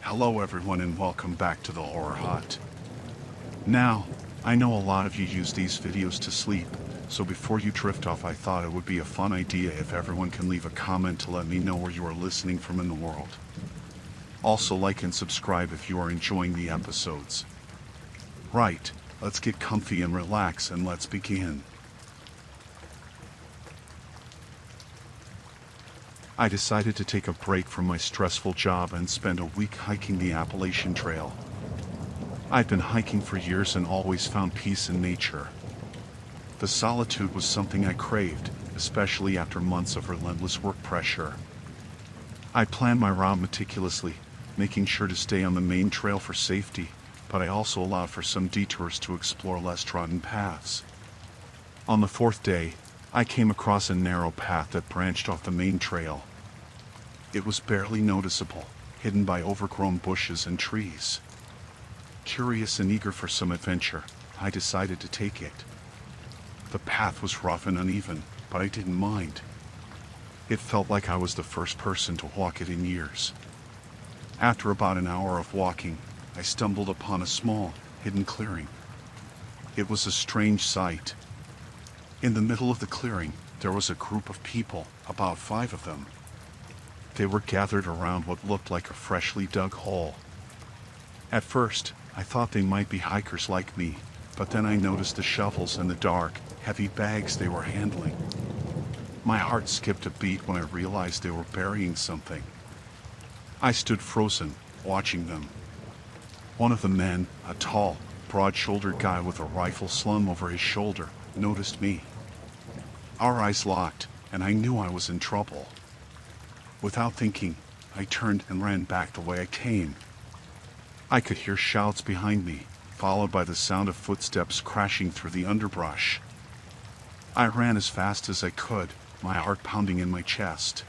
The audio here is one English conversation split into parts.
Hello everyone and welcome back to the Horror Hut. Now, I know a lot of you use these videos to sleep, so before you drift off I thought it would be a fun idea if everyone can leave a comment to let me know where you are listening from in the world. Also like and subscribe if you are enjoying the episodes. Right, let's get comfy and relax and let's begin. I decided to take a break from my stressful job and spend a week hiking the Appalachian Trail. I'd been hiking for years and always found peace in nature. The solitude was something I craved, especially after months of relentless work pressure. I planned my route meticulously, making sure to stay on the main trail for safety, but I also allowed for some detours to explore less trodden paths. On the fourth day, I came across a narrow path that branched off the main trail. It was barely noticeable, hidden by overgrown bushes and trees. Curious and eager for some adventure, I decided to take it. The path was rough and uneven, but I didn't mind. It felt like I was the first person to walk it in years. After about an hour of walking, I stumbled upon a small, hidden clearing. It was a strange sight. In the middle of the clearing, there was a group of people, about 5 of them. They were gathered around what looked like a freshly dug hole. At first, I thought they might be hikers like me, but then I noticed the shovels and the dark, heavy bags they were handling. My heart skipped a beat when I realized they were burying something. I stood frozen, watching them. One of the men, a tall, broad-shouldered guy with a rifle slung over his shoulder, noticed me. Our eyes locked, and I knew I was in trouble. Without thinking, I turned and ran back the way I came. I could hear shouts behind me, followed by the sound of footsteps crashing through the underbrush. I ran as fast as I could, my heart pounding in my chest.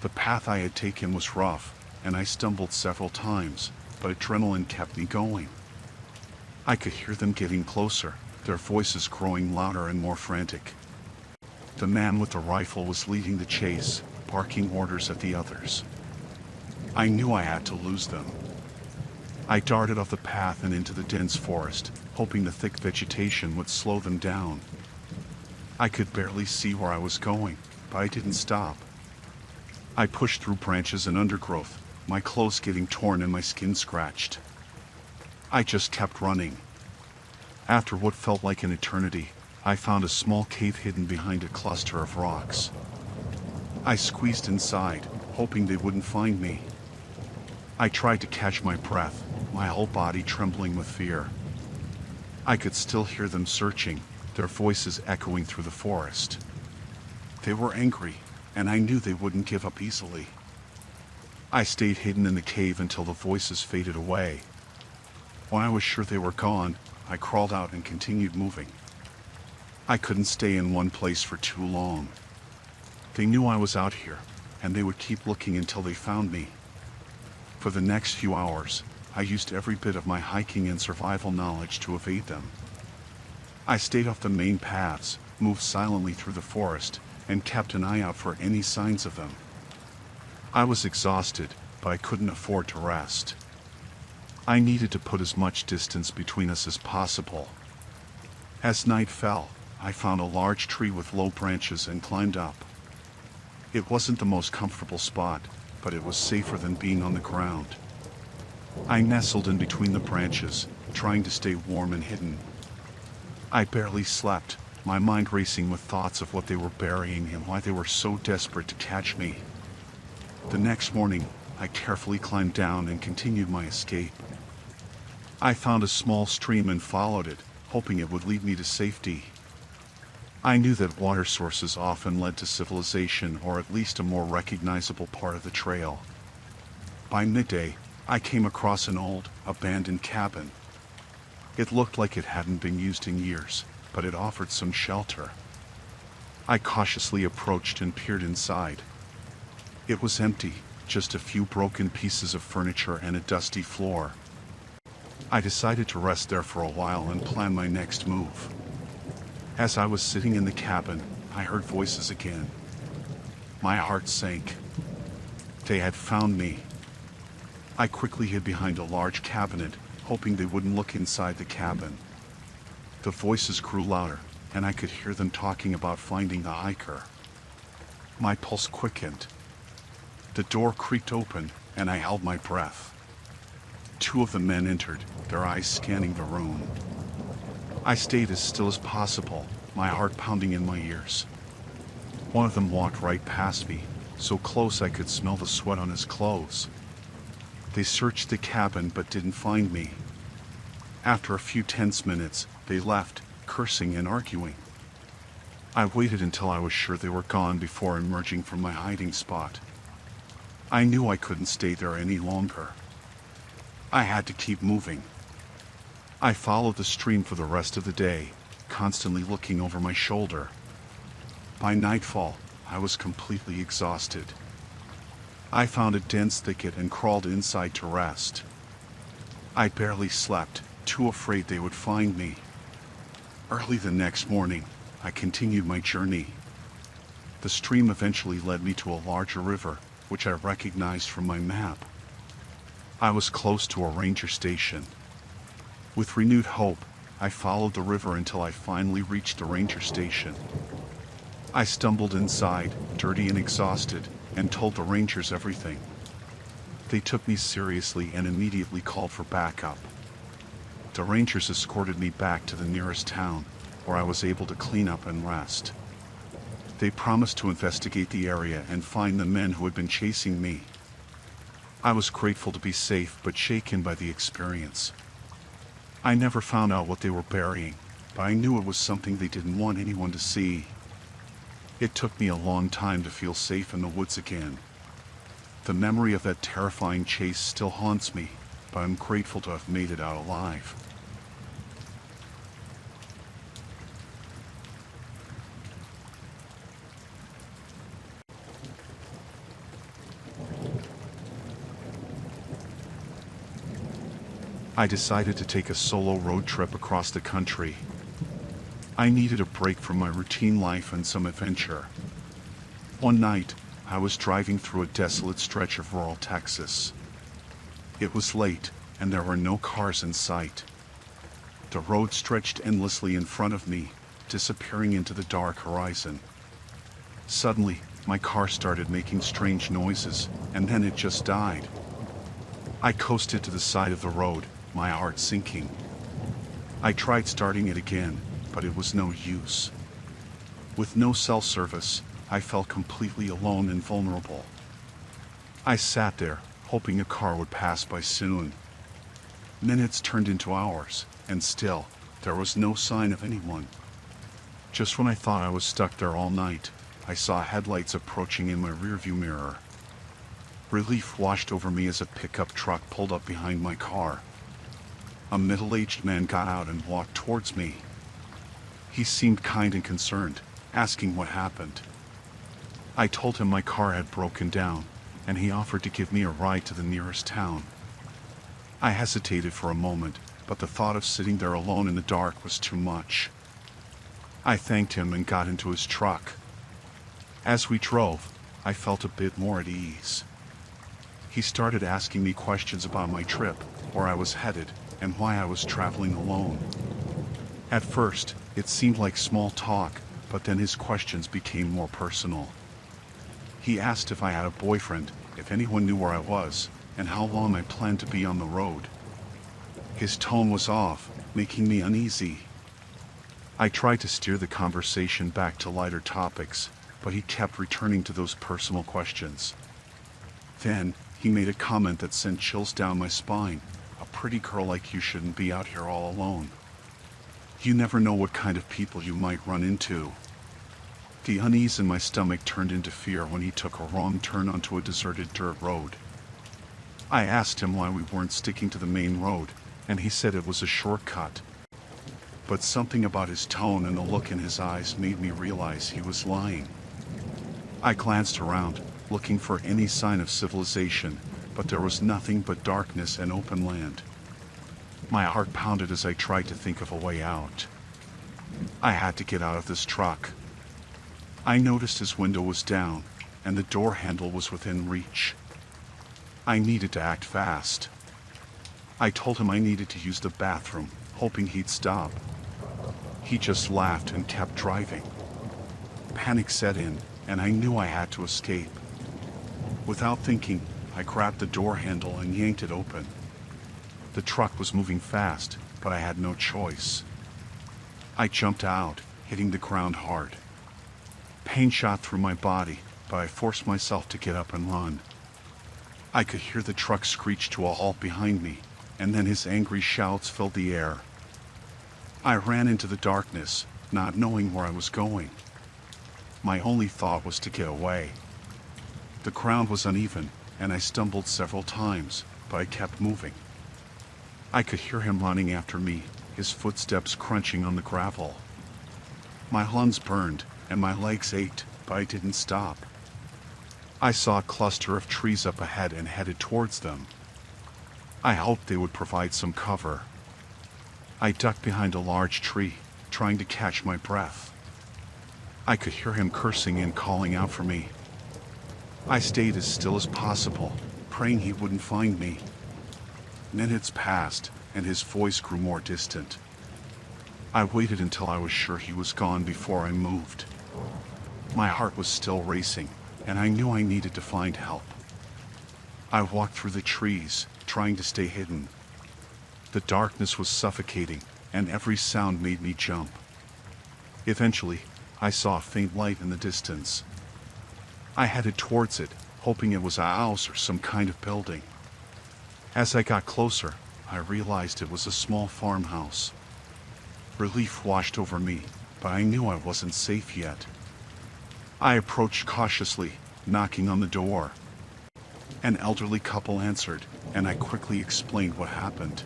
The path I had taken was rough, and I stumbled several times, but adrenaline kept me going. I could hear them getting closer, their voices growing louder and more frantic. The man with the rifle was leading the chase, barking orders at the others. I knew I had to lose them. I darted off the path and into the dense forest, hoping the thick vegetation would slow them down. I could barely see where I was going, but I didn't stop. I pushed through branches and undergrowth, my clothes getting torn and my skin scratched. I just kept running. After what felt like an eternity, I found a small cave hidden behind a cluster of rocks. I squeezed inside, hoping they wouldn't find me. I tried to catch my breath, my whole body trembling with fear. I could still hear them searching, their voices echoing through the forest. They were angry, and I knew they wouldn't give up easily. I stayed hidden in the cave until the voices faded away. When I was sure they were gone, I crawled out and continued moving. I couldn't stay in one place for too long. They knew I was out here, and they would keep looking until they found me. For the next few hours, I used every bit of my hiking and survival knowledge to evade them. I stayed off the main paths, moved silently through the forest, and kept an eye out for any signs of them. I was exhausted, but I couldn't afford to rest. I needed to put as much distance between us as possible. As night fell, I found a large tree with low branches and climbed up. It wasn't the most comfortable spot, but it was safer than being on the ground. I nestled in between the branches, trying to stay warm and hidden. I barely slept, my mind racing with thoughts of what they were burying and why they were so desperate to catch me. The next morning, I carefully climbed down and continued my escape. I found a small stream and followed it, hoping it would lead me to safety. I knew that water sources often led to civilization or at least a more recognizable part of the trail. By midday, I came across an old, abandoned cabin. It looked like it hadn't been used in years, but it offered some shelter. I cautiously approached and peered inside. It was empty, just a few broken pieces of furniture and a dusty floor. I decided to rest there for a while and plan my next move. As I was sitting in the cabin, I heard voices again. My heart sank. They had found me. I quickly hid behind a large cabinet, hoping they wouldn't look inside the cabin. The voices grew louder, and I could hear them talking about finding the hiker. My pulse quickened. The door creaked open, and I held my breath. Two of the men entered, their eyes scanning the room. I stayed as still as possible, my heart pounding in my ears. One of them walked right past me, so close I could smell the sweat on his clothes. They searched the cabin but didn't find me. After a few tense minutes, they left, cursing and arguing. I waited until I was sure they were gone before emerging from my hiding spot. I knew I couldn't stay there any longer. I had to keep moving. I followed the stream for the rest of the day, constantly looking over my shoulder. By nightfall, I was completely exhausted. I found a dense thicket and crawled inside to rest. I barely slept, too afraid they would find me. Early the next morning, I continued my journey. The stream eventually led me to a larger river, which I recognized from my map. I was close to a ranger station. With renewed hope, I followed the river until I finally reached the ranger station. I stumbled inside, dirty and exhausted, and told the rangers everything. They took me seriously and immediately called for backup. The rangers escorted me back to the nearest town, where I was able to clean up and rest. They promised to investigate the area and find the men who had been chasing me. I was grateful to be safe but shaken by the experience. I never found out what they were burying, but I knew it was something they didn't want anyone to see. It took me a long time to feel safe in the woods again. The memory of that terrifying chase still haunts me, but I'm grateful to have made it out alive. I decided to take a solo road trip across the country. I needed a break from my routine life and some adventure. One night, I was driving through a desolate stretch of rural Texas. It was late, and there were no cars in sight. The road stretched endlessly in front of me, disappearing into the dark horizon. Suddenly, my car started making strange noises, and then it just died. I coasted to the side of the road, my heart sinking. I tried starting it again, but it was no use. With no cell service, I felt completely alone and vulnerable. I sat there, hoping a car would pass by soon. Minutes turned into hours, and still, there was no sign of anyone. Just when I thought I was stuck there all night, I saw headlights approaching in my rearview mirror. Relief washed over me as a pickup truck pulled up behind my car. A middle-aged man got out and walked towards me. He seemed kind and concerned, asking what happened. I told him my car had broken down, and he offered to give me a ride to the nearest town. I hesitated for a moment, but the thought of sitting there alone in the dark was too much. I thanked him and got into his truck. As we drove, I felt a bit more at ease. He started asking me questions about my trip, where I was headed, and why I was traveling alone. At first, it seemed like small talk, but then his questions became more personal. He asked if I had a boyfriend, if anyone knew where I was, and how long I planned to be on the road. His tone was off, making me uneasy. I tried to steer the conversation back to lighter topics, but he kept returning to those personal questions. Then, he made a comment that sent chills down my spine. A pretty girl like you shouldn't be out here all alone. You never know what kind of people you might run into. The unease in my stomach turned into fear when he took a wrong turn onto a deserted dirt road. I asked him why we weren't sticking to the main road, and he said it was a shortcut. But something about his tone and the look in his eyes made me realize he was lying. I glanced around, looking for any sign of civilization, but there was nothing but darkness and open land. My heart pounded as I tried to think of a way out. I had to get out of this truck. I noticed his window was down, and the door handle was within reach. I needed to act fast. I told him I needed to use the bathroom, hoping he'd stop. He just laughed and kept driving. Panic set in, and I knew I had to escape. Without thinking, I grabbed the door handle and yanked it open. The truck was moving fast, but I had no choice. I jumped out, hitting the ground hard. Pain shot through my body, but I forced myself to get up and run. I could hear the truck screech to a halt behind me, and then his angry shouts filled the air. I ran into the darkness, not knowing where I was going. My only thought was to get away. The ground was uneven, and I stumbled several times, but I kept moving. I could hear him running after me, his footsteps crunching on the gravel. My lungs burned, and my legs ached, but I didn't stop. I saw a cluster of trees up ahead and headed towards them. I hoped they would provide some cover. I ducked behind a large tree, trying to catch my breath. I could hear him cursing and calling out for me. I stayed as still as possible, praying he wouldn't find me. Minutes passed, and his voice grew more distant. I waited until I was sure he was gone before I moved. My heart was still racing, and I knew I needed to find help. I walked through the trees, trying to stay hidden. The darkness was suffocating, and every sound made me jump. Eventually, I saw a faint light in the distance. I headed towards it, hoping it was a house or some kind of building. As I got closer, I realized it was a small farmhouse. Relief washed over me, but I knew I wasn't safe yet. I approached cautiously, knocking on the door. An elderly couple answered, and I quickly explained what happened.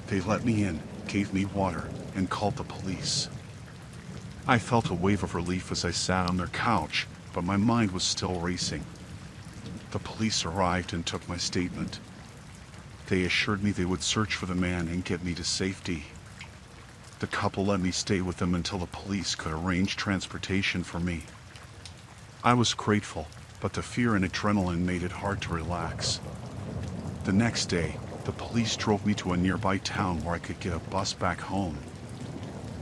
They let me in, gave me water, and called the police. I felt a wave of relief as I sat on their couch, but my mind was still racing. The police arrived and took my statement. They assured me they would search for the man and get me to safety. The couple let me stay with them until the police could arrange transportation for me. I was grateful, but the fear and adrenaline made it hard to relax. The next day, the police drove me to a nearby town where I could get a bus back home.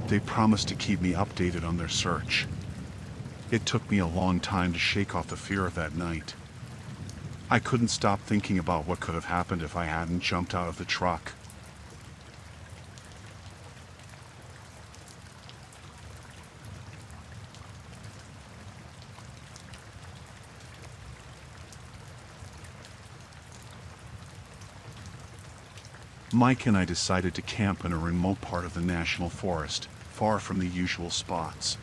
They promised to keep me updated on their search. It took me a long time to shake off the fear of that night. I couldn't stop thinking about what could have happened if I hadn't jumped out of the truck. Mike and I decided to camp in a remote part of the national forest, far from the usual spots.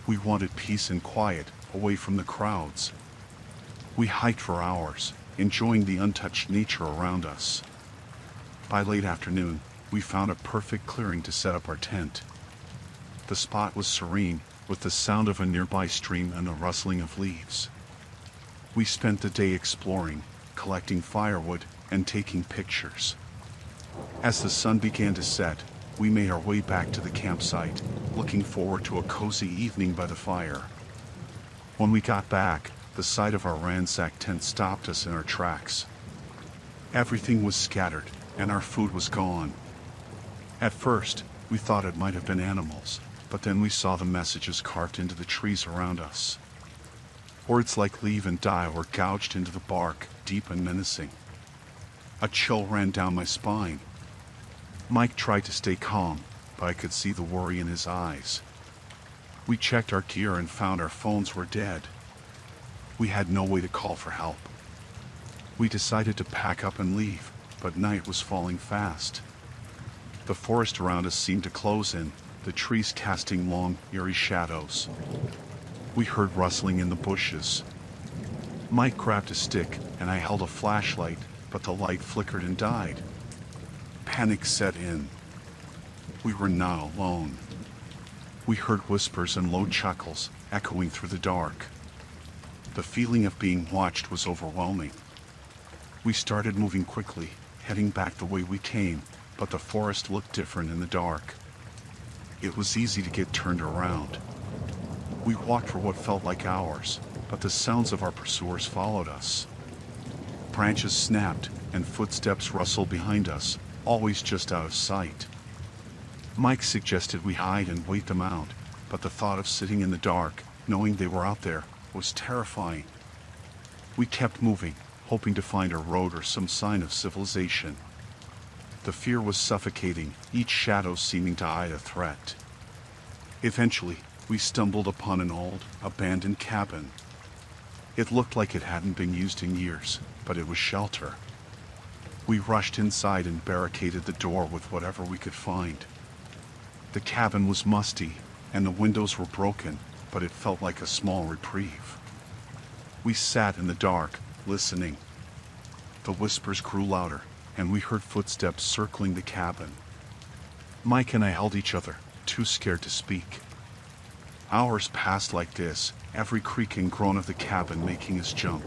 We wanted peace and quiet, away from the crowds. We hiked for hours, enjoying the untouched nature around us. By late afternoon, we found a perfect clearing to set up our tent. The spot was serene, with the sound of a nearby stream and the rustling of leaves. We spent the day exploring, collecting firewood, and taking pictures. As the sun began to set, we made our way back to the campsite, looking forward to a cozy evening by the fire. When we got back, the sight of our ransacked tent stopped us in our tracks. Everything was scattered, and our food was gone. At first, we thought it might have been animals, but then we saw the messages carved into the trees around us. Words like leave and die were gouged into the bark, deep and menacing. A chill ran down my spine. Mike tried to stay calm, but I could see the worry in his eyes. We checked our gear and found our phones were dead. We had no way to call for help. We decided to pack up and leave, but night was falling fast. The forest around us seemed to close in, the trees casting long, eerie shadows. We heard rustling in the bushes. Mike grabbed a stick, and I held a flashlight, but the light flickered and died. Panic set in. We were not alone. We heard whispers and low chuckles echoing through the dark. The feeling of being watched was overwhelming. We started moving quickly, heading back the way we came, but the forest looked different in the dark. It was easy to get turned around. We walked for what felt like hours, but the sounds of our pursuers followed us. Branches snapped, and footsteps rustled behind us, always just out of sight. Mike suggested we hide and wait them out, but the thought of sitting in the dark, knowing they were out there, was terrifying. We kept moving, hoping to find a road or some sign of civilization. The fear was suffocating, each shadow seeming to hide a threat. Eventually, we stumbled upon an old, abandoned cabin. It looked like it hadn't been used in years, but it was shelter. We rushed inside and barricaded the door with whatever we could find. The cabin was musty, and the windows were broken, but it felt like a small reprieve. We sat in the dark, listening. The whispers grew louder, and we heard footsteps circling the cabin. Mike and I held each other, too scared to speak. Hours passed like this, every creak and groan of the cabin making us jump.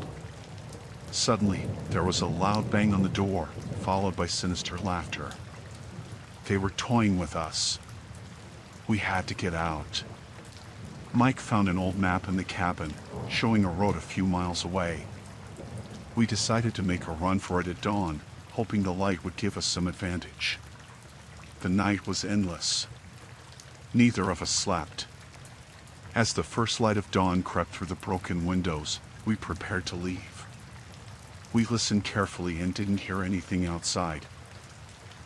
Suddenly, there was a loud bang on the door, followed by sinister laughter. They were toying with us. We had to get out. Mike found an old map in the cabin, showing a road a few miles away. We decided to make a run for it at dawn, hoping the light would give us some advantage. The night was endless. Neither of us slept. As the first light of dawn crept through the broken windows, we prepared to leave. We listened carefully and didn't hear anything outside.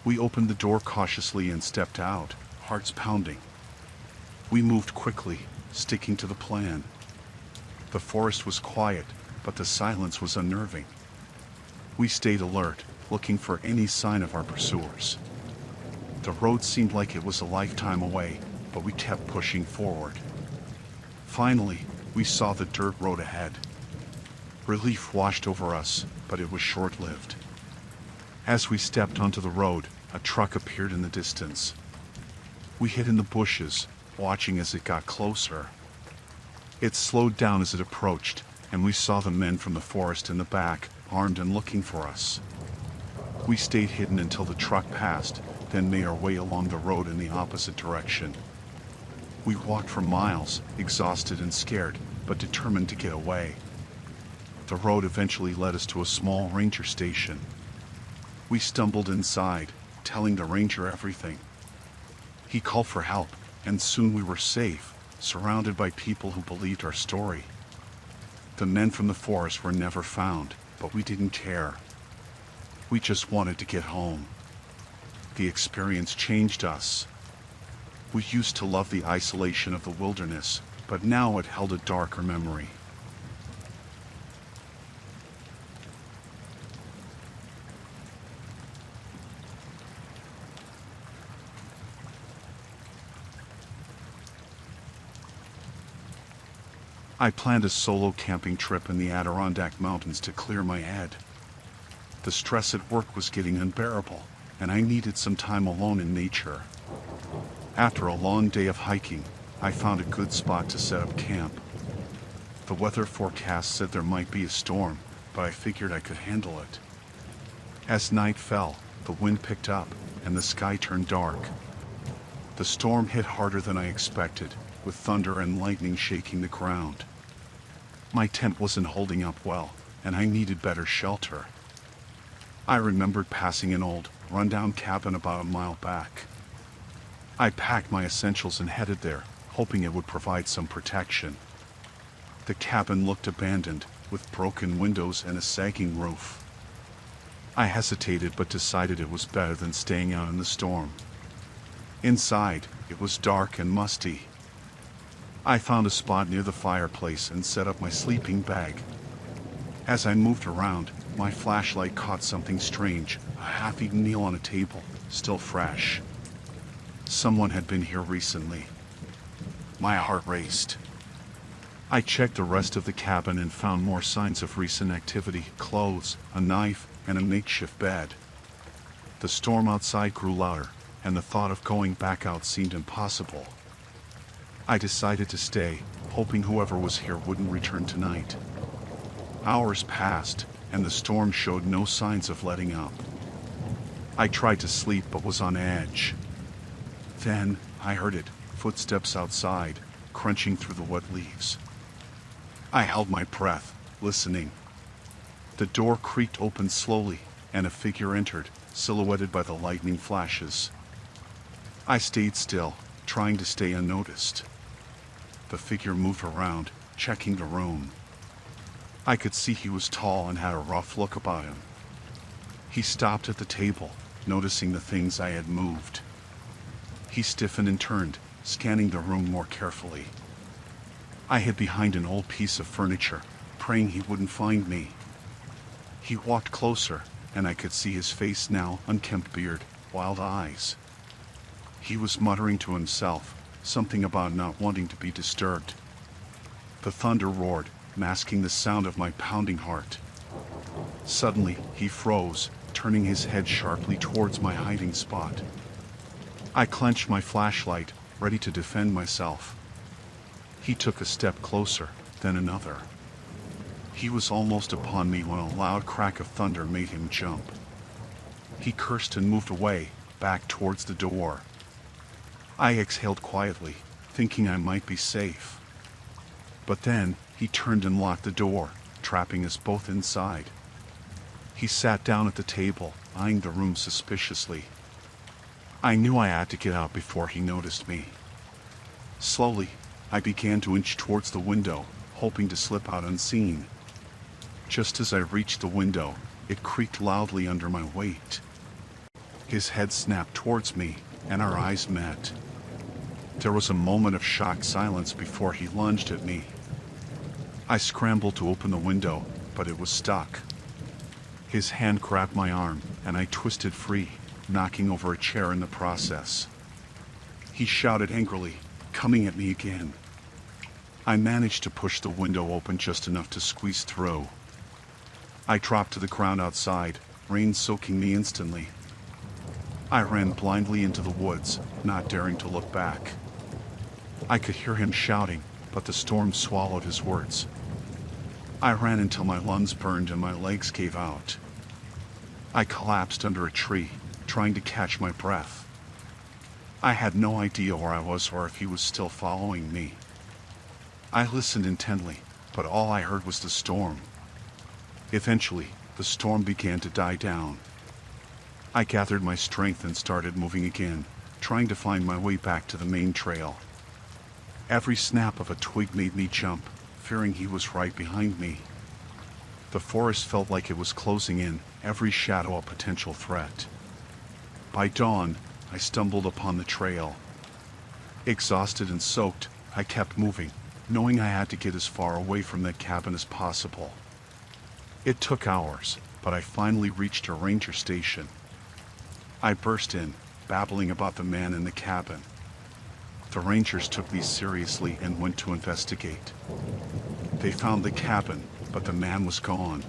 We opened the door cautiously and stepped out, hearts pounding. We moved quickly, sticking to the plan. The forest was quiet, but the silence was unnerving. We stayed alert, looking for any sign of our pursuers. The road seemed like it was a lifetime away, but we kept pushing forward. Finally, we saw the dirt road ahead. Relief washed over us, but it was short-lived. As we stepped onto the road, a truck appeared in the distance. We hid in the bushes, watching as it got closer. It slowed down as it approached, and we saw the men from the forest in the back, armed and looking for us. We stayed hidden until the truck passed, then made our way along the road in the opposite direction. We walked for miles, exhausted and scared, but determined to get away. The road eventually led us to a small ranger station. We stumbled inside, telling the ranger everything. He called for help, and soon we were safe, surrounded by people who believed our story. The men from the forest were never found, but we didn't care. We just wanted to get home. The experience changed us. We used to love the isolation of the wilderness, but now it held a darker memory. I planned a solo camping trip in the Adirondack Mountains to clear my head. The stress at work was getting unbearable, and I needed some time alone in nature. After a long day of hiking, I found a good spot to set up camp. The weather forecast said there might be a storm, but I figured I could handle it. As night fell, the wind picked up, and the sky turned dark. The storm hit harder than I expected, with thunder and lightning shaking the ground. My tent wasn't holding up well, and I needed better shelter. I remembered passing an old, rundown cabin about a mile back. I packed my essentials and headed there, hoping it would provide some protection. The cabin looked abandoned, with broken windows and a sagging roof. I hesitated but decided it was better than staying out in the storm. Inside, it was dark and musty. I found a spot near the fireplace and set up my sleeping bag. As I moved around, my flashlight caught something strange, a half-eaten meal on a table, still fresh. Someone had been here recently. My heart raced. I checked the rest of the cabin and found more signs of recent activity: clothes, a knife, and a makeshift bed. The storm outside grew louder, and the thought of going back out seemed impossible. I decided to stay, hoping whoever was here wouldn't return tonight. Hours passed, and the storm showed no signs of letting up. I tried to sleep but was on edge. Then, I heard it, footsteps outside, crunching through the wet leaves. I held my breath, listening. The door creaked open slowly, and a figure entered, silhouetted by the lightning flashes. I stayed still, trying to stay unnoticed. The figure moved around, checking the room. I could see he was tall and had a rough look about him. He stopped at the table, noticing the things I had moved. He stiffened and turned, scanning the room more carefully. I hid behind an old piece of furniture, praying he wouldn't find me. He walked closer, and I could see his face now, unkempt beard, wild eyes. He was muttering to himself, something about not wanting to be disturbed. The thunder roared, masking the sound of my pounding heart. Suddenly, he froze, turning his head sharply towards my hiding spot. I clenched my flashlight, ready to defend myself. He took a step closer, then another. He was almost upon me when a loud crack of thunder made him jump. He cursed and moved away, back towards the door. I exhaled quietly, thinking I might be safe. But then, he turned and locked the door, trapping us both inside. He sat down at the table, eyeing the room suspiciously. I knew I had to get out before he noticed me. Slowly, I began to inch towards the window, hoping to slip out unseen. Just as I reached the window, it creaked loudly under my weight. His head snapped towards me, and our eyes met. There was a moment of shocked silence before he lunged at me. I scrambled to open the window, but it was stuck. His hand grabbed my arm, and I twisted free, knocking over a chair in the process. He shouted angrily, coming at me again. I managed to push the window open just enough to squeeze through. I dropped to the ground outside, rain soaking me instantly. I ran blindly into the woods, not daring to look back. I could hear him shouting, but the storm swallowed his words. I ran until my lungs burned and my legs gave out. I collapsed under a tree, trying to catch my breath. I had no idea where I was or if he was still following me. I listened intently, but all I heard was the storm. Eventually, the storm began to die down. I gathered my strength and started moving again, trying to find my way back to the main trail. Every snap of a twig made me jump, fearing he was right behind me. The forest felt like it was closing in, every shadow a potential threat. By dawn, I stumbled upon the trail. Exhausted and soaked, I kept moving, knowing I had to get as far away from that cabin as possible. It took hours, but I finally reached a ranger station. I burst in, babbling about the man in the cabin. The rangers took me seriously and went to investigate. They found the cabin, but the man was gone.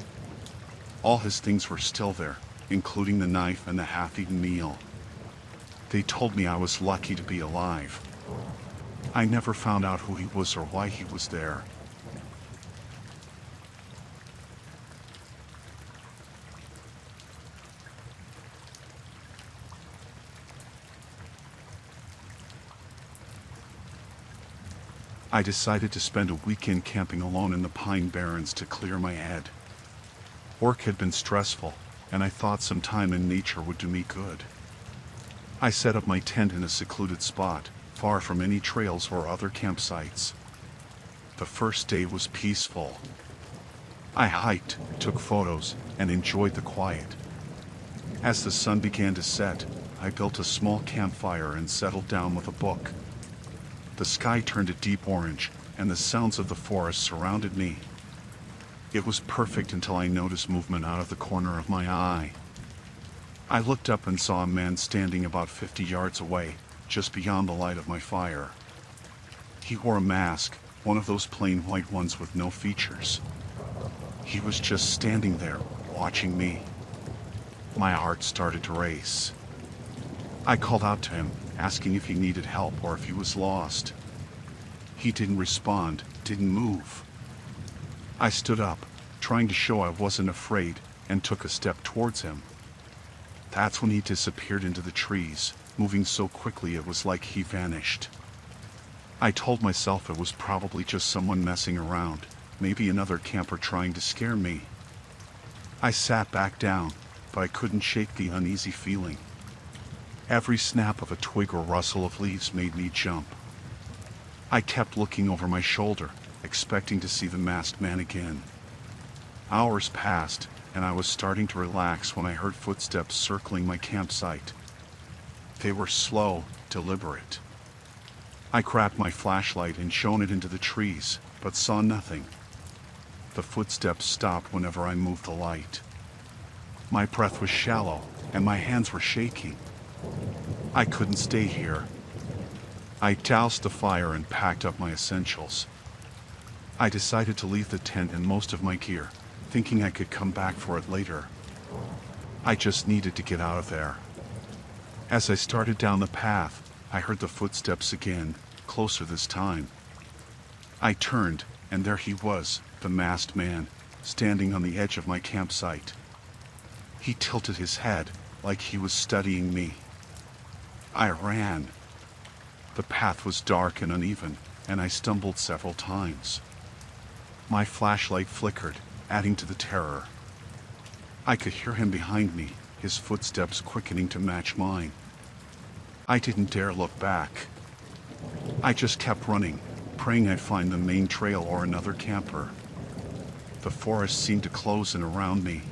All his things were still there, including the knife and the half-eaten meal. They told me I was lucky to be alive. I never found out who he was or why he was there. I decided to spend a weekend camping alone in the Pine Barrens to clear my head. Work had been stressful, and I thought some time in nature would do me good. I set up my tent in a secluded spot, far from any trails or other campsites. The first day was peaceful. I hiked, took photos, and enjoyed the quiet. As the sun began to set, I built a small campfire and settled down with a book. The sky turned a deep orange, and the sounds of the forest surrounded me. It was perfect until I noticed movement out of the corner of my eye. I looked up and saw a man standing about 50 yards away, just beyond the light of my fire. He wore a mask, one of those plain white ones with no features. He was just standing there, watching me. My heart started to race. I called out to him, asking if he needed help or if he was lost. He didn't respond, didn't move. I stood up, trying to show I wasn't afraid, and took a step towards him. That's when he disappeared into the trees, moving so quickly it was like he vanished. I told myself it was probably just someone messing around, maybe another camper trying to scare me. I sat back down, but I couldn't shake the uneasy feeling. Every snap of a twig or rustle of leaves made me jump. I kept looking over my shoulder, expecting to see the masked man again. Hours passed, and I was starting to relax when I heard footsteps circling my campsite. They were slow, deliberate. I grabbed my flashlight and shone it into the trees, but saw nothing. The footsteps stopped whenever I moved the light. My breath was shallow, and my hands were shaking. I couldn't stay here. I doused the fire and packed up my essentials. I decided to leave the tent and most of my gear, thinking I could come back for it later. I just needed to get out of there. As I started down the path, I heard the footsteps again, closer this time. I turned, and there he was, the masked man, standing on the edge of my campsite. He tilted his head, like he was studying me. I ran. The path was dark and uneven, and I stumbled several times. My flashlight flickered, adding to the terror. I could hear him behind me, his footsteps quickening to match mine. I didn't dare look back. I just kept running, praying I'd find the main trail or another camper. The forest seemed to close in around me.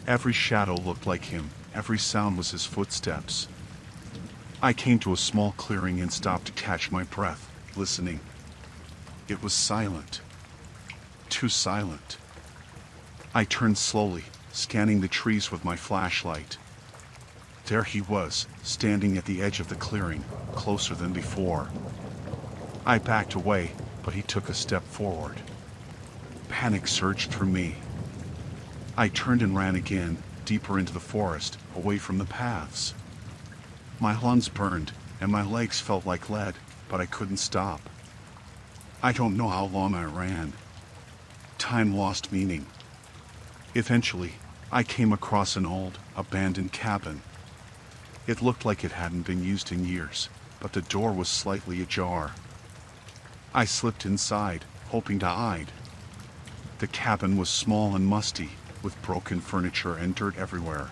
Every shadow looked like him, every sound was his footsteps. I came to a small clearing and stopped to catch my breath, listening. It was silent. Too silent. I turned slowly, scanning the trees with my flashlight. There he was, standing at the edge of the clearing, closer than before. I backed away, but he took a step forward. Panic surged through me. I turned and ran again, deeper into the forest, away from the paths. My lungs burned, and my legs felt like lead, but I couldn't stop. I don't know how long I ran. Time lost meaning. Eventually, I came across an old, abandoned cabin. It looked like it hadn't been used in years, but the door was slightly ajar. I slipped inside, hoping to hide. The cabin was small and musty, with broken furniture and dirt everywhere.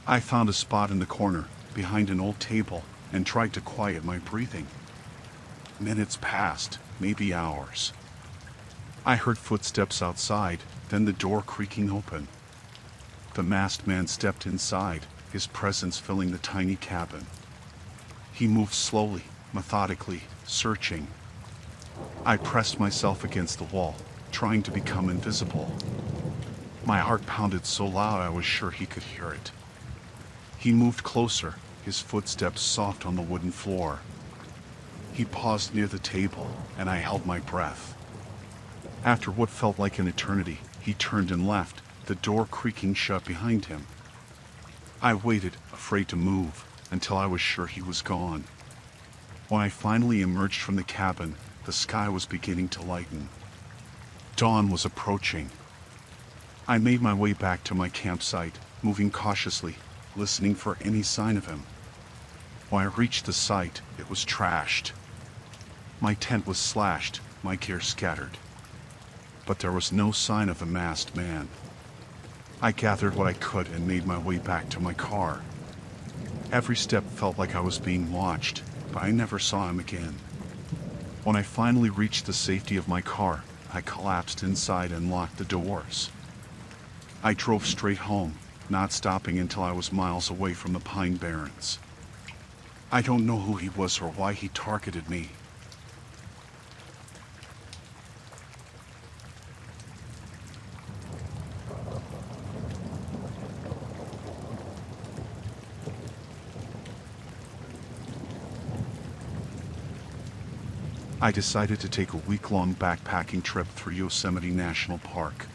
I found a spot in the corner, behind an old table, and tried to quiet my breathing. Minutes passed, maybe hours. I heard footsteps outside, then the door creaking open. The masked man stepped inside, his presence filling the tiny cabin. He moved slowly, methodically, searching. I pressed myself against the wall, trying to become invisible. My heart pounded so loud I was sure he could hear it. He moved closer, his footsteps soft on the wooden floor. He paused near the table, and I held my breath. After what felt like an eternity, he turned and left, the door creaking shut behind him. I waited, afraid to move, until I was sure he was gone. When I finally emerged from the cabin, the sky was beginning to lighten. Dawn was approaching. I made my way back to my campsite, moving cautiously, listening for any sign of him. When I reached the site, it was trashed. My tent was slashed, my gear scattered. But there was no sign of the masked man. I gathered what I could and made my way back to my car. Every step felt like I was being watched, but I never saw him again. When I finally reached the safety of my car, I collapsed inside and locked the doors. I drove straight home, not stopping until I was miles away from the Pine Barrens. I don't know who he was or why he targeted me. I decided to take a week-long backpacking trip through Yosemite National Park.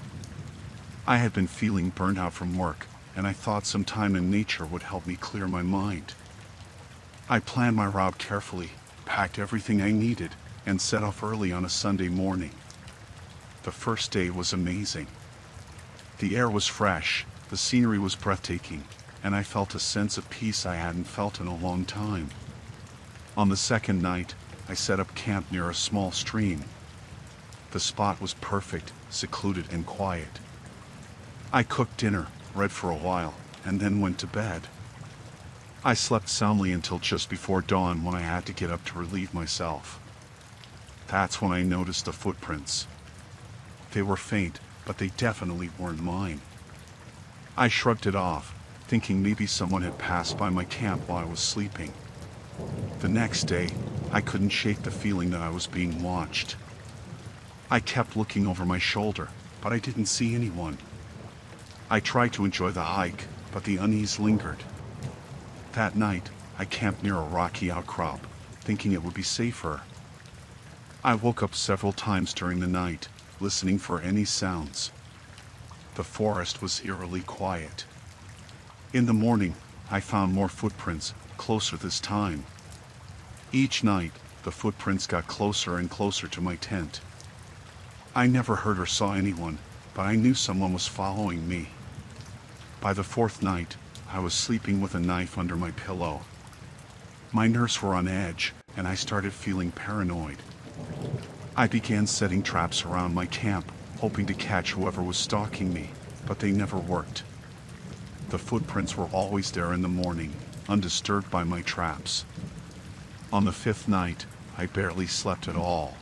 I had been feeling burnt out from work, and I thought some time in nature would help me clear my mind. I planned my route carefully, packed everything I needed, and set off early on a Sunday morning. The first day was amazing. The air was fresh, the scenery was breathtaking, and I felt a sense of peace I hadn't felt in a long time. On the second night, I set up camp near a small stream. The spot was perfect, secluded and quiet. I cooked dinner, read for a while, and then went to bed. I slept soundly until just before dawn when I had to get up to relieve myself. That's when I noticed the footprints. They were faint, but they definitely weren't mine. I shrugged it off, thinking maybe someone had passed by my camp while I was sleeping. The next day, I couldn't shake the feeling that I was being watched. I kept looking over my shoulder, but I didn't see anyone. I tried to enjoy the hike, but the unease lingered. That night, I camped near a rocky outcrop, thinking it would be safer. I woke up several times during the night, listening for any sounds. The forest was eerily quiet. In the morning, I found more footprints, closer this time. Each night, the footprints got closer and closer to my tent. I never heard or saw anyone, but I knew someone was following me. By the fourth night, I was sleeping with a knife under my pillow. My nerves were on edge, and I started feeling paranoid. I began setting traps around my camp, hoping to catch whoever was stalking me, but they never worked. The footprints were always there in the morning, undisturbed by my traps. On the fifth night, I barely slept at all.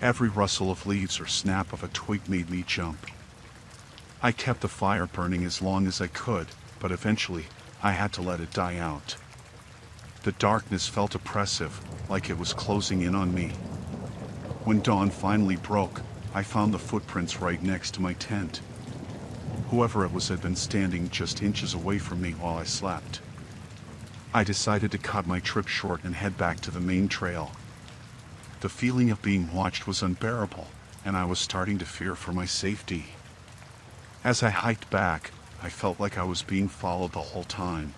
Every rustle of leaves or snap of a twig made me jump. I kept the fire burning as long as I could, but eventually, I had to let it die out. The darkness felt oppressive, like it was closing in on me. When dawn finally broke, I found the footprints right next to my tent. Whoever it was had been standing just inches away from me while I slept. I decided to cut my trip short and head back to the main trail. The feeling of being watched was unbearable, and I was starting to fear for my safety. As I hiked back, I felt like I was being followed the whole time.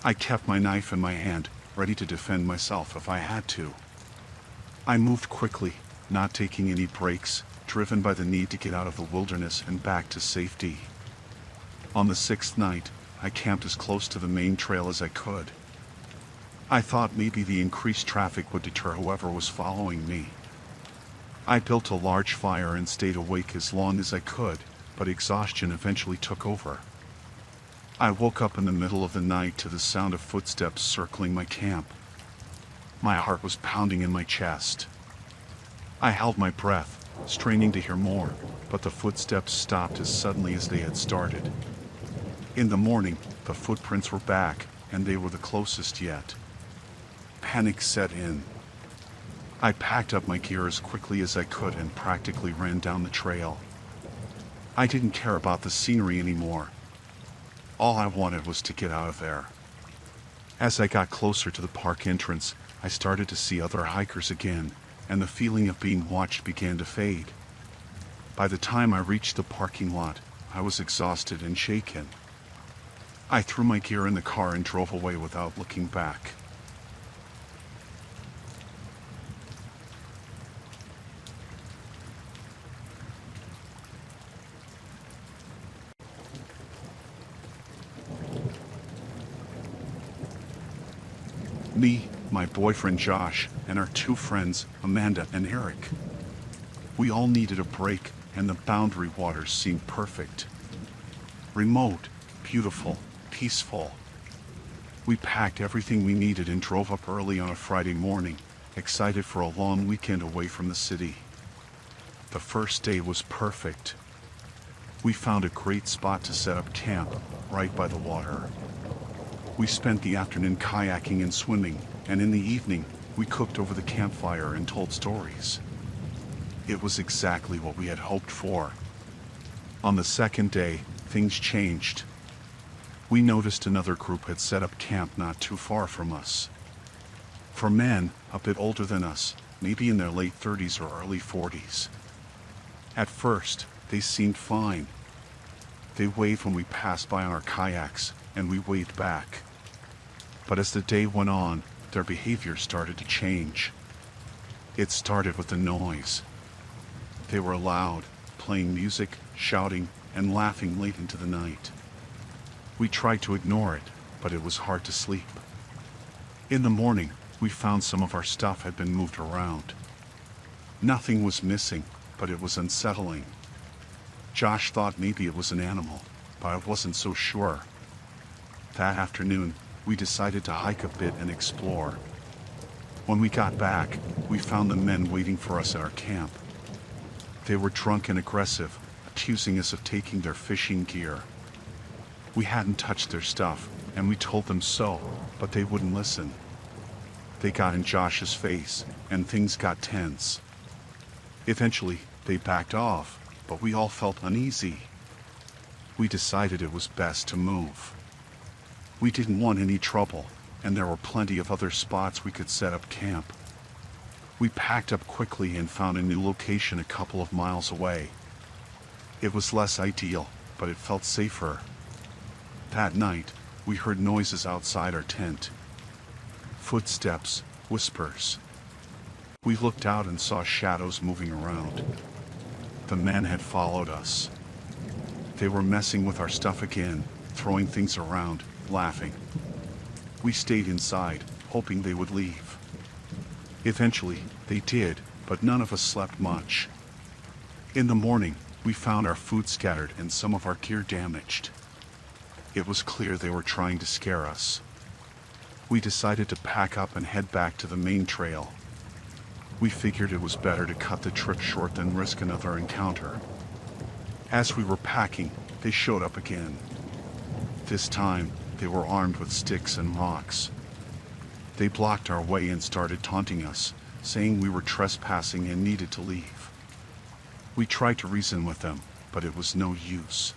I kept my knife in my hand, ready to defend myself if I had to. I moved quickly, not taking any breaks, driven by the need to get out of the wilderness and back to safety. On the sixth night, I camped as close to the main trail as I could. I thought maybe the increased traffic would deter whoever was following me. I built a large fire and stayed awake as long as I could, but exhaustion eventually took over. I woke up in the middle of the night to the sound of footsteps circling my camp. My heart was pounding in my chest. I held my breath, straining to hear more, but the footsteps stopped as suddenly as they had started. In the morning, the footprints were back, and they were the closest yet. Panic set in. I packed up my gear as quickly as I could and practically ran down the trail. I didn't care about the scenery anymore. All I wanted was to get out of there. As I got closer to the park entrance, I started to see other hikers again, and the feeling of being watched began to fade. By the time I reached the parking lot, I was exhausted and shaken. I threw my gear in the car and drove away without looking back. Me, my boyfriend Josh, and our two friends, Amanda and Eric. We all needed a break, and the Boundary Waters seemed perfect. Remote, beautiful, peaceful. We packed everything we needed and drove up early on a Friday morning, excited for a long weekend away from the city. The first day was perfect. We found a great spot to set up camp, right by the water. We spent the afternoon kayaking and swimming, and in the evening, we cooked over the campfire and told stories. It was exactly what we had hoped for. On the second day, things changed. We noticed another group had set up camp not too far from us. For men, a bit older than us, maybe in their late 30s or early 40s. At first, they seemed fine. They waved when we passed by on our kayaks, and we waved back. But as the day went on, their behavior started to change. It started with the noise. They were loud, playing music, shouting, and laughing late into the night. We tried to ignore it, but it was hard to sleep. In the morning, we found some of our stuff had been moved around. Nothing was missing, but it was unsettling. Josh thought maybe it was an animal, but I wasn't so sure. That afternoon, we decided to hike a bit and explore. When we got back, we found the men waiting for us at our camp. They were drunk and aggressive, accusing us of taking their fishing gear. We hadn't touched their stuff, and we told them so, but they wouldn't listen. They got in Josh's face, and things got tense. Eventually, they backed off, but we all felt uneasy. We decided it was best to move. We didn't want any trouble, and there were plenty of other spots we could set up camp. We packed up quickly and found a new location a couple of miles away. It was less ideal, but it felt safer. That night, we heard noises outside our tent. Footsteps, whispers. We looked out and saw shadows moving around. The men had followed us. They were messing with our stuff again, throwing things around, laughing. We stayed inside, hoping they would leave. Eventually, they did, but none of us slept much. In the morning, we found our food scattered and some of our gear damaged. It was clear they were trying to scare us. We decided to pack up and head back to the main trail. We figured it was better to cut the trip short than risk another encounter. As we were packing, they showed up again. This time, they were armed with sticks and rocks. They blocked our way and started taunting us, saying we were trespassing and needed to leave. We tried to reason with them, but it was no use.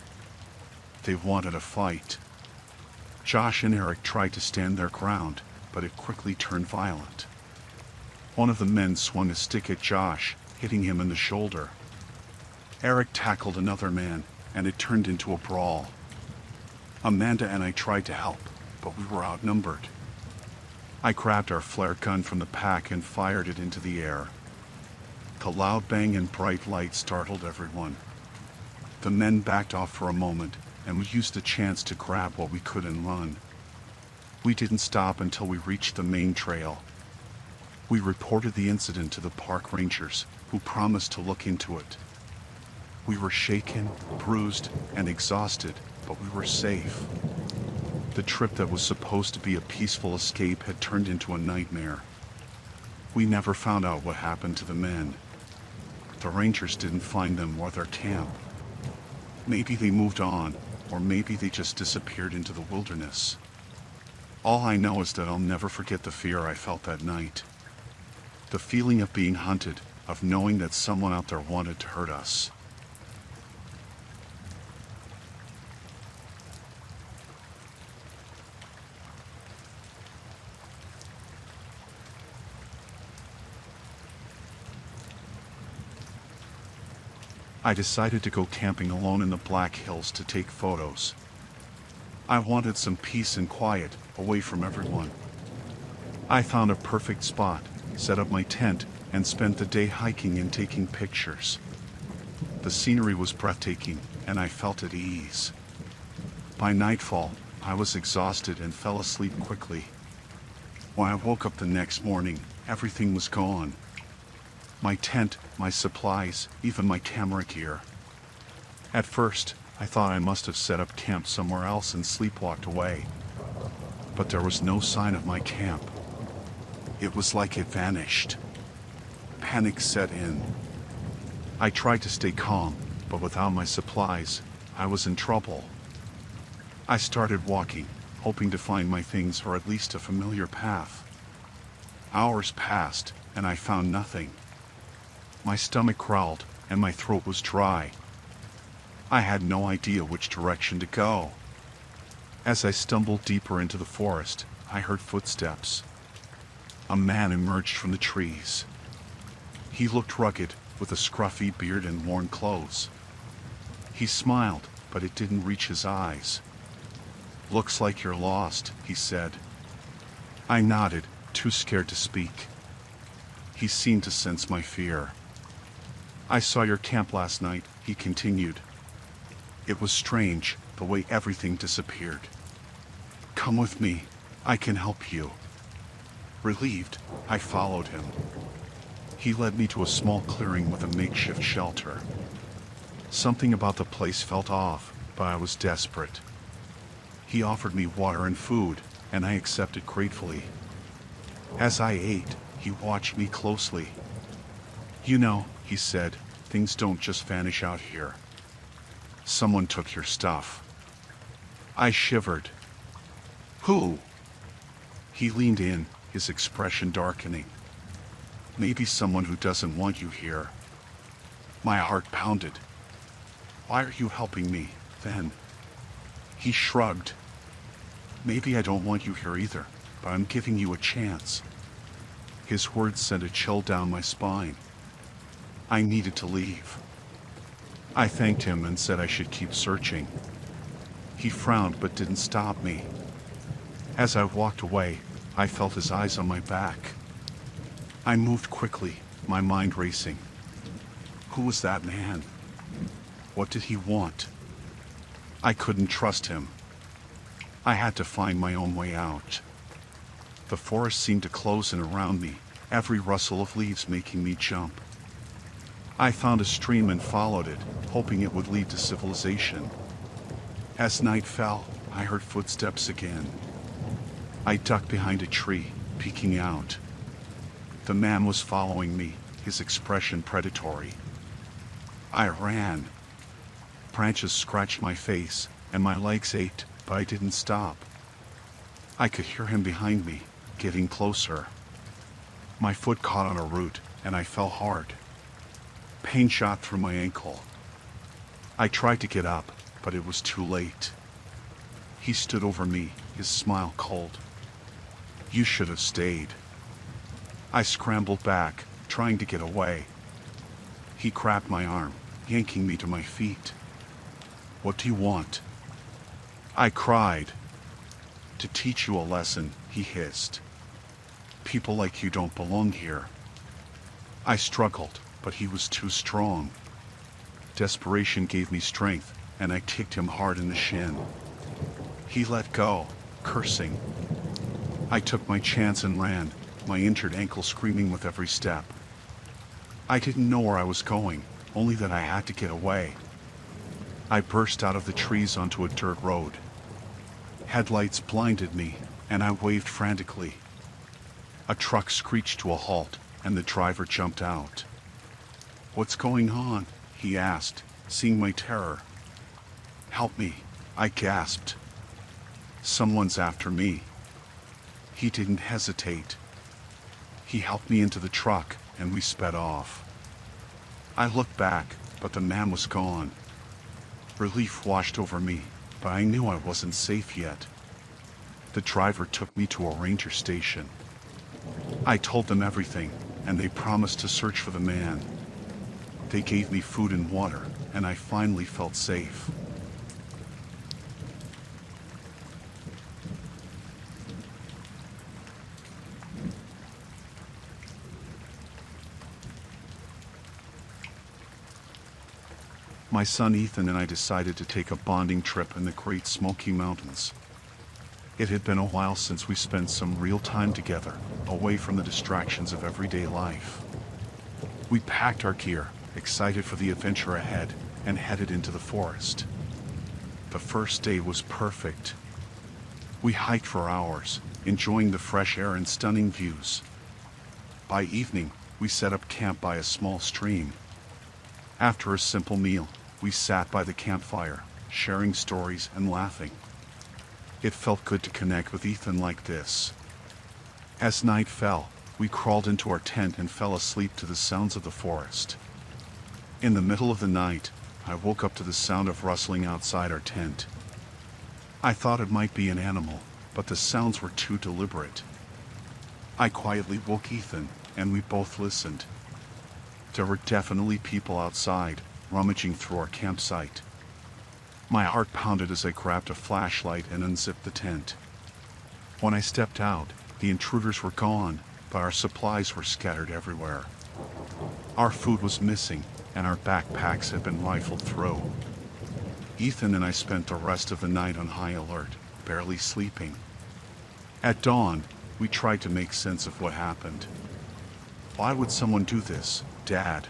They wanted a fight. Josh and Eric tried to stand their ground, but it quickly turned violent. One of the men swung a stick at Josh, hitting him in the shoulder. Eric tackled another man, and it turned into a brawl. Amanda and I tried to help, but we were outnumbered. I grabbed our flare gun from the pack and fired it into the air. The loud bang and bright light startled everyone. The men backed off for a moment, and we used the chance to grab what we could and run. We didn't stop until we reached the main trail. We reported the incident to the park rangers, who promised to look into it. We were shaken, bruised, and exhausted, but we were safe. The trip that was supposed to be a peaceful escape had turned into a nightmare. We never found out what happened to the men. The rangers didn't find them or their camp. Maybe they moved on, or maybe they just disappeared into the wilderness. All I know is that I'll never forget the fear I felt that night. The feeling of being hunted, of knowing that someone out there wanted to hurt us. I decided to go camping alone in the Black Hills to take photos. I wanted some peace and quiet, away from everyone. I found a perfect spot, set up my tent, and spent the day hiking and taking pictures. The scenery was breathtaking, and I felt at ease. By nightfall, I was exhausted and fell asleep quickly. When I woke up the next morning, everything was gone. My tent, my supplies, even my camera gear. At first, I thought I must have set up camp somewhere else and sleepwalked away. But there was no sign of my camp. It was like it vanished. Panic set in. I tried to stay calm, but without my supplies, I was in trouble. I started walking, hoping to find my things or at least a familiar path. Hours passed, and I found nothing. My stomach growled, and my throat was dry. I had no idea which direction to go. As I stumbled deeper into the forest, I heard footsteps. A man emerged from the trees. He looked rugged, with a scruffy beard and worn clothes. He smiled, but it didn't reach his eyes. "Looks like you're lost," he said. I nodded, too scared to speak. He seemed to sense my fear. "I saw your camp last night," he continued. "It was strange, the way everything disappeared. Come with me, I can help you." Relieved, I followed him. He led me to a small clearing with a makeshift shelter. Something about the place felt off, but I was desperate. He offered me water and food, and I accepted gratefully. As I ate, he watched me closely. "You know," he said, "things don't just vanish out here. Someone took your stuff." I shivered. "Who?" He leaned in, his expression darkening. "Maybe someone who doesn't want you here." My heart pounded. "Why are you helping me, then?" He shrugged. "Maybe I don't want you here either, but I'm giving you a chance." His words sent a chill down my spine. I needed to leave. I thanked him and said I should keep searching. He frowned but didn't stop me. As I walked away, I felt his eyes on my back. I moved quickly, my mind racing. Who was that man? What did he want? I couldn't trust him. I had to find my own way out. The forest seemed to close in around me, every rustle of leaves making me jump. I found a stream and followed it, hoping it would lead to civilization. As night fell, I heard footsteps again. I ducked behind a tree, peeking out. The man was following me, his expression predatory. I ran. Branches scratched my face, and my legs ached, but I didn't stop. I could hear him behind me, getting closer. My foot caught on a root, and I fell hard. Pain shot through my ankle. I tried to get up, but it was too late. He stood over me, his smile cold. "You should have stayed." I scrambled back, trying to get away. He grabbed my arm, yanking me to my feet. "What do you want?" I cried. "To teach you a lesson," he hissed. "People like you don't belong here." I struggled, but he was too strong. Desperation gave me strength, and I kicked him hard in the shin. He let go, cursing. I took my chance and ran, my injured ankle screaming with every step. I didn't know where I was going, only that I had to get away. I burst out of the trees onto a dirt road. Headlights blinded me, and I waved frantically. A truck screeched to a halt, and the driver jumped out. "What's going on?" he asked, seeing my terror. "Help me," I gasped. "Someone's after me." He didn't hesitate. He helped me into the truck, and we sped off. I looked back, but the man was gone. Relief washed over me, but I knew I wasn't safe yet. The driver took me to a ranger station. I told them everything, and they promised to search for the man. They gave me food and water, and I finally felt safe. My son Ethan and I decided to take a bonding trip in the Great Smoky Mountains. It had been a while since we spent some real time together, away from the distractions of everyday life. We packed our gear, excited for the adventure ahead, and headed into the forest. The first day was perfect. We hiked for hours, enjoying the fresh air and stunning views. By evening, we set up camp by a small stream. After a simple meal, we sat by the campfire, sharing stories and laughing. It felt good to connect with Ethan like this. As night fell, we crawled into our tent and fell asleep to the sounds of the forest. In the middle of the night, I woke up to the sound of rustling outside our tent. I thought it might be an animal, but the sounds were too deliberate. I quietly woke Ethan, and we both listened. There were definitely people outside, rummaging through our campsite. My heart pounded as I grabbed a flashlight and unzipped the tent. When I stepped out, the intruders were gone, but our supplies were scattered everywhere. Our food was missing, and our backpacks had been rifled through. Ethan and I spent the rest of the night on high alert, barely sleeping. At dawn, we tried to make sense of what happened. "Why would someone do this, Dad?"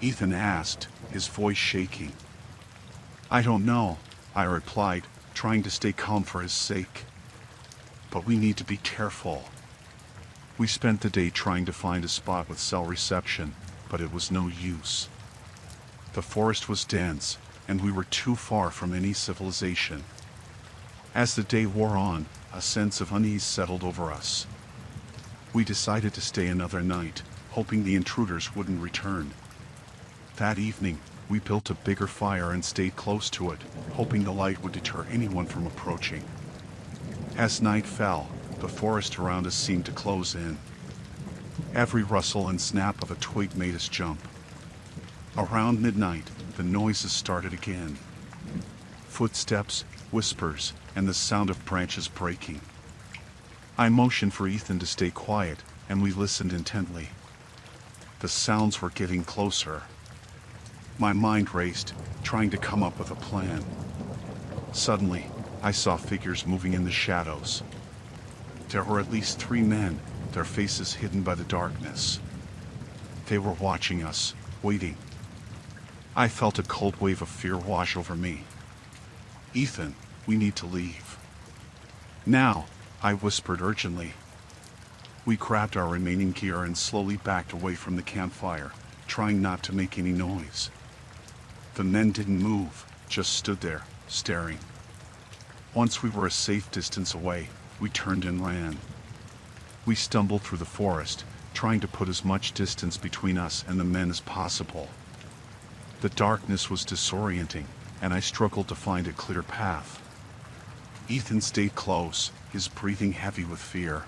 Ethan asked, his voice shaking. "I don't know," I replied, trying to stay calm for his sake. "But we need to be careful." We spent the day trying to find a spot with cell reception, but it was no use. The forest was dense, and we were too far from any civilization. As the day wore on, a sense of unease settled over us. We decided to stay another night, hoping the intruders wouldn't return. That evening, we built a bigger fire and stayed close to it, hoping the light would deter anyone from approaching. As night fell, the forest around us seemed to close in. Every rustle and snap of a twig made us jump. Around midnight, the noises started again. Footsteps, whispers, and the sound of branches breaking. I motioned for Ethan to stay quiet, and we listened intently. The sounds were getting closer. My mind raced, trying to come up with a plan. Suddenly, I saw figures moving in the shadows. There were at least 3 men, their faces hidden by the darkness. They were watching us, waiting. I felt a cold wave of fear wash over me. "Ethan, we need to leave." "Now," I whispered urgently. We grabbed our remaining gear and slowly backed away from the campfire, trying not to make any noise. The men didn't move, just stood there, staring. Once we were a safe distance away, we turned and ran. We stumbled through the forest, trying to put as much distance between us and the men as possible. The darkness was disorienting, and I struggled to find a clear path. Ethan stayed close, his breathing heavy with fear.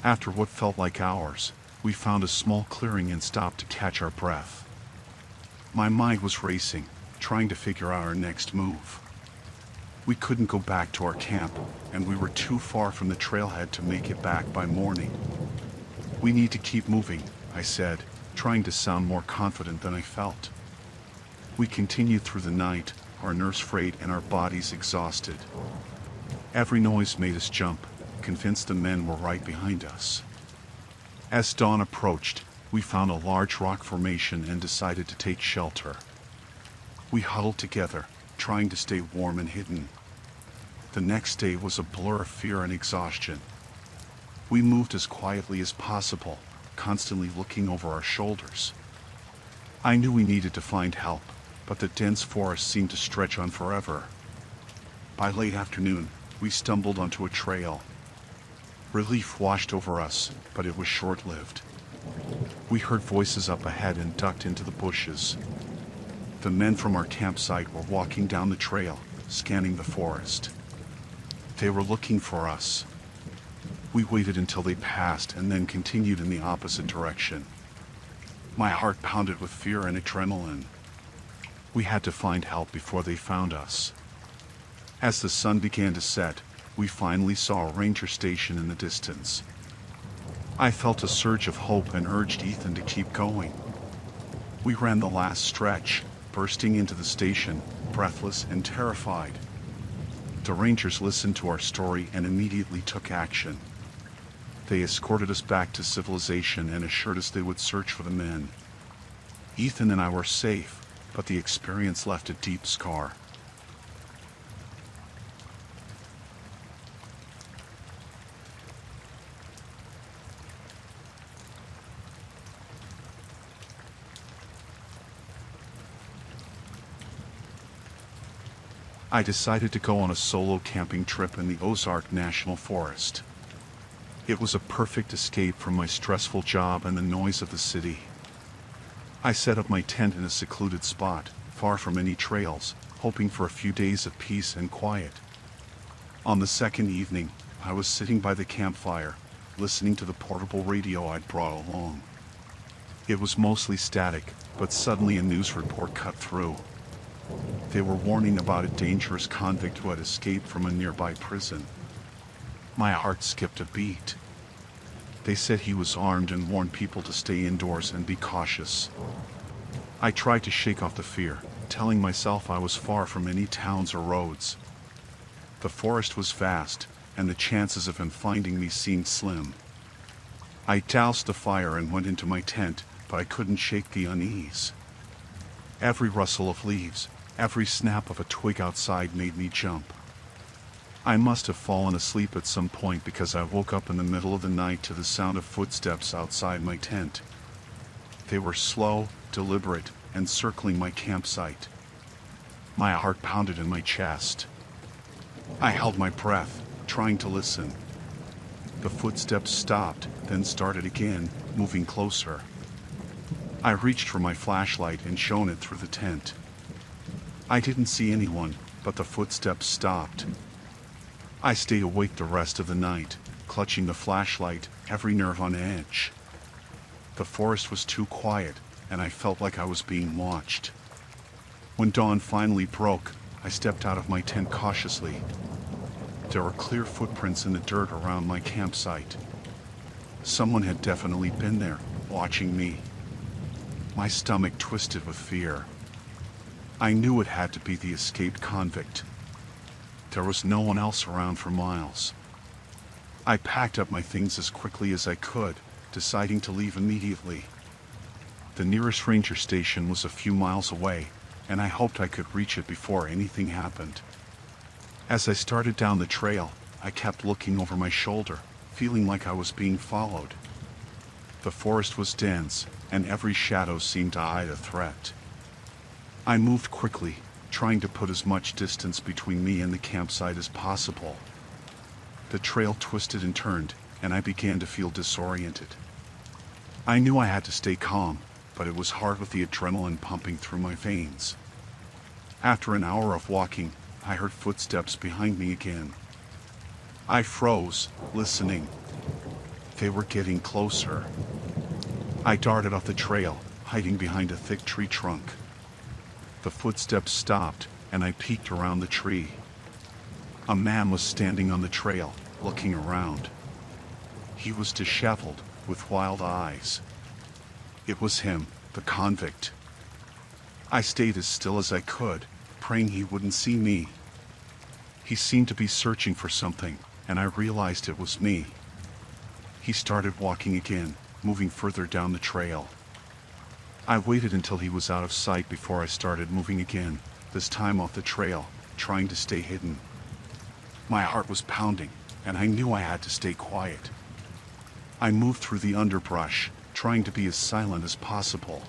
After what felt like hours, we found a small clearing and stopped to catch our breath. My mind was racing, trying to figure out our next move. We couldn't go back to our camp, and we were too far from the trailhead to make it back by morning. "We need to keep moving," I said, trying to sound more confident than I felt. We continued through the night, our nerves frayed and our bodies exhausted. Every noise made us jump, convinced the men were right behind us. As dawn approached, we found a large rock formation and decided to take shelter. We huddled together, trying to stay warm and hidden. The next day was a blur of fear and exhaustion. We moved as quietly as possible, constantly looking over our shoulders. I knew we needed to find help, but the dense forest seemed to stretch on forever. By late afternoon, we stumbled onto a trail. Relief washed over us, but it was short-lived. We heard voices up ahead and ducked into the bushes. The men from our campsite were walking down the trail, scanning the forest. They were looking for us. We waited until they passed and then continued in the opposite direction. My heart pounded with fear and adrenaline. We had to find help before they found us. As the sun began to set, we finally saw a ranger station in the distance. I felt a surge of hope and urged Ethan to keep going. We ran the last stretch, bursting into the station, breathless and terrified. The rangers listened to our story and immediately took action. They escorted us back to civilization and assured us they would search for the men. Ethan and I were safe, but the experience left a deep scar. I decided to go on a solo camping trip in the Ozark National Forest. It was a perfect escape from my stressful job and the noise of the city. I set up my tent in a secluded spot, far from any trails, hoping for a few days of peace and quiet. On the second evening, I was sitting by the campfire, listening to the portable radio I'd brought along. It was mostly static, but suddenly a news report cut through. They were warning about a dangerous convict who had escaped from a nearby prison. My heart skipped a beat. They said he was armed and warned people to stay indoors and be cautious. I tried to shake off the fear, telling myself I was far from any towns or roads. The forest was vast, and the chances of him finding me seemed slim. I doused the fire and went into my tent, but I couldn't shake the unease. Every rustle of leaves, every snap of a twig outside made me jump. I must have fallen asleep at some point because I woke up in the middle of the night to the sound of footsteps outside my tent. They were slow, deliberate, and circling my campsite. My heart pounded in my chest. I held my breath, trying to listen. The footsteps stopped, then started again, moving closer. I reached for my flashlight and shone it through the tent. I didn't see anyone, but the footsteps stopped. I stayed awake the rest of the night, clutching the flashlight, every nerve on edge. The forest was too quiet, and I felt like I was being watched. When dawn finally broke, I stepped out of my tent cautiously. There were clear footprints in the dirt around my campsite. Someone had definitely been there, watching me. My stomach twisted with fear. I knew it had to be the escaped convict. There was no one else around for miles. I packed up my things as quickly as I could, deciding to leave immediately. The nearest ranger station was a few miles away, and I hoped I could reach it before anything happened. As I started down the trail, I kept looking over my shoulder, feeling like I was being followed. The forest was dense, and every shadow seemed to hide a threat. I moved quickly, trying to put as much distance between me and the campsite as possible. The trail twisted and turned, and I began to feel disoriented. I knew I had to stay calm, but it was hard with the adrenaline pumping through my veins. After an hour of walking, I heard footsteps behind me again. I froze, listening. They were getting closer. I darted off the trail, hiding behind a thick tree trunk. The footsteps stopped, and I peeked around the tree. A man was standing on the trail, looking around. He was disheveled, with wild eyes. It was him, the convict. I stayed as still as I could, praying he wouldn't see me. He seemed to be searching for something, and I realized it was me. He started walking again, moving further down the trail. I waited until he was out of sight before I started moving again, this time off the trail, trying to stay hidden. My heart was pounding, and I knew I had to stay quiet. I moved through the underbrush, trying to be as silent as possible.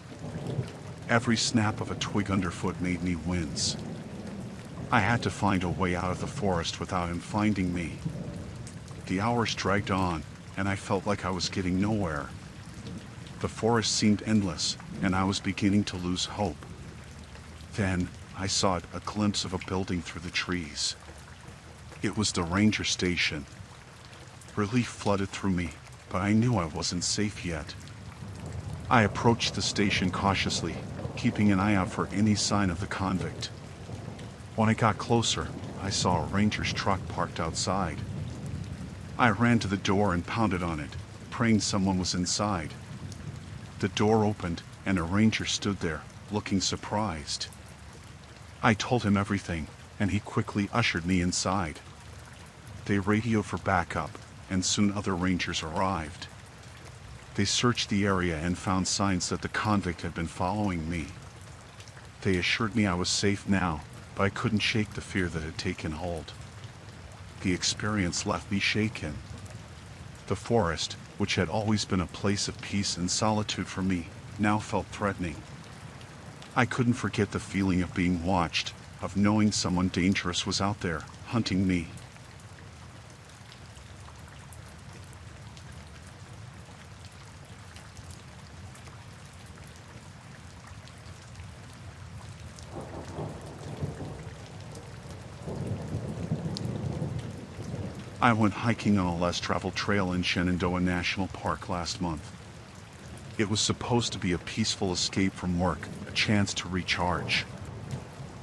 Every snap of a twig underfoot made me wince. I had to find a way out of the forest without him finding me. The hours dragged on, and I felt like I was getting nowhere. The forest seemed endless, and I was beginning to lose hope. Then, I saw a glimpse of a building through the trees. It was the ranger station. Relief flooded through me, but I knew I wasn't safe yet. I approached the station cautiously, keeping an eye out for any sign of the convict. When I got closer, I saw a ranger's truck parked outside. I ran to the door and pounded on it, praying someone was inside. The door opened, and a ranger stood there, looking surprised. I told him everything, and he quickly ushered me inside. They radioed for backup, and soon other rangers arrived. They searched the area and found signs that the convict had been following me. They assured me I was safe now, but I couldn't shake the fear that had taken hold. The experience left me shaken. The forest, which had always been a place of peace and solitude for me, now felt threatening. I couldn't forget the feeling of being watched, of knowing someone dangerous was out there, hunting me. I went hiking on a less traveled trail in Shenandoah National Park last month. It was supposed to be a peaceful escape from work, a chance to recharge.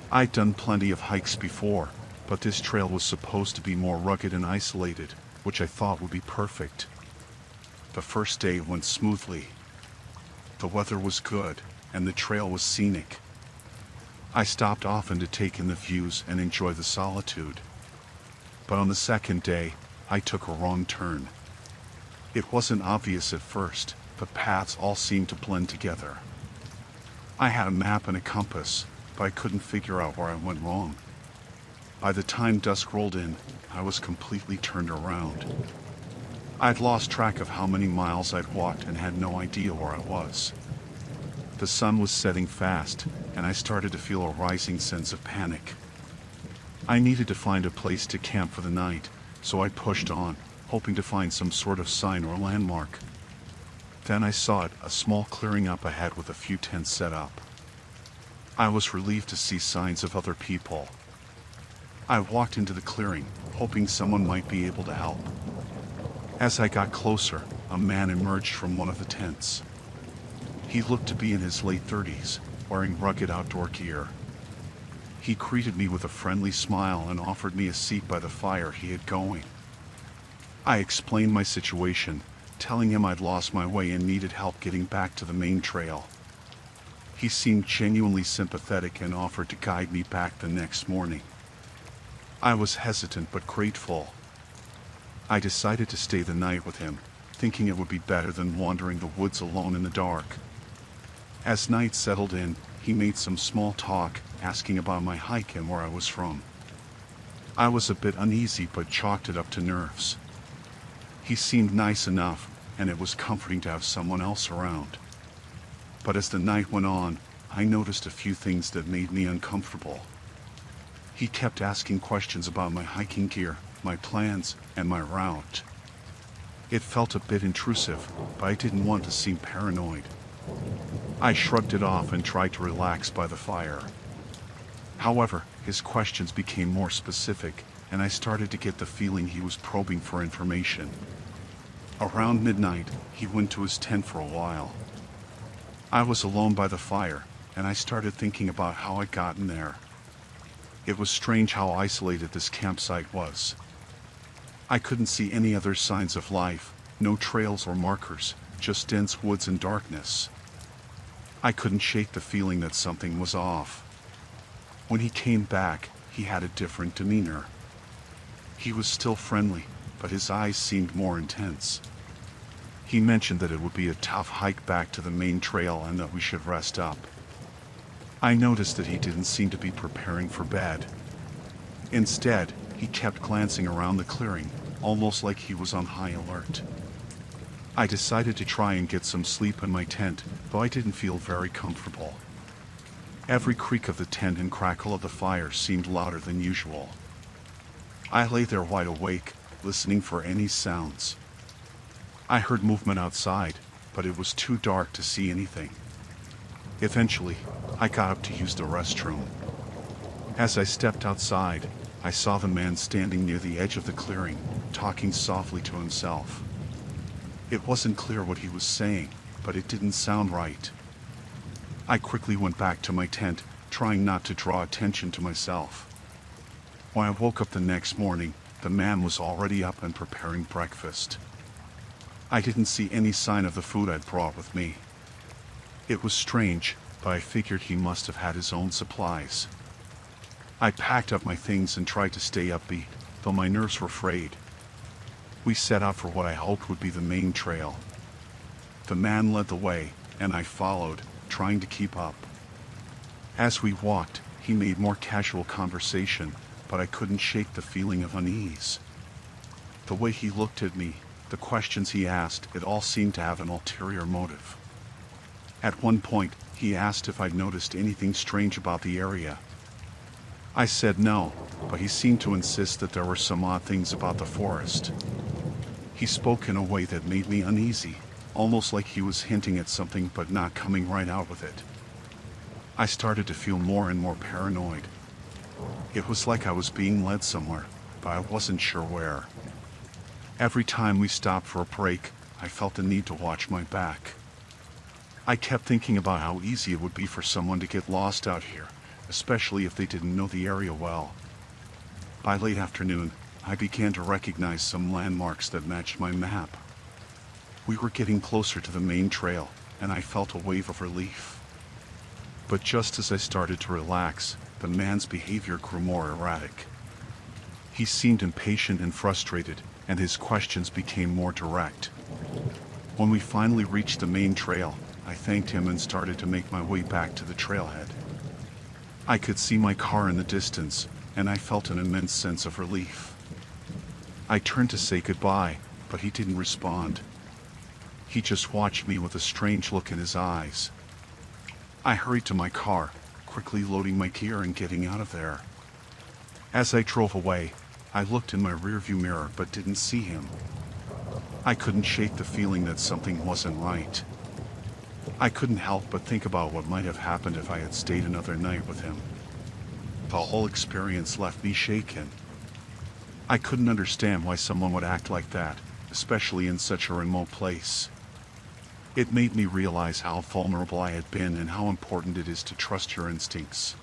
I'd done plenty of hikes before, but this trail was supposed to be more rugged and isolated, which I thought would be perfect. The first day went smoothly. The weather was good, and the trail was scenic. I stopped often to take in the views and enjoy the solitude. But on the second day, I took a wrong turn. It wasn't obvious at first, but paths all seemed to blend together. I had a map and a compass, but I couldn't figure out where I went wrong. By the time dusk rolled in, I was completely turned around. I'd lost track of how many miles I'd walked and had no idea where I was. The sun was setting fast, and I started to feel a rising sense of panic. I needed to find a place to camp for the night, so I pushed on, hoping to find some sort of sign or landmark. Then I saw it, a small clearing up ahead with a few tents set up. I was relieved to see signs of other people. I walked into the clearing, hoping someone might be able to help. As I got closer, a man emerged from one of the tents. He looked to be in his late 30s, wearing rugged outdoor gear. He greeted me with a friendly smile and offered me a seat by the fire he had going. I explained my situation, telling him I'd lost my way and needed help getting back to the main trail. He seemed genuinely sympathetic and offered to guide me back the next morning. I was hesitant but grateful. I decided to stay the night with him, thinking it would be better than wandering the woods alone in the dark. As night settled in, he made some small talk, asking about my hike and where I was from. I was a bit uneasy but chalked it up to nerves. He seemed nice enough, and it was comforting to have someone else around. But as the night went on, I noticed a few things that made me uncomfortable. He kept asking questions about my hiking gear, my plans, and my route. It felt a bit intrusive, but I didn't want to seem paranoid. I shrugged it off and tried to relax by the fire. However, his questions became more specific, and I started to get the feeling he was probing for information. Around midnight, he went to his tent for a while. I was alone by the fire, and I started thinking about how I'd gotten there. It was strange how isolated this campsite was. I couldn't see any other signs of life, no trails or markers, just dense woods and darkness. I couldn't shake the feeling that something was off. When he came back, he had a different demeanor. He was still friendly, but his eyes seemed more intense. He mentioned that it would be a tough hike back to the main trail and that we should rest up. I noticed that he didn't seem to be preparing for bed. Instead, he kept glancing around the clearing, almost like he was on high alert. I decided to try and get some sleep in my tent, though I didn't feel very comfortable. Every creak of the tent and crackle of the fire seemed louder than usual. I lay there wide awake, listening for any sounds. I heard movement outside, but it was too dark to see anything. Eventually, I got up to use the restroom. As I stepped outside, I saw the man standing near the edge of the clearing, talking softly to himself. It wasn't clear what he was saying, but it didn't sound right. I quickly went back to my tent, trying not to draw attention to myself. When I woke up the next morning, the man was already up and preparing breakfast. I didn't see any sign of the food I'd brought with me. It was strange, but I figured he must have had his own supplies. I packed up my things and tried to stay upbeat, though my nerves were frayed. We set out for what I hoped would be the main trail. The man led the way, and I followed, trying to keep up. As we walked, he made more casual conversation, but I couldn't shake the feeling of unease. The way he looked at me, the questions he asked, it all seemed to have an ulterior motive. At one point, he asked if I'd noticed anything strange about the area. I said no, but he seemed to insist that there were some odd things about the forest. He spoke in a way that made me uneasy, almost like he was hinting at something but not coming right out with it. I started to feel more and more paranoid. It was like I was being led somewhere, but I wasn't sure where. Every time we stopped for a break, I felt the need to watch my back. I kept thinking about how easy it would be for someone to get lost out here, especially if they didn't know the area well. By late afternoon, I began to recognize some landmarks that matched my map. We were getting closer to the main trail, and I felt a wave of relief. But just as I started to relax, the man's behavior grew more erratic. He seemed impatient and frustrated, and his questions became more direct. When we finally reached the main trail, I thanked him and started to make my way back to the trailhead. I could see my car in the distance, and I felt an immense sense of relief. I turned to say goodbye, but he didn't respond. He just watched me with a strange look in his eyes. I hurried to my car, quickly loading my gear and getting out of there. As I drove away, I looked in my rearview mirror but didn't see him. I couldn't shake the feeling that something wasn't right. I couldn't help but think about what might have happened if I had stayed another night with him. The whole experience left me shaken. I couldn't understand why someone would act like that, especially in such a remote place. It made me realize how vulnerable I had been and how important it is to trust your instincts.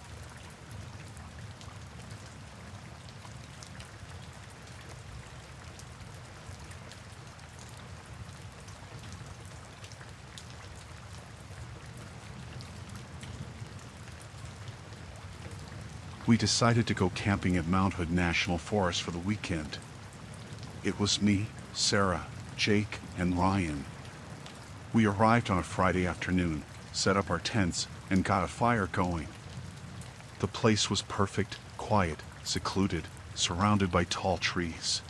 We decided to go camping at Mount Hood National Forest for the weekend. It was me, Sarah, Jake, and Ryan. We arrived on a Friday afternoon, set up our tents, and got a fire going. The place was perfect, quiet, secluded, surrounded by tall trees.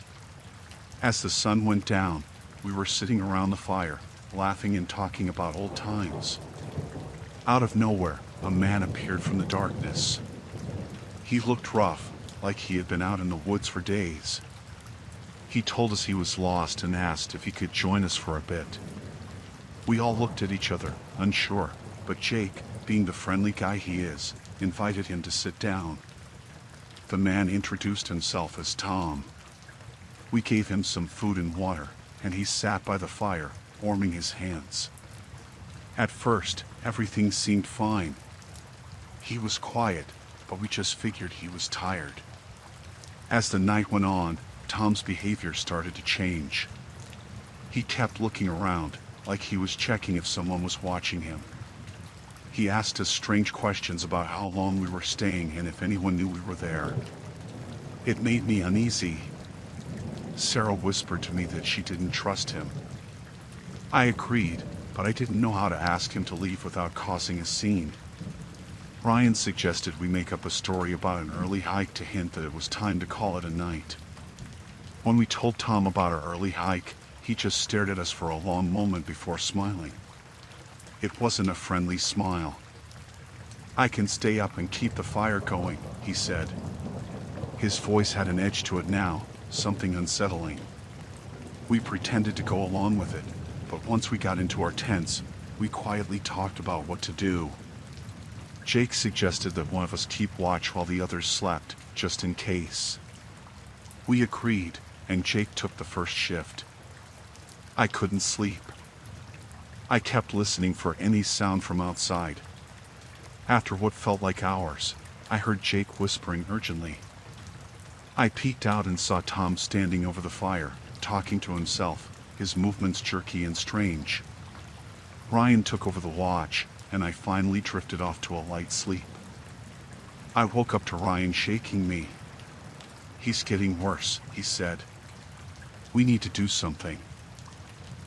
As the sun went down, we were sitting around the fire, laughing and talking about old times. Out of nowhere, a man appeared from the darkness. He looked rough, like he had been out in the woods for days. He told us he was lost and asked if he could join us for a bit. We all looked at each other, unsure, but Jake, being the friendly guy he is, invited him to sit down. The man introduced himself as Tom. We gave him some food and water, and he sat by the fire, warming his hands. At first, everything seemed fine. He was quiet, but we just figured he was tired. As the night went on, Tom's behavior started to change. He kept looking around, like he was checking if someone was watching him. He asked us strange questions about how long we were staying and if anyone knew we were there. It made me uneasy. Sarah whispered to me that she didn't trust him. I agreed, but I didn't know how to ask him to leave without causing a scene. Ryan suggested we make up a story about an early hike to hint that it was time to call it a night. When we told Tom about our early hike, he just stared at us for a long moment before smiling. It wasn't a friendly smile. "I can stay up and keep the fire going," he said. His voice had an edge to it now, something unsettling. We pretended to go along with it, but once we got into our tents, we quietly talked about what to do. Jake suggested that one of us keep watch while the others slept, just in case. We agreed, and Jake took the first shift. I couldn't sleep. I kept listening for any sound from outside. After what felt like hours, I heard Jake whispering urgently. I peeked out and saw Tom standing over the fire, talking to himself, his movements jerky and strange. Ryan took over the watch, and I finally drifted off to a light sleep. I woke up to Ryan shaking me. "He's getting worse," he said. "We need to do something."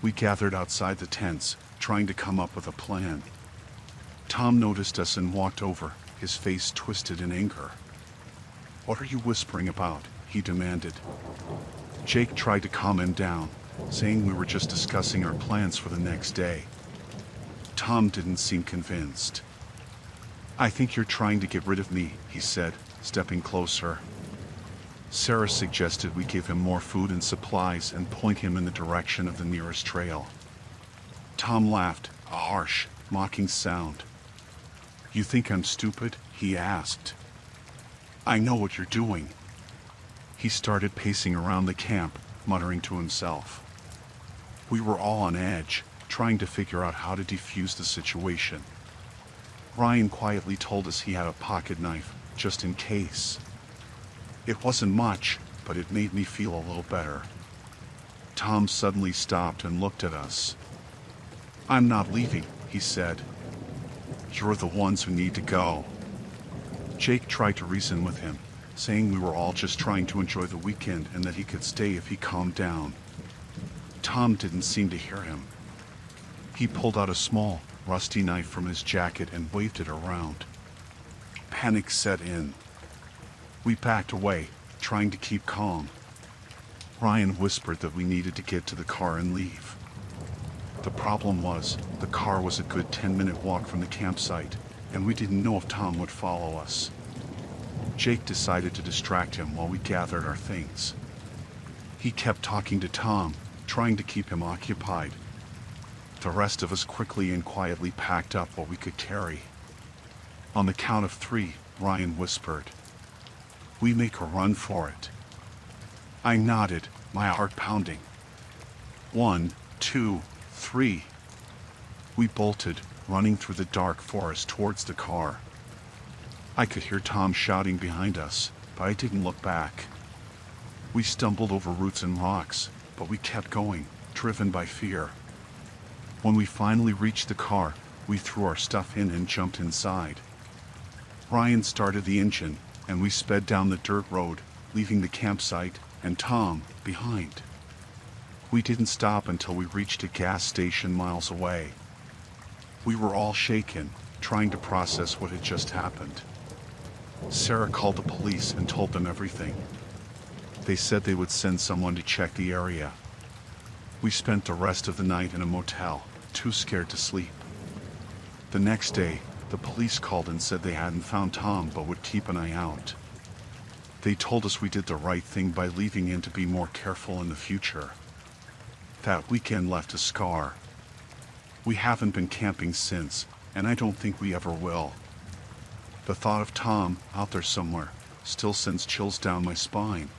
We gathered outside the tents, trying to come up with a plan. Tom noticed us and walked over, his face twisted in anger. "What are you whispering about?" he demanded. Jake tried to calm him down, saying we were just discussing our plans for the next day. Tom didn't seem convinced. "I think you're trying to get rid of me," he said, stepping closer. Sarah suggested we give him more food and supplies and point him in the direction of the nearest trail. Tom laughed, a harsh, mocking sound. "You think I'm stupid?" he asked. "I know what you're doing." He started pacing around the camp, muttering to himself. We were all on edge, trying to figure out how to defuse the situation. Ryan quietly told us he had a pocket knife, just in case. It wasn't much, but it made me feel a little better. Tom suddenly stopped and looked at us. "I'm not leaving," he said. "You're the ones who need to go." Jake tried to reason with him, saying we were all just trying to enjoy the weekend and that he could stay if he calmed down. Tom didn't seem to hear him. He pulled out a small, rusty knife from his jacket and waved it around. Panic set in. We backed away, trying to keep calm. Ryan whispered that we needed to get to the car and leave. The problem was, the car was a good 10-minute walk from the campsite, and we didn't know if Tom would follow us. Jake decided to distract him while we gathered our things. He kept talking to Tom, trying to keep him occupied. The rest of us quickly and quietly packed up what we could carry. On the count of 3, Ryan whispered, "We make a run for it." I nodded, my heart pounding. 1, 2, 3. We bolted, running through the dark forest towards the car. I could hear Tom shouting behind us, but I didn't look back. We stumbled over roots and rocks, but we kept going, driven by fear. When we finally reached the car, we threw our stuff in and jumped inside. Ryan started the engine, and we sped down the dirt road, leaving the campsite and Tom behind. We didn't stop until we reached a gas station miles away. We were all shaken, trying to process what had just happened. Sarah called the police and told them everything. They said they would send someone to check the area. We spent the rest of the night in a motel, too scared to sleep. The next day, the police called and said they hadn't found Tom but would keep an eye out. They told us we did the right thing by leaving in to be more careful in the future. That weekend left a scar. We haven't been camping since, and I don't think we ever will. The thought of Tom out there somewhere still sends chills down my spine.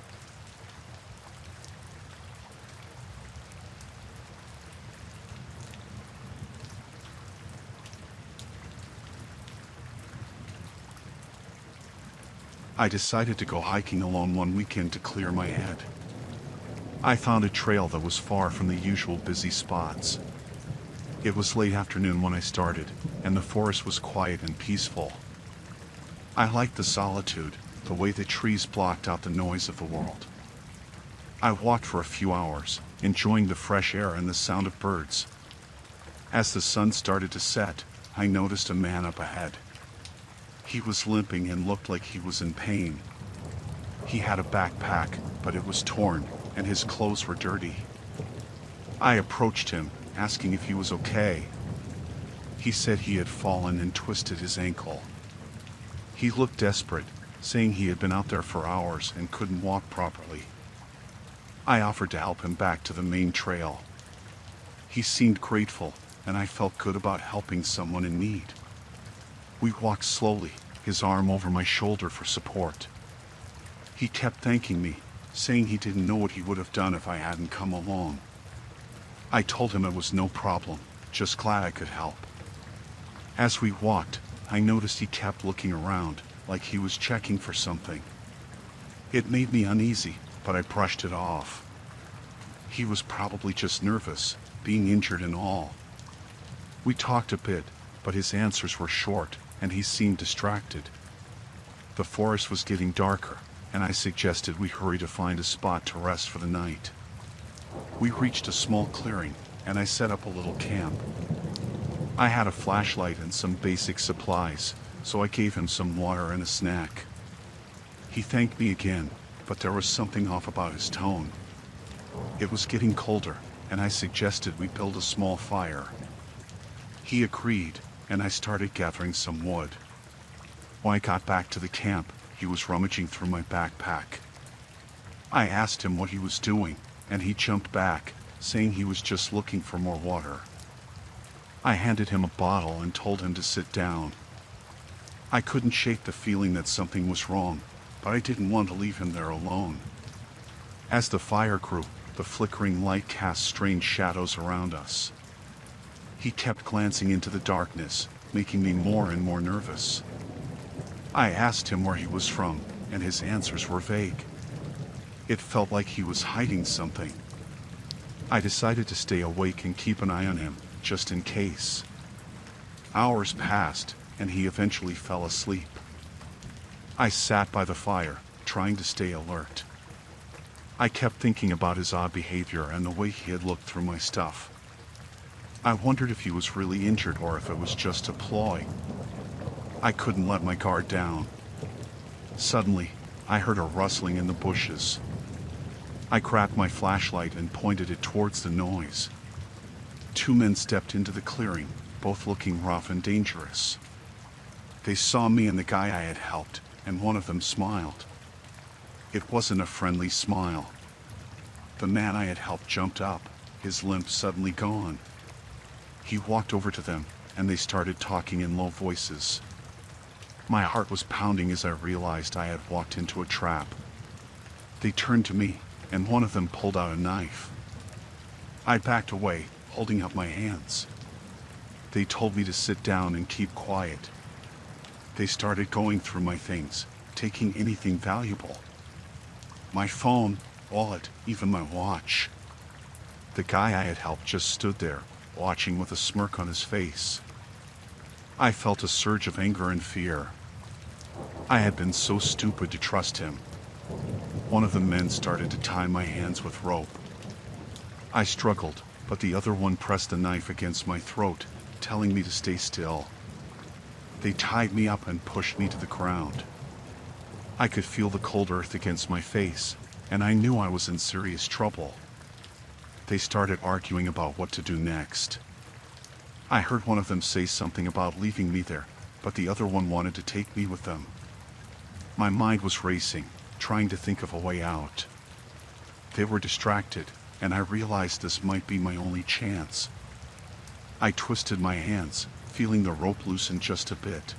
I decided to go hiking alone one weekend to clear my head. I found a trail that was far from the usual busy spots. It was late afternoon when I started, and the forest was quiet and peaceful. I liked the solitude, the way the trees blocked out the noise of the world. I walked for a few hours, enjoying the fresh air and the sound of birds. As the sun started to set, I noticed a man up ahead. He was limping and looked like he was in pain. He had a backpack, but it was torn, and his clothes were dirty. I approached him, asking if he was okay. He said he had fallen and twisted his ankle. He looked desperate, saying he had been out there for hours and couldn't walk properly. I offered to help him back to the main trail. He seemed grateful, and I felt good about helping someone in need. We walked slowly, his arm over my shoulder for support. He kept thanking me, saying he didn't know what he would have done if I hadn't come along. I told him it was no problem, just glad I could help. As we walked, I noticed he kept looking around, like he was checking for something. It made me uneasy, but I brushed it off. He was probably just nervous, being injured and all. We talked a bit, but his answers were short, and he seemed distracted. The forest was getting darker, and I suggested we hurry to find a spot to rest for the night. We reached a small clearing, and I set up a little camp. I had a flashlight and some basic supplies, so I gave him some water and a snack. He thanked me again, but there was something off about his tone. It was getting colder, and I suggested we build a small fire. He agreed, and I started gathering some wood. When I got back to the camp, he was rummaging through my backpack. I asked him what he was doing, and he jumped back, saying he was just looking for more water. I handed him a bottle and told him to sit down. I couldn't shake the feeling that something was wrong, but I didn't want to leave him there alone. As the fire grew, the flickering light cast strange shadows around us. He kept glancing into the darkness, making me more and more nervous. I asked him where he was from, and his answers were vague. It felt like he was hiding something. I decided to stay awake and keep an eye on him, just in case. Hours passed, and he eventually fell asleep. I sat by the fire, trying to stay alert. I kept thinking about his odd behavior and the way he had looked through my stuff. I wondered if he was really injured or if it was just a ploy. I couldn't let my guard down. Suddenly, I heard a rustling in the bushes. I grabbed my flashlight and pointed it towards the noise. 2 men stepped into the clearing, both looking rough and dangerous. They saw me and the guy I had helped, and one of them smiled. It wasn't a friendly smile. The man I had helped jumped up, his limp suddenly gone. He walked over to them, and they started talking in low voices. My heart was pounding as I realized I had walked into a trap. They turned to me, and one of them pulled out a knife. I backed away, holding up my hands. They told me to sit down and keep quiet. They started going through my things, taking anything valuable. My phone, wallet, even my watch. The guy I had helped just stood there, watching with a smirk on his face. I felt a surge of anger and fear. I had been so stupid to trust him. One of the men started to tie my hands with rope. I struggled, but the other one pressed the knife against my throat, telling me to stay still. They tied me up and pushed me to the ground. I could feel the cold earth against my face, and I knew I was in serious trouble. They started arguing about what to do next. I heard one of them say something about leaving me there, but the other one wanted to take me with them. My mind was racing, trying to think of a way out. They were distracted, and I realized this might be my only chance. I twisted my hands, feeling the rope loosen just a bit.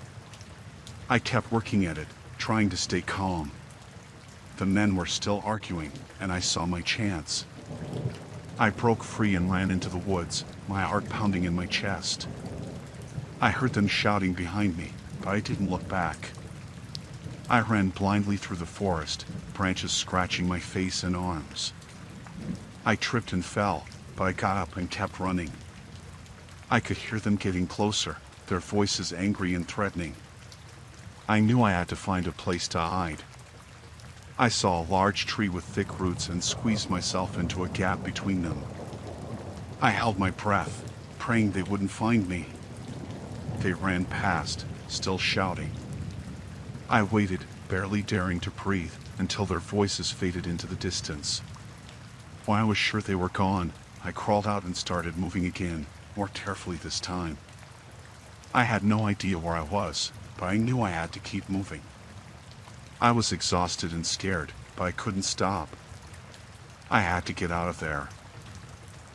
I kept working at it, trying to stay calm. The men were still arguing, and I saw my chance. I broke free and ran into the woods, my heart pounding in my chest. I heard them shouting behind me, but I didn't look back. I ran blindly through the forest, branches scratching my face and arms. I tripped and fell, but I got up and kept running. I could hear them getting closer, their voices angry and threatening. I knew I had to find a place to hide. I saw a large tree with thick roots and squeezed myself into a gap between them. I held my breath, praying they wouldn't find me. They ran past, still shouting. I waited, barely daring to breathe, until their voices faded into the distance. When I was sure they were gone, I crawled out and started moving again, more carefully this time. I had no idea where I was, but I knew I had to keep moving. I was exhausted and scared, but I couldn't stop. I had to get out of there.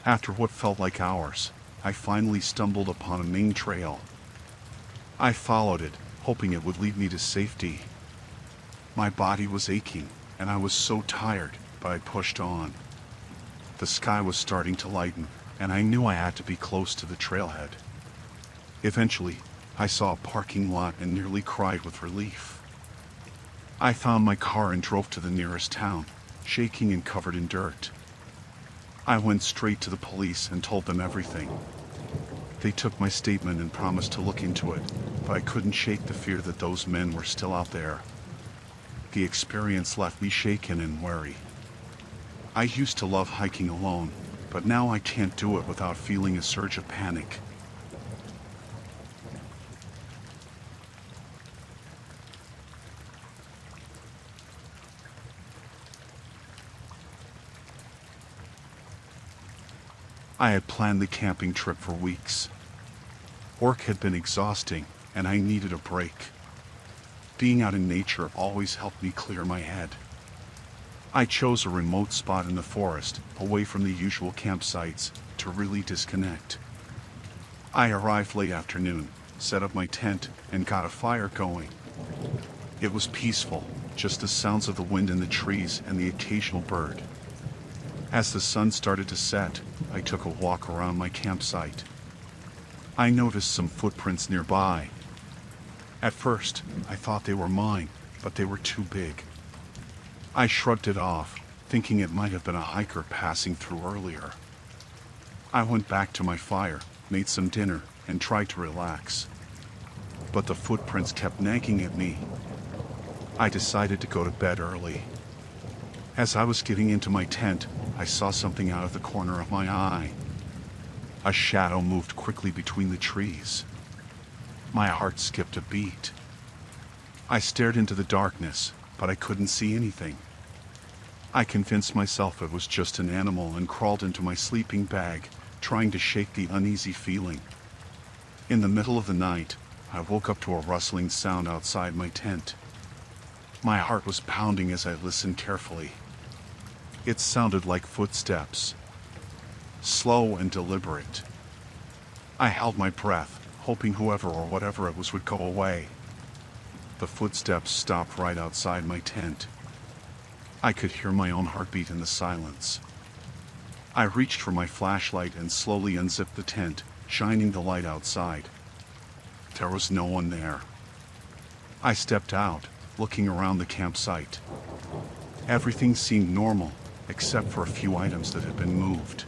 After what felt like hours, I finally stumbled upon a main trail. I followed it, hoping it would lead me to safety. My body was aching, and I was so tired, but I pushed on. The sky was starting to lighten, and I knew I had to be close to the trailhead. Eventually, I saw a parking lot and nearly cried with relief. I found my car and drove to the nearest town, shaking and covered in dirt. I went straight to the police and told them everything. They took my statement and promised to look into it, but I couldn't shake the fear that those men were still out there. The experience left me shaken and wary. I used to love hiking alone, but now I can't do it without feeling a surge of panic. I had planned the camping trip for weeks. Work had been exhausting, and I needed a break. Being out in nature always helped me clear my head. I chose a remote spot in the forest, away from the usual campsites, to really disconnect. I arrived late afternoon, set up my tent, and got a fire going. It was peaceful, just the sounds of the wind in the trees and the occasional bird. As the sun started to set, I took a walk around my campsite. I noticed some footprints nearby. At first, I thought they were mine, but they were too big. I shrugged it off, thinking it might have been a hiker passing through earlier. I went back to my fire, made some dinner, and tried to relax. But the footprints kept nagging at me. I decided to go to bed early. As I was getting into my tent, I saw something out of the corner of my eye. A shadow moved quickly between the trees. My heart skipped a beat. I stared into the darkness, but I couldn't see anything. I convinced myself it was just an animal and crawled into my sleeping bag, trying to shake the uneasy feeling. In the middle of the night, I woke up to a rustling sound outside my tent. My heart was pounding as I listened carefully. It sounded like footsteps, slow and deliberate. I held my breath, hoping whoever or whatever it was would go away. The footsteps stopped right outside my tent. I could hear my own heartbeat in the silence. I reached for my flashlight and slowly unzipped the tent, shining the light outside. There was no one there. I stepped out, looking around the campsite. Everything seemed normal, except for a few items that had been moved.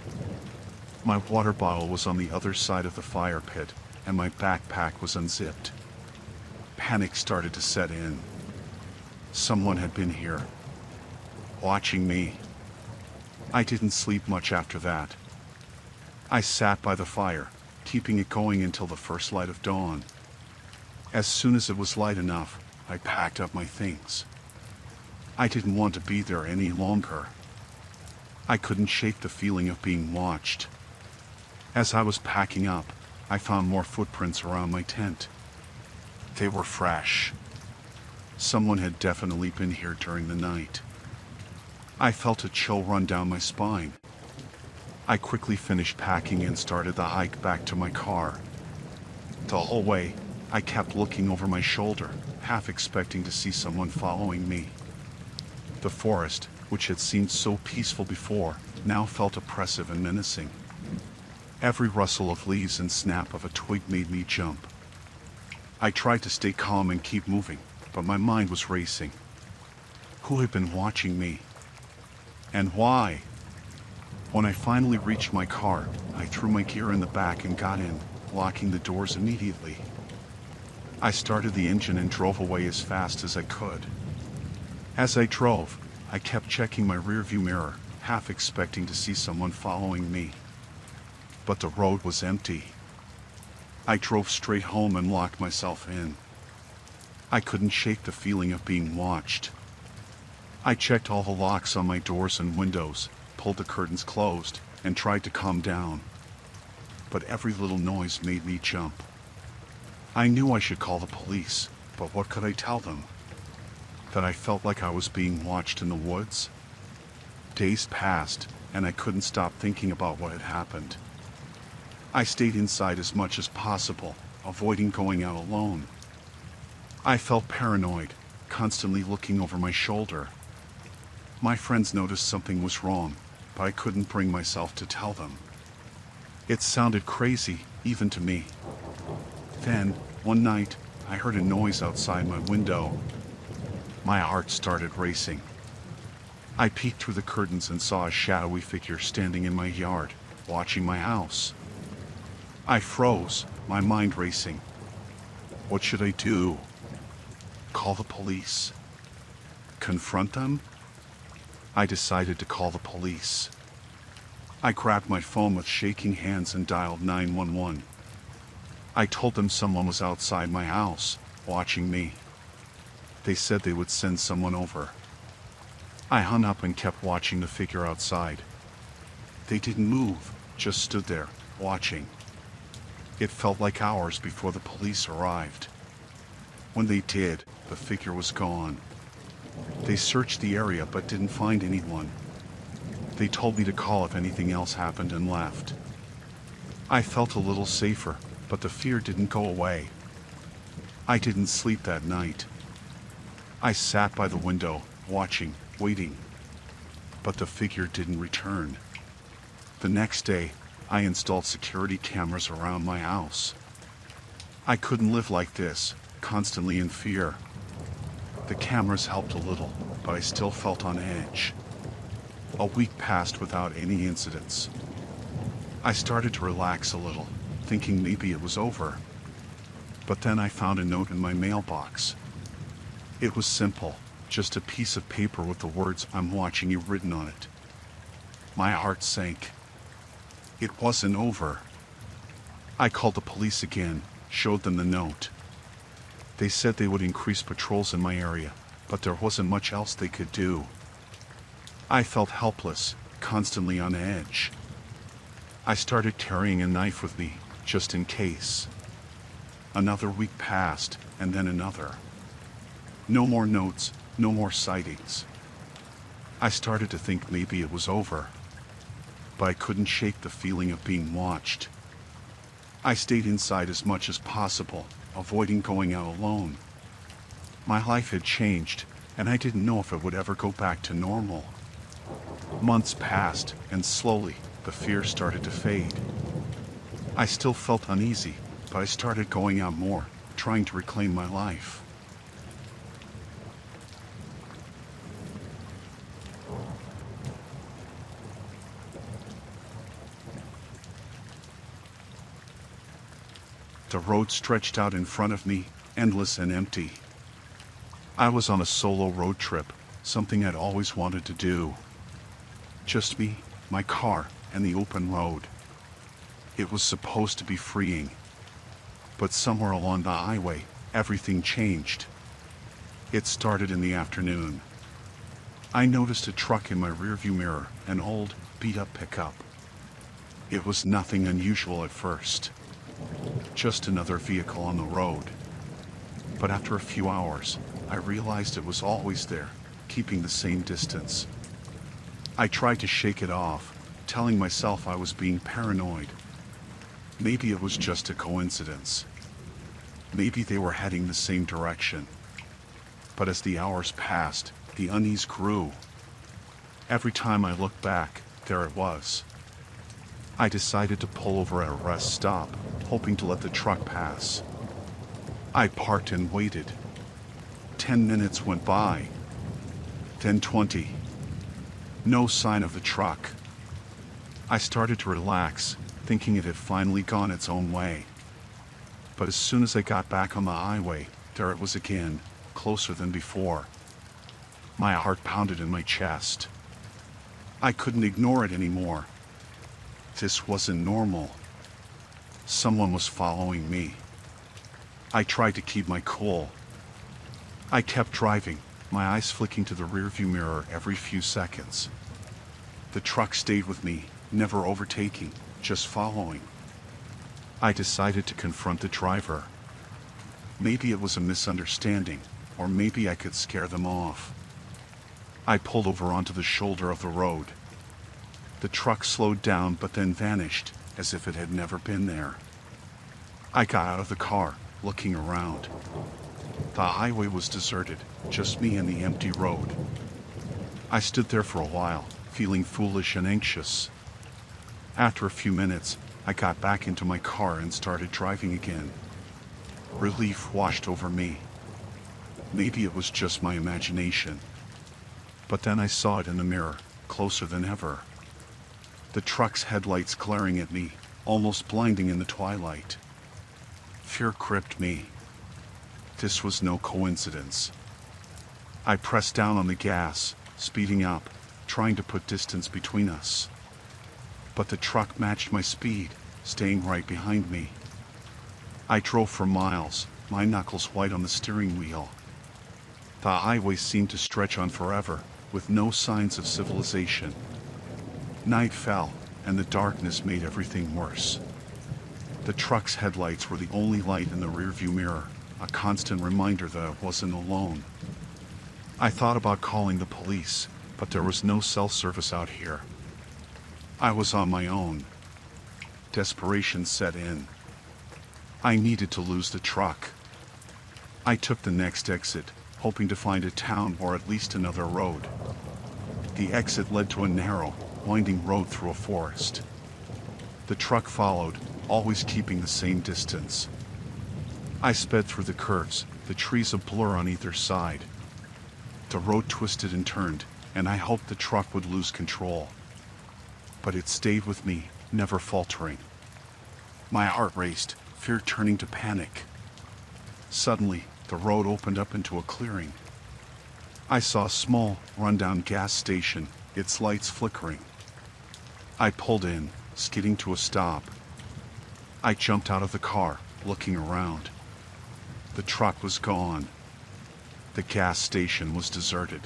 My water bottle was on the other side of the fire pit, and my backpack was unzipped. Panic started to set in. Someone had been here, watching me. I didn't sleep much after that. I sat by the fire, keeping it going until the first light of dawn. As soon as it was light enough, I packed up my things. I didn't want to be there any longer. I couldn't shake the feeling of being watched. As I was packing up, I found more footprints around my tent. They were fresh. Someone had definitely been here during the night. I felt a chill run down my spine. I quickly finished packing and started the hike back to my car. The whole way, I kept looking over my shoulder, half expecting to see someone following me. The forest, which had seemed so peaceful before, now felt oppressive and menacing. Every rustle of leaves and snap of a twig made me jump. I tried to stay calm and keep moving, but my mind was racing. Who had been watching me? And why? When I finally reached my car, I threw my gear in the back and got in, locking the doors immediately. I started the engine and drove away as fast as I could. As I drove, I kept checking my rearview mirror, half expecting to see someone following me. But the road was empty. I drove straight home and locked myself in. I couldn't shake the feeling of being watched. I checked all the locks on my doors and windows, pulled the curtains closed, and tried to calm down. But every little noise made me jump. I knew I should call the police, but what could I tell them? That I felt like I was being watched in the woods? Days passed, and I couldn't stop thinking about what had happened. I stayed inside as much as possible, avoiding going out alone. I felt paranoid, constantly looking over my shoulder. My friends noticed something was wrong, but I couldn't bring myself to tell them. It sounded crazy, even to me. Then, one night, I heard a noise outside my window. My heart started racing. I peeked through the curtains and saw a shadowy figure standing in my yard, watching my house. I froze, my mind racing. What should I do? Call the police? Confront them? I decided to call the police. I grabbed my phone with shaking hands and dialed 911. I told them someone was outside my house, watching me. They said they would send someone over. I hung up and kept watching the figure outside. They didn't move, just stood there, watching. It felt like hours before the police arrived. When they did, the figure was gone. They searched the area but didn't find anyone. They told me to call if anything else happened and left. I felt a little safer, but the fear didn't go away. I didn't sleep that night. I sat by the window, watching, waiting. But the figure didn't return. The next day, I installed security cameras around my house. I couldn't live like this, constantly in fear. The cameras helped a little, but I still felt on edge. A week passed without any incidents. I started to relax a little, thinking maybe it was over. But then I found a note in my mailbox. It was simple, just a piece of paper with the words "I'm watching you" written on it. My heart sank. It wasn't over. I called the police again, showed them the note. They said they would increase patrols in my area, but there wasn't much else they could do. I felt helpless, constantly on edge. I started carrying a knife with me, just in case. Another week passed, and then another. No more notes, no more sightings. I started to think maybe it was over, but I couldn't shake the feeling of being watched. I stayed inside as much as possible, avoiding going out alone. My life had changed, and I didn't know if it would ever go back to normal. Months passed, and slowly, the fear started to fade. I still felt uneasy, but I started going out more, trying to reclaim my life. The road stretched out in front of me, endless and empty. I was on a solo road trip, something I'd always wanted to do. Just me, my car, and the open road. It was supposed to be freeing. But somewhere along the highway, everything changed. It started in the afternoon. I noticed a truck in my rearview mirror, an old, beat-up pickup. It was nothing unusual at first. Just another vehicle on the road. But after a few hours, I realized it was always there, keeping the same distance. I tried to shake it off, telling myself I was being paranoid. Maybe it was just a coincidence. Maybe they were heading the same direction. But as the hours passed, the unease grew. Every time I looked back, there it was. I decided to pull over at a rest stop, hoping to let the truck pass. I parked and waited. 10 minutes went by. Then 20. No sign of the truck. I started to relax, thinking it had finally gone its own way. But as soon as I got back on the highway, there it was again, closer than before. My heart pounded in my chest. I couldn't ignore it anymore. This wasn't normal. Someone was following me. I tried to keep my cool. I kept driving, my eyes flicking to the rearview mirror every few seconds. The truck stayed with me, never overtaking, just following. I decided to confront the driver. Maybe it was a misunderstanding, or maybe I could scare them off. I pulled over onto the shoulder of the road. The truck slowed down but then vanished, as if it had never been there. I got out of the car, looking around. The highway was deserted, just me and the empty road. I stood there for a while, feeling foolish and anxious. After a few minutes, I got back into my car and started driving again. Relief washed over me. Maybe it was just my imagination. But then I saw it in the mirror, closer than ever. The truck's headlights glaring at me, almost blinding in the twilight. Fear gripped me. This was no coincidence. I pressed down on the gas, speeding up, trying to put distance between us. But the truck matched my speed, staying right behind me. I drove for miles, my knuckles white on the steering wheel. The highway seemed to stretch on forever, with no signs of civilization. Night fell, and the darkness made everything worse. The truck's headlights were the only light in the rearview mirror, a constant reminder that I wasn't alone. I thought about calling the police, but there was no cell service out here. I was on my own. Desperation set in. I needed to lose the truck. I took the next exit, hoping to find a town or at least another road. The exit led to a narrow, winding road through a forest. The truck followed, always keeping the same distance. I sped through the curves, the trees a blur on either side. The road twisted and turned, and I hoped the truck would lose control. But it stayed with me, never faltering. My heart raced, fear turning to panic. Suddenly, the road opened up into a clearing. I saw a small, rundown gas station, its lights flickering. I pulled in, skidding to a stop. I jumped out of the car, looking around. The truck was gone. The gas station was deserted.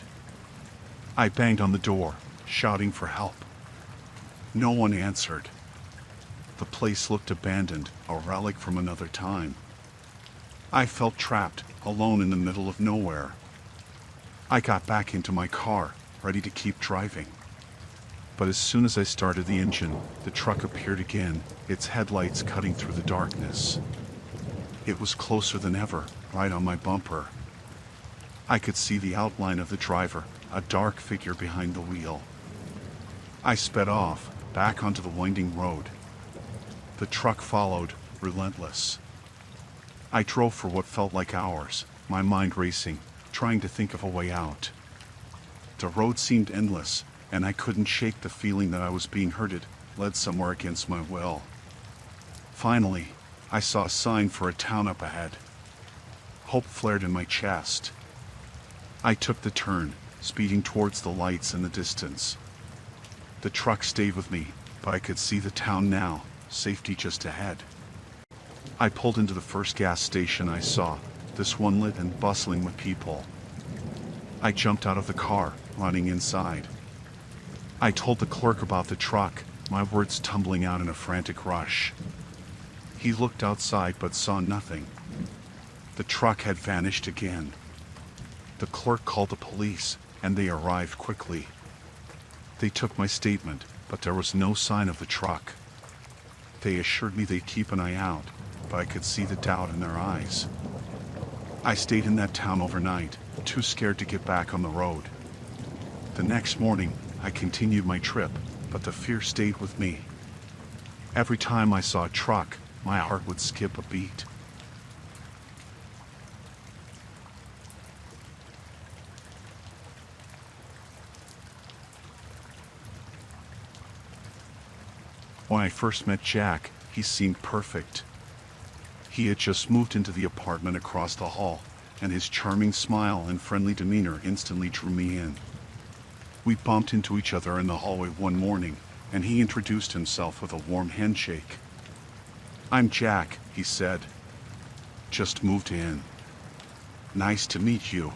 I banged on the door, shouting for help. No one answered. The place looked abandoned, a relic from another time. I felt trapped, alone in the middle of nowhere. I got back into my car, ready to keep driving. But as soon as I started the engine, the truck appeared again, its headlights cutting through the darkness. It was closer than ever, right on my bumper. I could see the outline of the driver, a dark figure behind the wheel. I sped off, back onto the winding road. The truck followed, relentless. I drove for what felt like hours, my mind racing, trying to think of a way out. The road seemed endless, and I couldn't shake the feeling that I was being herded, led somewhere against my will. Finally, I saw a sign for a town up ahead. Hope flared in my chest. I took the turn, speeding towards the lights in the distance. The truck stayed with me, but I could see the town now, safety just ahead. I pulled into the first gas station I saw, this one lit and bustling with people. I jumped out of the car, running inside. I told the clerk about the truck, my words tumbling out in a frantic rush. He looked outside but saw nothing. The truck had vanished again. The clerk called the police, and they arrived quickly. They took my statement, but there was no sign of the truck. They assured me they'd keep an eye out, but I could see the doubt in their eyes. I stayed in that town overnight, too scared to get back on the road. The next morning, I continued my trip, but the fear stayed with me. Every time I saw a truck, my heart would skip a beat. When I first met Jack, he seemed perfect. He had just moved into the apartment across the hall, and his charming smile and friendly demeanor instantly drew me in. We bumped into each other in the hallway one morning, and he introduced himself with a warm handshake. "I'm Jack," he said. "Just moved in. Nice to meet you."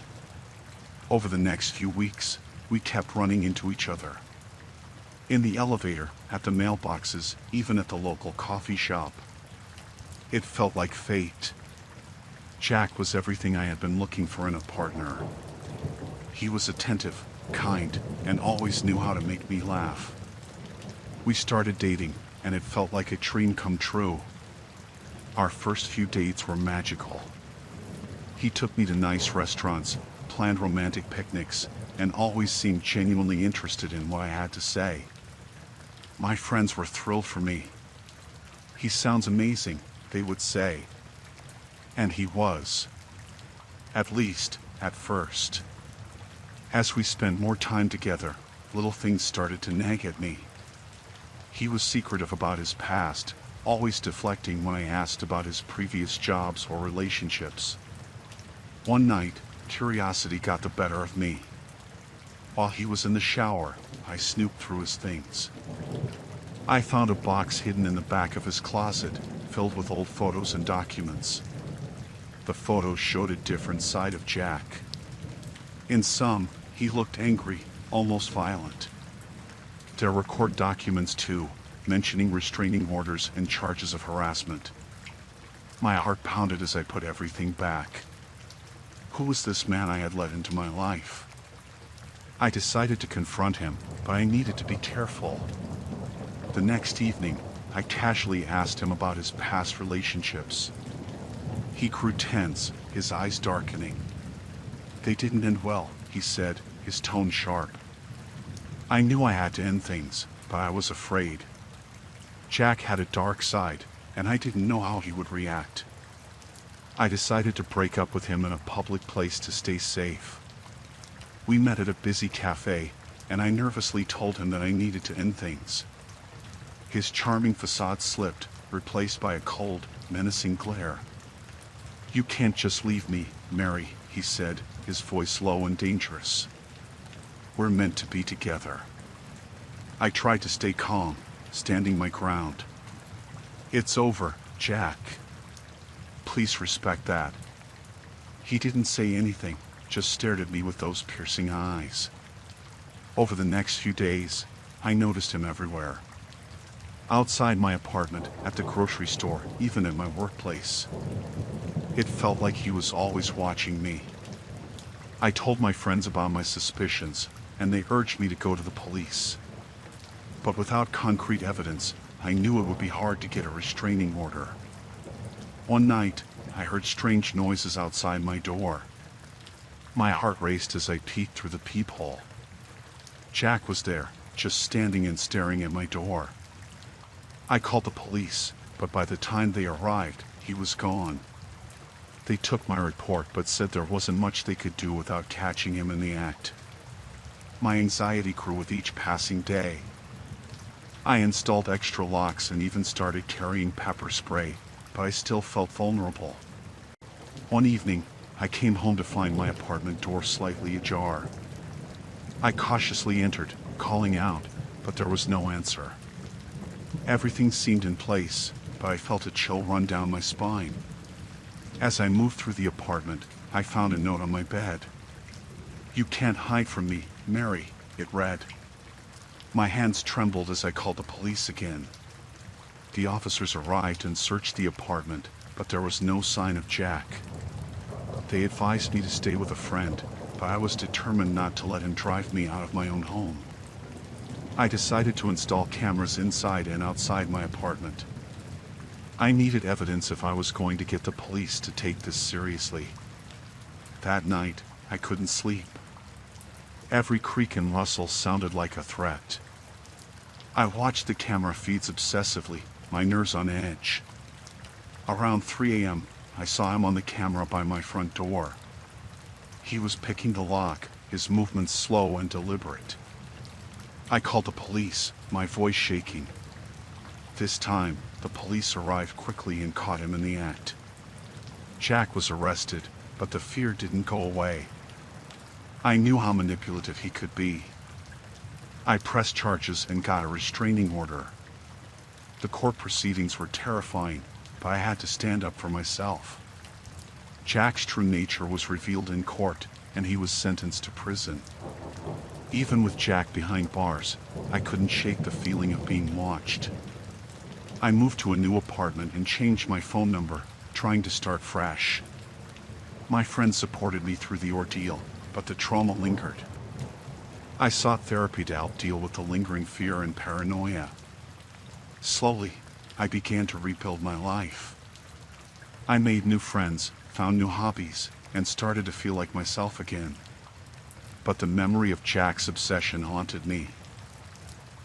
Over the next few weeks, we kept running into each other. In the elevator, at the mailboxes, even at the local coffee shop. It felt like fate. Jack was everything I had been looking for in a partner. He was attentive, kind, and always knew how to make me laugh. We started dating, and it felt like a dream come true. Our first few dates were magical. He took me to nice restaurants, planned romantic picnics, and always seemed genuinely interested in what I had to say. My friends were thrilled for me. "He sounds amazing," they would say. And he was. At least, at first. As we spent more time together, little things started to nag at me. He was secretive about his past, always deflecting when I asked about his previous jobs or relationships. One night, curiosity got the better of me. While he was in the shower, I snooped through his things. I found a box hidden in the back of his closet, filled with old photos and documents. The photos showed a different side of Jack. In some, he looked angry, almost violent. There were court documents too, mentioning restraining orders and charges of harassment. My heart pounded as I put everything back. Who was this man I had let into my life? I decided to confront him, but I needed to be careful. The next evening, I casually asked him about his past relationships. He grew tense, his eyes darkening. "They didn't end well," he said, his tone sharp. I knew I had to end things, but I was afraid. Jack had a dark side, and I didn't know how he would react. I decided to break up with him in a public place to stay safe. We met at a busy cafe, and I nervously told him that I needed to end things. His charming facade slipped, replaced by a cold, menacing glare. "You can't just leave me, Mary," he said, his voice low and dangerous. "We're meant to be together." I tried to stay calm, standing my ground. "It's over, Jack, please respect that." He didn't say anything, just stared at me with those piercing eyes. Over the next few days, I noticed him everywhere. Outside my apartment, at the grocery store, even at my workplace. It felt like he was always watching me. I told my friends about my suspicions, and they urged me to go to the police. But without concrete evidence, I knew it would be hard to get a restraining order. One night, I heard strange noises outside my door. My heart raced as I peeked through the peephole. Jack was there, just standing and staring at my door. I called the police, but by the time they arrived, he was gone. They took my report but said there wasn't much they could do without catching him in the act. My anxiety grew with each passing day. I installed extra locks and even started carrying pepper spray, but I still felt vulnerable. One evening, I came home to find my apartment door slightly ajar. I cautiously entered, calling out, but there was no answer. Everything seemed in place, but I felt a chill run down my spine. As I moved through the apartment, I found a note on my bed. "You can't hide from me, Mary," it read. My hands trembled as I called the police again. The officers arrived and searched the apartment, but there was no sign of Jack. They advised me to stay with a friend, but I was determined not to let him drive me out of my own home. I decided to install cameras inside and outside my apartment. I needed evidence if I was going to get the police to take this seriously. That night, I couldn't sleep. Every creak and rustle sounded like a threat. I watched the camera feeds obsessively, my nerves on edge. Around 3 a.m., I saw him on the camera by my front door. He was picking the lock, his movements slow and deliberate. I called the police, my voice shaking. This time, the police arrived quickly and caught him in the act. Jack was arrested, but the fear didn't go away. I knew how manipulative he could be. I pressed charges and got a restraining order. The court proceedings were terrifying, but I had to stand up for myself. Jack's true nature was revealed in court, and he was sentenced to prison. Even with Jack behind bars, I couldn't shake the feeling of being watched. I moved to a new apartment and changed my phone number, trying to start fresh. My friends supported me through the ordeal, but the trauma lingered. I sought therapy to help deal with the lingering fear and paranoia. Slowly, I began to rebuild my life. I made new friends, found new hobbies, and started to feel like myself again. But the memory of Jack's obsession haunted me.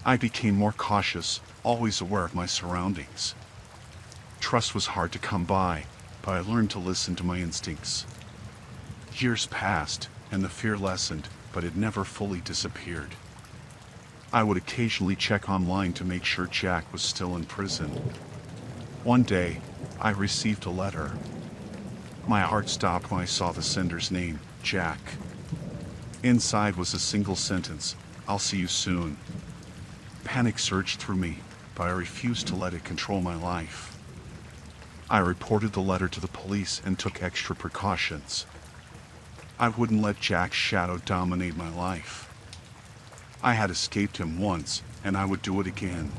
I became more cautious, always aware of my surroundings. Trust was hard to come by, but I learned to listen to my instincts. Years passed, and the fear lessened, but it never fully disappeared. I would occasionally check online to make sure Jack was still in prison. One day, I received a letter. My heart stopped when I saw the sender's name, Jack. Inside was a single sentence, "I'll see you soon." Panic surged through me, but I refused to let it control my life. I reported the letter to the police and took extra precautions. I wouldn't let Jack's shadow dominate my life. I had escaped him once, and I would do it again.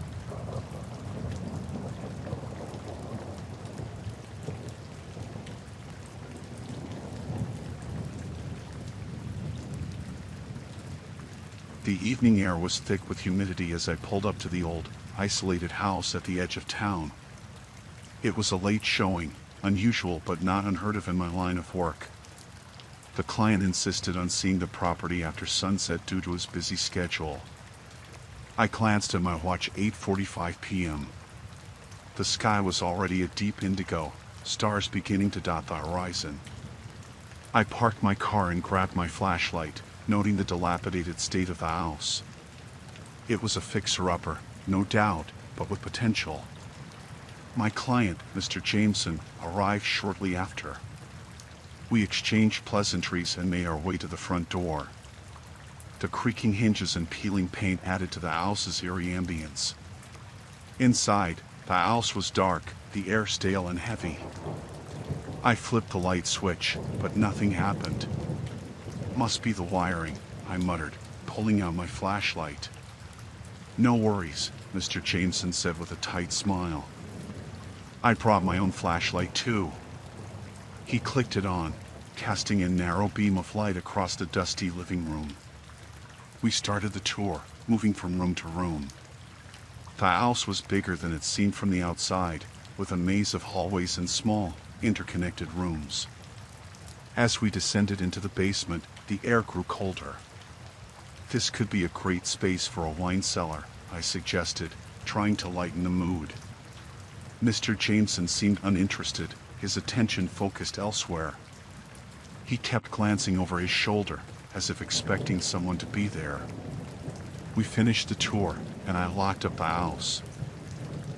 The evening air was thick with humidity as I pulled up to the old, isolated house at the edge of town. It was a late showing, unusual but not unheard of in my line of work. The client insisted on seeing the property after sunset due to his busy schedule. I glanced at my watch, 8:45 p.m. The sky was already a deep indigo, stars beginning to dot the horizon. I parked my car and grabbed my flashlight, noting the dilapidated state of the house. It was a fixer-upper, no doubt, but with potential. My client, Mr. Jameson, arrived shortly after. We exchanged pleasantries and made our way to the front door. The creaking hinges and peeling paint added to the house's eerie ambience. Inside, the house was dark, the air stale and heavy. I flipped the light switch, but nothing happened. Must be the wiring, I muttered, pulling out my flashlight. No worries, Mr. Jameson said with a tight smile. I brought my own flashlight too. He clicked it on, casting a narrow beam of light across the dusty living room. We started the tour, moving from room to room. The house was bigger than it seemed from the outside, with a maze of hallways and small, interconnected rooms. As we descended into the basement, the air grew colder. This could be a great space for a wine cellar, I suggested, trying to lighten the mood. Mr. Jameson seemed uninterested, his attention focused elsewhere. He kept glancing over his shoulder, as if expecting someone to be there. We finished the tour, and I locked up the house.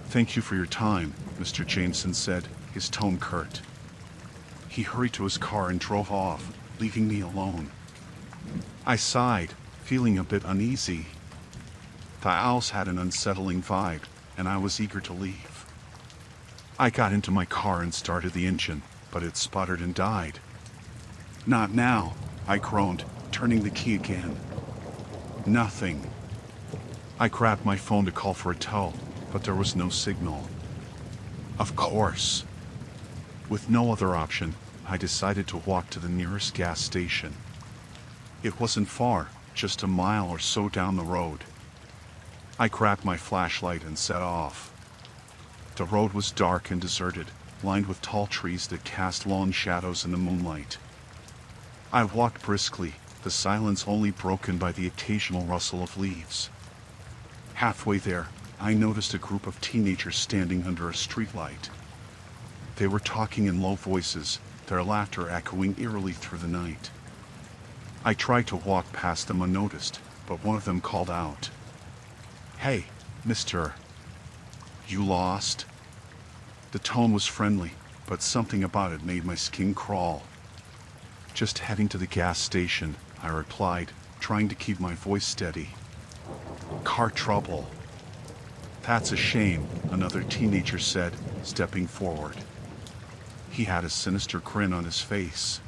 Thank you for your time, Mr. Jameson said, his tone curt. He hurried to his car and drove off, leaving me alone. I sighed, feeling a bit uneasy. The house had an unsettling vibe, and I was eager to leave. I got into my car and started the engine, but it sputtered and died. Not now, I groaned, turning the key again. Nothing. I grabbed my phone to call for a tow, but there was no signal. Of course. With no other option, I decided to walk to the nearest gas station. It wasn't far, just a mile or so down the road. I grabbed my flashlight and set off. The road was dark and deserted, lined with tall trees that cast long shadows in the moonlight. I walked briskly, the silence only broken by the occasional rustle of leaves. Halfway there, I noticed a group of teenagers standing under a streetlight. They were talking in low voices, their laughter echoing eerily through the night. I tried to walk past them unnoticed, but one of them called out, "Hey, mister, you lost?" The tone was friendly, but something about it made my skin crawl. "Just heading to the gas station," I replied, trying to keep my voice steady. "Car trouble." "That's a shame," another teenager said, stepping forward. He had a sinister grin on his face.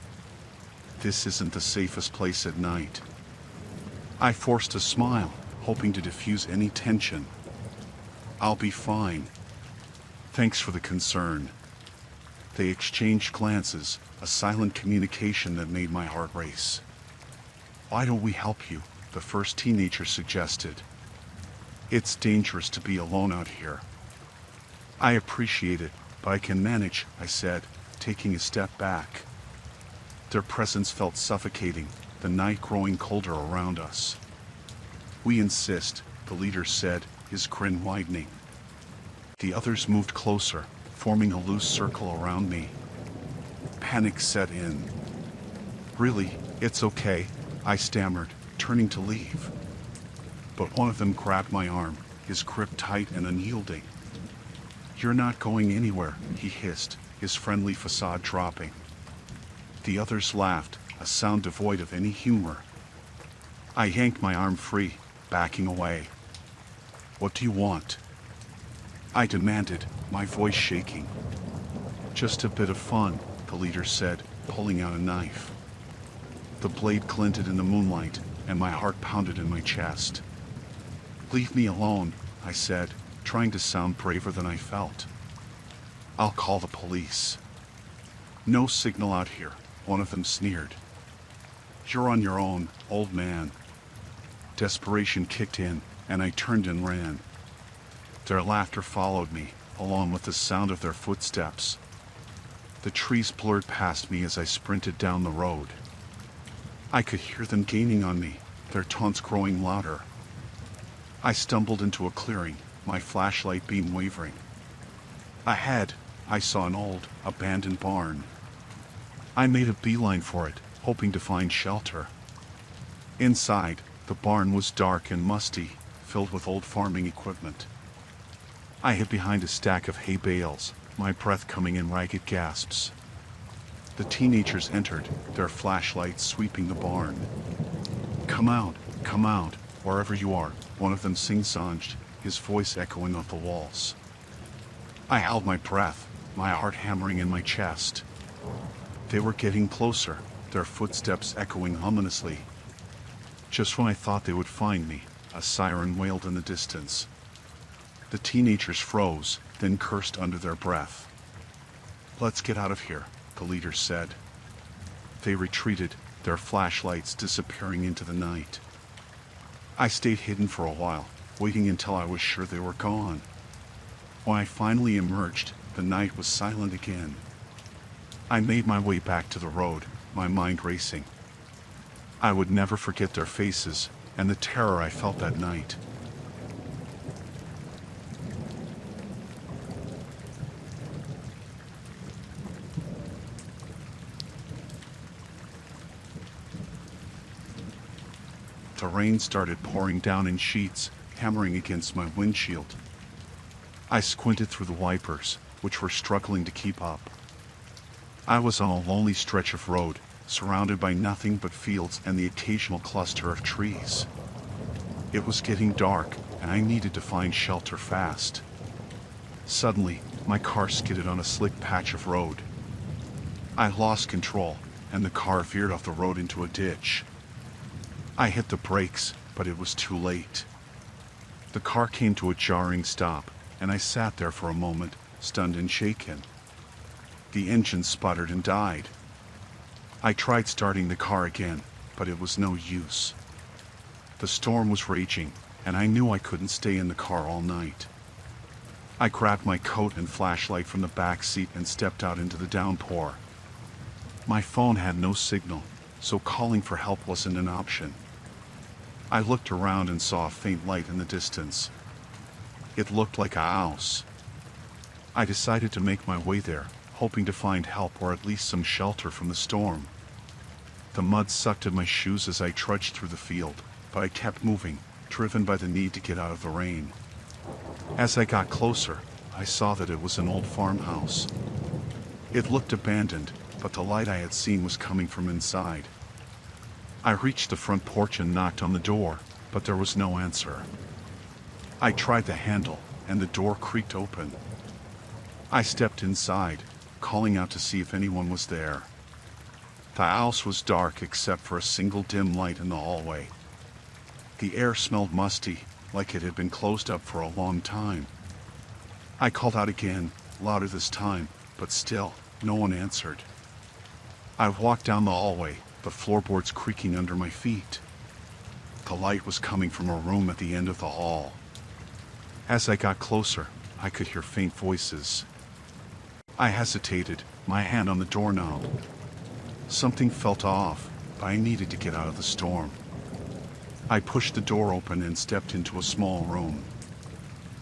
"This isn't the safest place at night." I forced a smile, hoping to diffuse any tension. "I'll be fine. Thanks for the concern." They exchanged glances, a silent communication that made my heart race. "Why don't we help you?" the first teenager suggested. "It's dangerous to be alone out here." "I appreciate it, but I can manage," I said, taking a step back. Their presence felt suffocating, the night growing colder around us. "We insist," the leader said, his grin widening. The others moved closer, forming a loose circle around me. Panic set in. "Really, it's okay," I stammered, turning to leave. But one of them grabbed my arm, his grip tight and unyielding. "You're not going anywhere," he hissed, his friendly facade dropping. The others laughed, a sound devoid of any humor. I yanked my arm free, backing away. "What do you want?" I demanded, my voice shaking. "Just a bit of fun," the leader said, pulling out a knife. The blade glinted in the moonlight, and my heart pounded in my chest. "Leave me alone," I said, trying to sound braver than I felt. "I'll call the police." "No signal out here," one of them sneered. "You're on your own, old man." Desperation kicked in, and I turned and ran. Their laughter followed me, along with the sound of their footsteps. The trees blurred past me as I sprinted down the road. I could hear them gaining on me, their taunts growing louder. I stumbled into a clearing, my flashlight beam wavering. Ahead, I saw an old, abandoned barn. I made a beeline for it, hoping to find shelter. Inside, the barn was dark and musty, filled with old farming equipment. I hid behind a stack of hay bales, my breath coming in ragged gasps. The teenagers entered, their flashlights sweeping the barn. Come out, wherever you are," one of them sing-songed, his voice echoing off the walls. I held my breath, my heart hammering in my chest. They were getting closer, their footsteps echoing ominously. Just when I thought they would find me, a siren wailed in the distance. The teenagers froze, then cursed under their breath. "Let's get out of here," the leader said. They retreated, their flashlights disappearing into the night. I stayed hidden for a while, waiting until I was sure they were gone. When I finally emerged, the night was silent again. I made my way back to the road, my mind racing. I would never forget their faces and the terror I felt that night. The rain started pouring down in sheets, hammering against my windshield. I squinted through the wipers, which were struggling to keep up. I was on a lonely stretch of road, surrounded by nothing but fields and the occasional cluster of trees. It was getting dark, and I needed to find shelter fast. Suddenly, my car skidded on a slick patch of road. I lost control, and the car veered off the road into a ditch. I hit the brakes, but it was too late. The car came to a jarring stop, and I sat there for a moment, stunned and shaken. The engine sputtered and died. I tried starting the car again, but it was no use. The storm was raging, and I knew I couldn't stay in the car all night. I grabbed my coat and flashlight from the back seat and stepped out into the downpour. My phone had no signal, so calling for help wasn't an option. I looked around and saw a faint light in the distance. It looked like a house. I decided to make my way there, hoping to find help or at least some shelter from the storm. The mud sucked at my shoes as I trudged through the field, but I kept moving, driven by the need to get out of the rain. As I got closer, I saw that it was an old farmhouse. It looked abandoned, but the light I had seen was coming from inside. I reached the front porch and knocked on the door, but there was no answer. I tried the handle, and the door creaked open. I stepped inside, calling out to see if anyone was there. The house was dark except for a single dim light in the hallway. The air smelled musty, like it had been closed up for a long time. I called out again, louder this time, but still, no one answered. I walked down the hallway, the floorboards creaking under my feet. The light was coming from a room at the end of the hall. As I got closer, I could hear faint voices. I hesitated, my hand on the doorknob. Something felt off, but I needed to get out of the storm. I pushed the door open and stepped into a small room.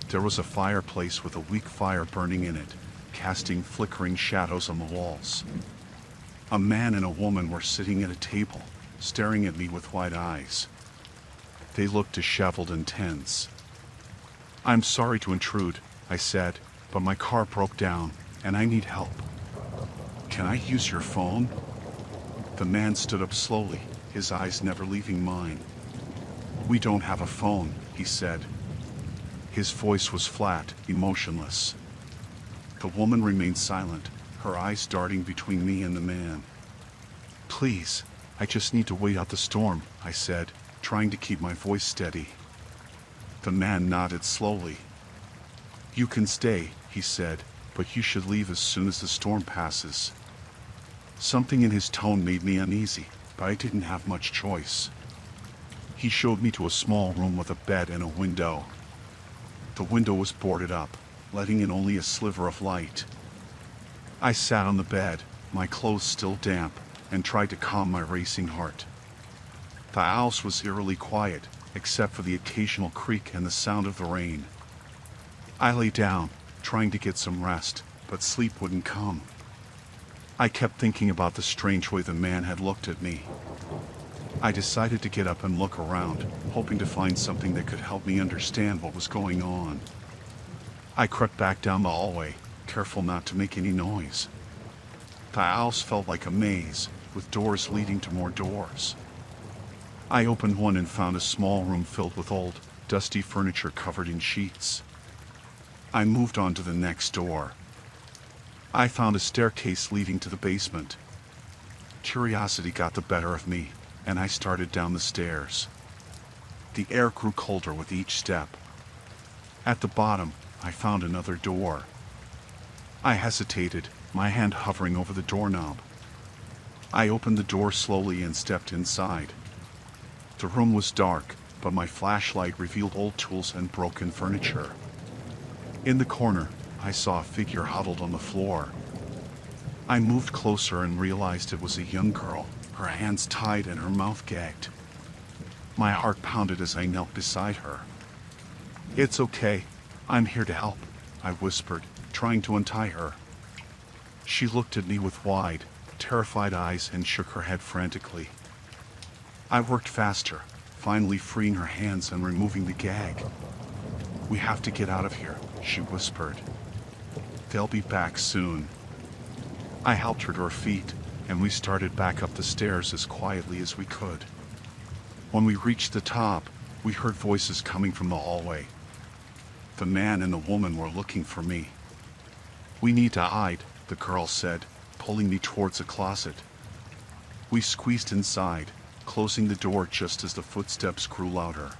There was a fireplace with a weak fire burning in it, casting flickering shadows on the walls. A man and a woman were sitting at a table, staring at me with wide eyes. They looked disheveled and tense. "I'm sorry to intrude," I said, "but my car broke down, and I need help. Can I use your phone?" The man stood up slowly, his eyes never leaving mine. "We don't have a phone," he said. His voice was flat, emotionless. The woman remained silent, her eyes darting between me and the man. "Please, I just need to wait out the storm," I said, trying to keep my voice steady. The man nodded slowly. "You can stay," he said, "but you should leave as soon as the storm passes." Something in his tone made me uneasy, but I didn't have much choice. He showed me to a small room with a bed and a window. The window was boarded up, letting in only a sliver of light. I sat on the bed, my clothes still damp, and tried to calm my racing heart. The house was eerily quiet, except for the occasional creak and the sound of the rain. I lay down, trying to get some rest, but sleep wouldn't come. I kept thinking about the strange way the man had looked at me. I decided to get up and look around, hoping to find something that could help me understand what was going on. I crept back down the hallway, careful not to make any noise. The house felt like a maze, with doors leading to more doors. I opened one and found a small room filled with old, dusty furniture covered in sheets. I moved on to the next door. I found a staircase leading to the basement. Curiosity got the better of me, and I started down the stairs. The air grew colder with each step. At the bottom, I found another door. I hesitated, my hand hovering over the doorknob. I opened the door slowly and stepped inside. The room was dark, but my flashlight revealed old tools and broken furniture. In the corner, I saw a figure huddled on the floor. I moved closer and realized it was a young girl, her hands tied and her mouth gagged. My heart pounded as I knelt beside her. "It's okay, I'm here to help," I whispered, trying to untie her. She looked at me with wide, terrified eyes and shook her head frantically. I worked faster, finally freeing her hands and removing the gag. "We have to get out of here," she whispered. "They'll be back soon." I helped her to her feet, and we started back up the stairs as quietly as we could. When we reached the top, we heard voices coming from the hallway. The man and the woman were looking for me. "We need to hide," the girl said, pulling me towards a closet. We squeezed inside, closing the door just as the footsteps grew louder.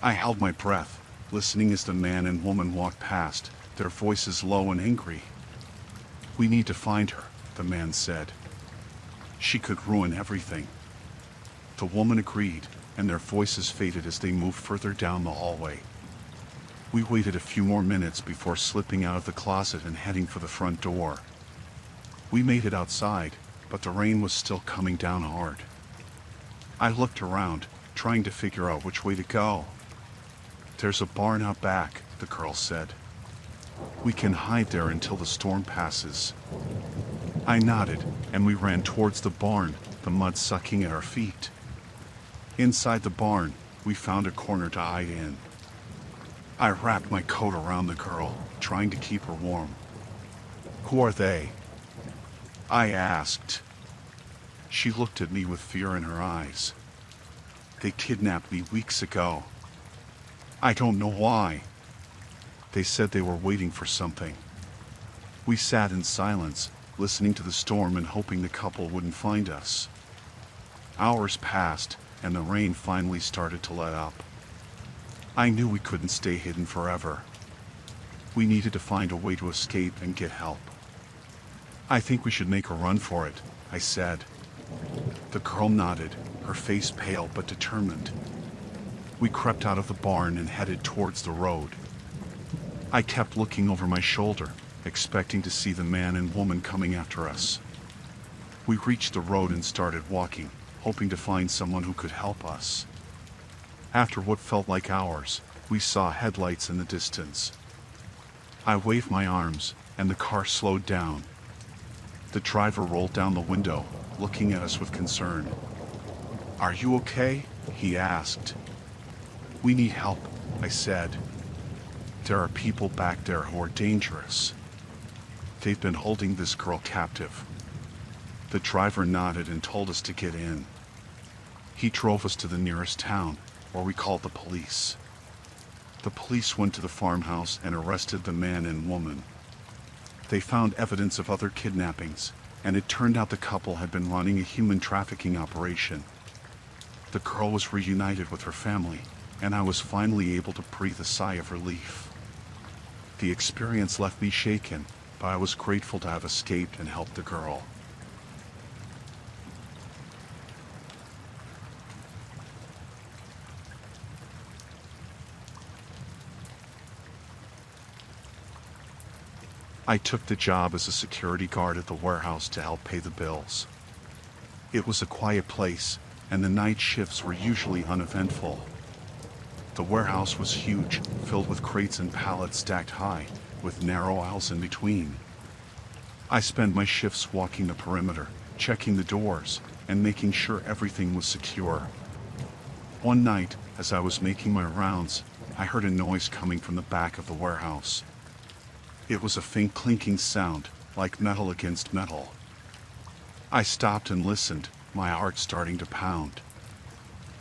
I held my breath, listening as the man and woman walked past, their voices low and angry. "We need to find her," the man said. "She could ruin everything." The woman agreed, and their voices faded as they moved further down the hallway. We waited a few more minutes before slipping out of the closet and heading for the front door. We made it outside, but the rain was still coming down hard. I looked around, trying to figure out which way to go. "There's a barn out back," the girl said. "We can hide there until the storm passes." I nodded, and we ran towards the barn, the mud sucking at our feet. Inside the barn, we found a corner to hide in. I wrapped my coat around the girl, trying to keep her warm. "Who are they?" I asked. She looked at me with fear in her eyes. "They kidnapped me weeks ago. I don't know why. They said they were waiting for something." We sat in silence, listening to the storm and hoping the couple wouldn't find us. Hours passed, and the rain finally started to let up. I knew we couldn't stay hidden forever. We needed to find a way to escape and get help. "I think we should make a run for it," I said. The girl nodded, her face pale but determined. We crept out of the barn and headed towards the road. I kept looking over my shoulder, expecting to see the man and woman coming after us. We reached the road and started walking, hoping to find someone who could help us. After what felt like hours, we saw headlights in the distance. I waved my arms, and the car slowed down. The driver rolled down the window, looking at us with concern. "Are you okay?" he asked. "We need help," I said. "There are people back there who are dangerous. They've been holding this girl captive." The driver nodded and told us to get in. He drove us to the nearest town, where we called the police. The police went to the farmhouse and arrested the man and woman. They found evidence of other kidnappings, and it turned out the couple had been running a human trafficking operation. The girl was reunited with her family, and I was finally able to breathe a sigh of relief. The experience left me shaken, but I was grateful to have escaped and helped the girl. I took the job as a security guard at the warehouse to help pay the bills. It was a quiet place, and the night shifts were usually uneventful. The warehouse was huge, filled with crates and pallets stacked high, with narrow aisles in between. I spent my shifts walking the perimeter, checking the doors, and making sure everything was secure. One night, as I was making my rounds, I heard a noise coming from the back of the warehouse. It was a faint clinking sound, like metal against metal. I stopped and listened, my heart starting to pound.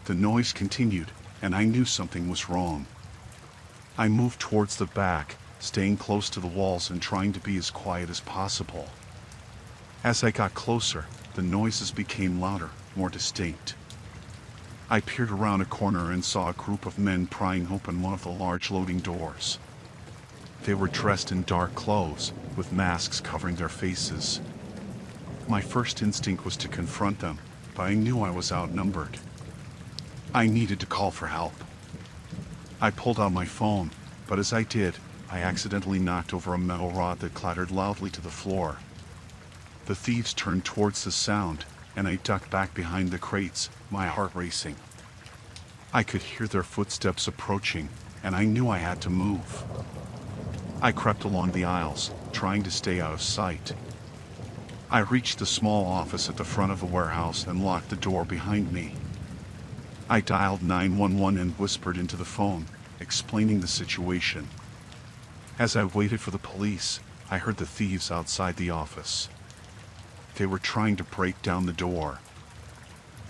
The noise continued, and I knew something was wrong. I moved towards the back, staying close to the walls and trying to be as quiet as possible. As I got closer, the noises became louder, more distinct. I peered around a corner and saw a group of men prying open one of the large loading doors. They were dressed in dark clothes, with masks covering their faces. My first instinct was to confront them, but I knew I was outnumbered. I needed to call for help. I pulled out my phone, but as I did, I accidentally knocked over a metal rod that clattered loudly to the floor. The thieves turned towards the sound, and I ducked back behind the crates, my heart racing. I could hear their footsteps approaching, and I knew I had to move. I crept along the aisles, trying to stay out of sight. I reached the small office at the front of the warehouse and locked the door behind me. I dialed 911 and whispered into the phone, explaining the situation. As I waited for the police, I heard the thieves outside the office. They were trying to break down the door.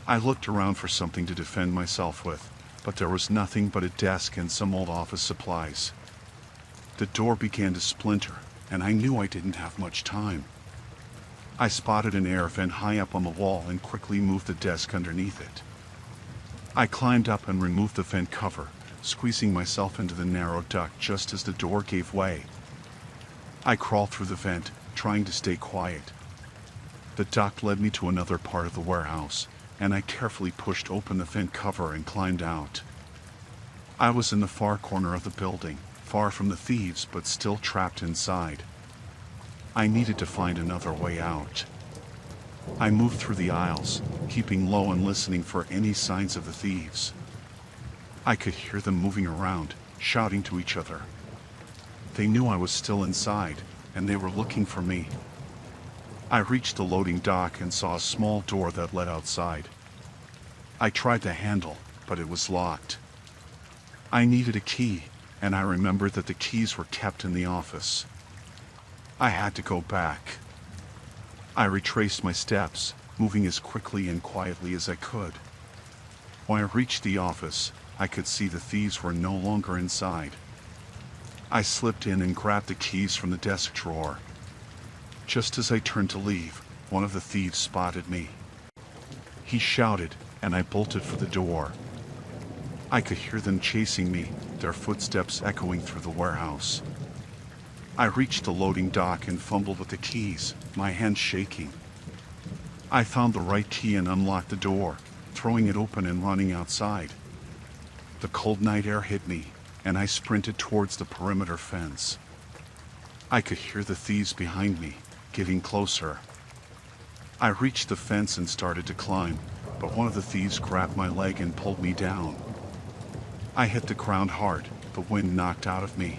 I looked around for something to defend myself with, but there was nothing but a desk and some old office supplies. The door began to splinter, and I knew I didn't have much time. I spotted an air vent high up on the wall and quickly moved the desk underneath it. I climbed up and removed the vent cover, squeezing myself into the narrow duct just as the door gave way. I crawled through the vent, trying to stay quiet. The duct led me to another part of the warehouse, and I carefully pushed open the vent cover and climbed out. I was in the far corner of the building, far from the thieves but still trapped inside. I needed to find another way out. I moved through the aisles, keeping low and listening for any signs of the thieves. I could hear them moving around, shouting to each other. They knew I was still inside, and they were looking for me. I reached the loading dock and saw a small door that led outside. I tried the handle, but it was locked. I needed a key, and I remembered that the keys were kept in the office. I had to go back. I retraced my steps, moving as quickly and quietly as I could. When I reached the office, I could see the thieves were no longer inside. I slipped in and grabbed the keys from the desk drawer. Just as I turned to leave, one of the thieves spotted me. He shouted, and I bolted for the door. I could hear them chasing me, their footsteps echoing through the warehouse. I reached the loading dock and fumbled with the keys, my hands shaking. I found the right key and unlocked the door, throwing it open and running outside. The cold night air hit me, and I sprinted towards the perimeter fence. I could hear the thieves behind me, getting closer. I reached the fence and started to climb, but one of the thieves grabbed my leg and pulled me down. I hit the ground hard, the wind knocked out of me.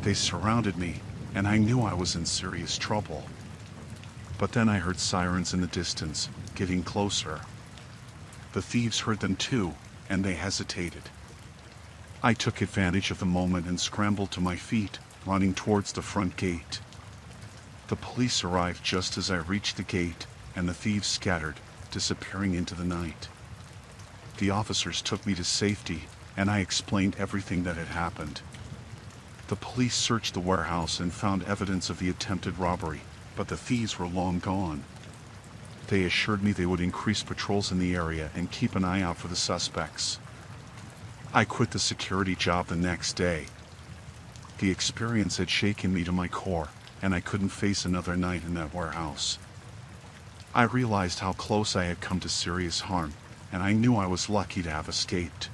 They surrounded me, and I knew I was in serious trouble. But then I heard sirens in the distance, getting closer. The thieves heard them too, and they hesitated. I took advantage of the moment and scrambled to my feet, running towards the front gate. The police arrived just as I reached the gate, and the thieves scattered, disappearing into the night. The officers took me to safety, and I explained everything that had happened. The police searched the warehouse and found evidence of the attempted robbery, but the thieves were long gone. They assured me they would increase patrols in the area and keep an eye out for the suspects. I quit the security job the next day. The experience had shaken me to my core, and I couldn't face another night in that warehouse. I realized how close I had come to serious harm, and I knew I was lucky to have escaped.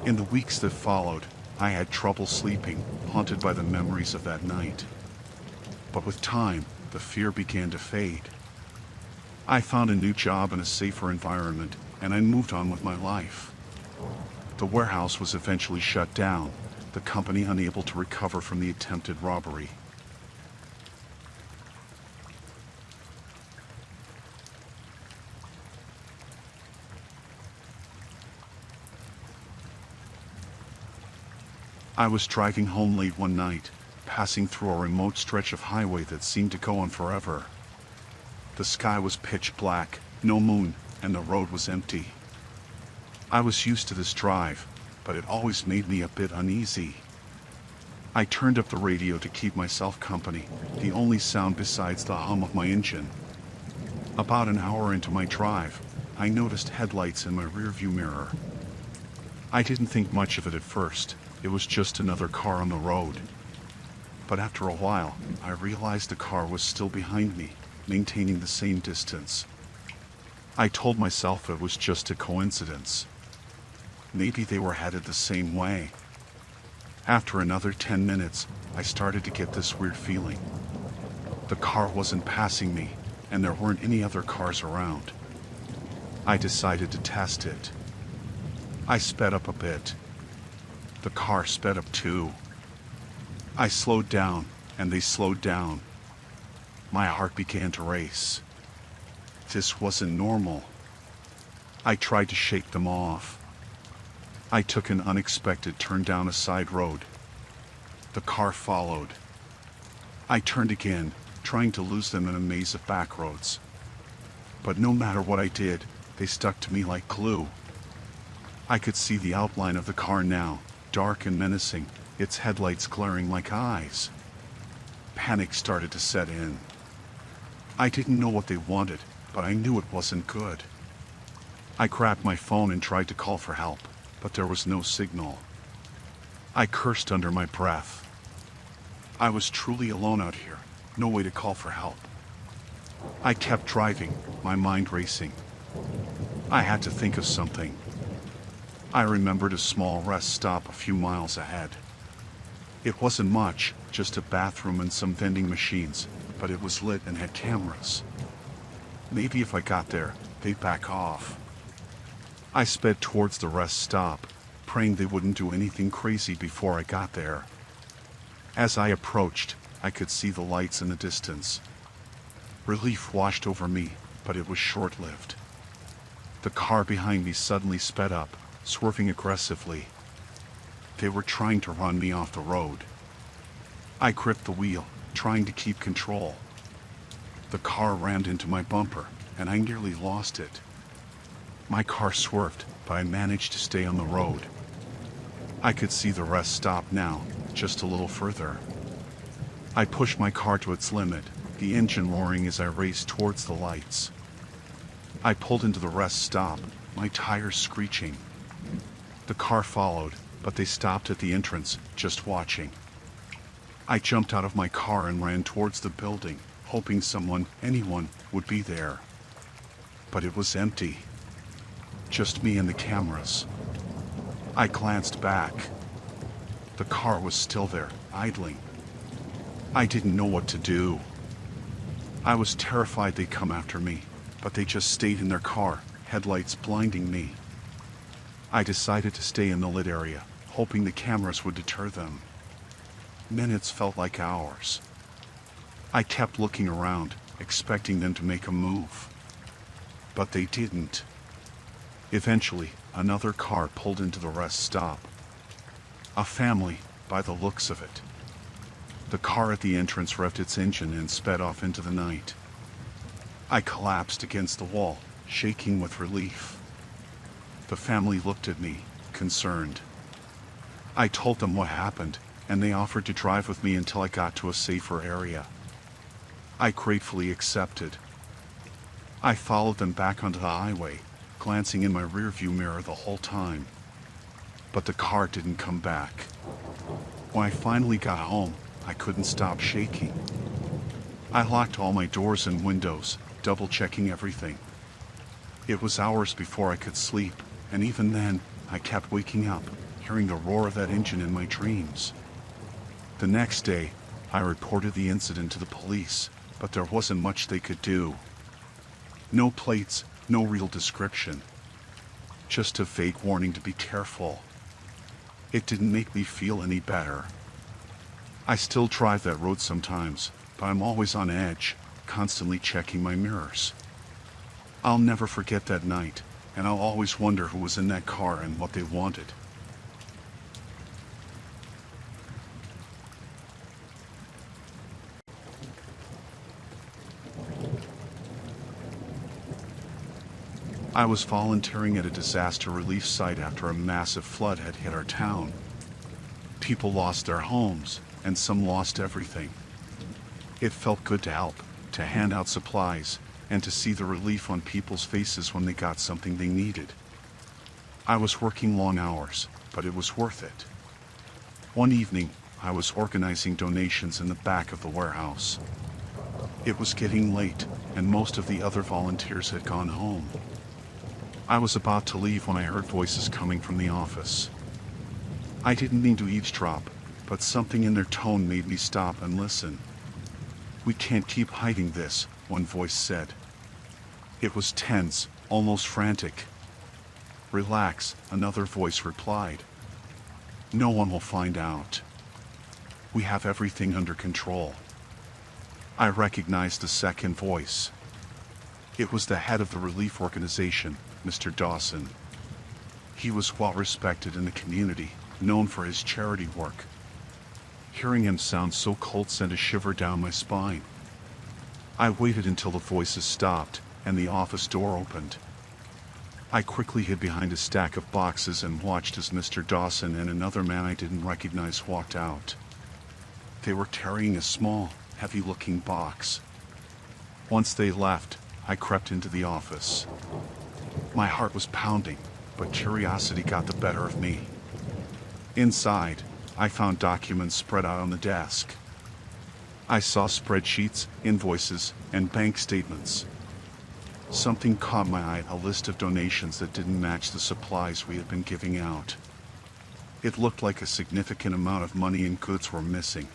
In the weeks that followed, I had trouble sleeping, haunted by the memories of that night. But with time, the fear began to fade. I found a new job in a safer environment, and I moved on with my life. The warehouse was eventually shut down, the company unable to recover from the attempted robbery. I was driving home late one night, passing through a remote stretch of highway that seemed to go on forever. The sky was pitch black, no moon, and the road was empty. I was used to this drive, but it always made me a bit uneasy. I turned up the radio to keep myself company, the only sound besides the hum of my engine. About an hour into my drive, I noticed headlights in my rearview mirror. I didn't think much of it at first. It was just another car on the road. But after a while, I realized the car was still behind me, maintaining the same distance. I told myself it was just a coincidence. Maybe they were headed the same way. After another 10 minutes, I started to get this weird feeling. The car wasn't passing me, and there weren't any other cars around. I decided to test it. I sped up a bit. The car sped up too. I slowed down, and they slowed down. My heart began to race. This wasn't normal. I tried to shake them off. I took an unexpected turn down a side road. The car followed. I turned again, trying to lose them in a maze of back roads. But no matter what I did, they stuck to me like glue. I could see the outline of the car now, dark and menacing, its headlights glaring like eyes. Panic started to set in. I didn't know what they wanted, but I knew it wasn't good. I grabbed my phone and tried to call for help, but there was no signal. I cursed under my breath. I was truly alone out here, no way to call for help. I kept driving, my mind racing. I had to think of something. I remembered a small rest stop a few miles ahead. It wasn't much, just a bathroom and some vending machines, but it was lit and had cameras. Maybe if I got there, they'd back off. I sped towards the rest stop, praying they wouldn't do anything crazy before I got there. As I approached, I could see the lights in the distance. Relief washed over me, but it was short-lived. The car behind me suddenly sped up, swerving aggressively. They were trying to run me off the road. I gripped the wheel, trying to keep control. The car rammed into my bumper, and I nearly lost it. My car swerved, but I managed to stay on the road. I could see the rest stop now, just a little further. I pushed my car to its limit, the engine roaring as I raced towards the lights. I pulled into the rest stop, my tires screeching. The car followed, but they stopped at the entrance, just watching. I jumped out of my car and ran towards the building, hoping anyone, would be there. But it was empty. Just me and the cameras. I glanced back. The car was still there, idling. I didn't know what to do. I was terrified they'd come after me, but they just stayed in their car, headlights blinding me. I decided to stay in the lit area, hoping the cameras would deter them. Minutes felt like hours. I kept looking around, expecting them to make a move. But they didn't. Eventually, another car pulled into the rest stop. A family, by the looks of it. The car at the entrance revved its engine and sped off into the night. I collapsed against the wall, shaking with relief. The family looked at me, concerned. I told them what happened, and they offered to drive with me until I got to a safer area. I gratefully accepted. I followed them back onto the highway, glancing in my rearview mirror the whole time. But the car didn't come back. When I finally got home, I couldn't stop shaking. I locked all my doors and windows, double-checking everything. It was hours before I could sleep, and even then, I kept waking up, hearing the roar of that engine in my dreams. The next day, I reported the incident to the police, but there wasn't much they could do. No plates, no real description. Just a vague warning to be careful. It didn't make me feel any better. I still drive that road sometimes, but I'm always on edge, constantly checking my mirrors. I'll never forget that night, and I'll always wonder who was in that car and what they wanted. I was volunteering at a disaster relief site after a massive flood had hit our town. People lost their homes, and some lost everything. It felt good to help, to hand out supplies, and to see the relief on people's faces when they got something they needed. I was working long hours, but it was worth it. One evening, I was organizing donations in the back of the warehouse. It was getting late, and most of the other volunteers had gone home. I was about to leave when I heard voices coming from the office. I didn't mean to eavesdrop, but something in their tone made me stop and listen. "We can't keep hiding this," one voice said. It was tense, almost frantic. "Relax," another voice replied. "No one will find out. We have everything under control." I recognized the second voice. It was the head of the relief organization, Mr. Dawson. He was well respected in the community, known for his charity work. Hearing him sound so cold sent a shiver down my spine. I waited until the voices stopped and the office door opened. I quickly hid behind a stack of boxes and watched as Mr. Dawson and another man I didn't recognize walked out. They were carrying a small, heavy-looking box. Once they left, I crept into the office. My heart was pounding, but curiosity got the better of me. Inside, I found documents spread out on the desk. I saw spreadsheets, invoices, and bank statements. Something caught my eye, a list of donations that didn't match the supplies we had been giving out. It looked like a significant amount of money and goods were missing.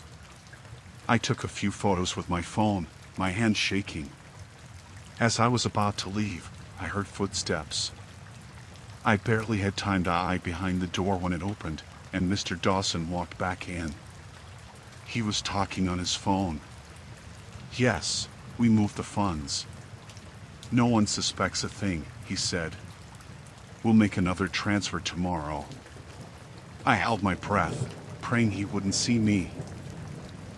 I took a few photos with my phone, my hands shaking. As I was about to leave, I heard footsteps. I barely had time to eye behind the door when it opened, and Mr. Dawson walked back in. He was talking on his phone. "Yes, we moved the funds. No one suspects a thing," he said. "We'll make another transfer tomorrow." I held my breath, praying he wouldn't see me.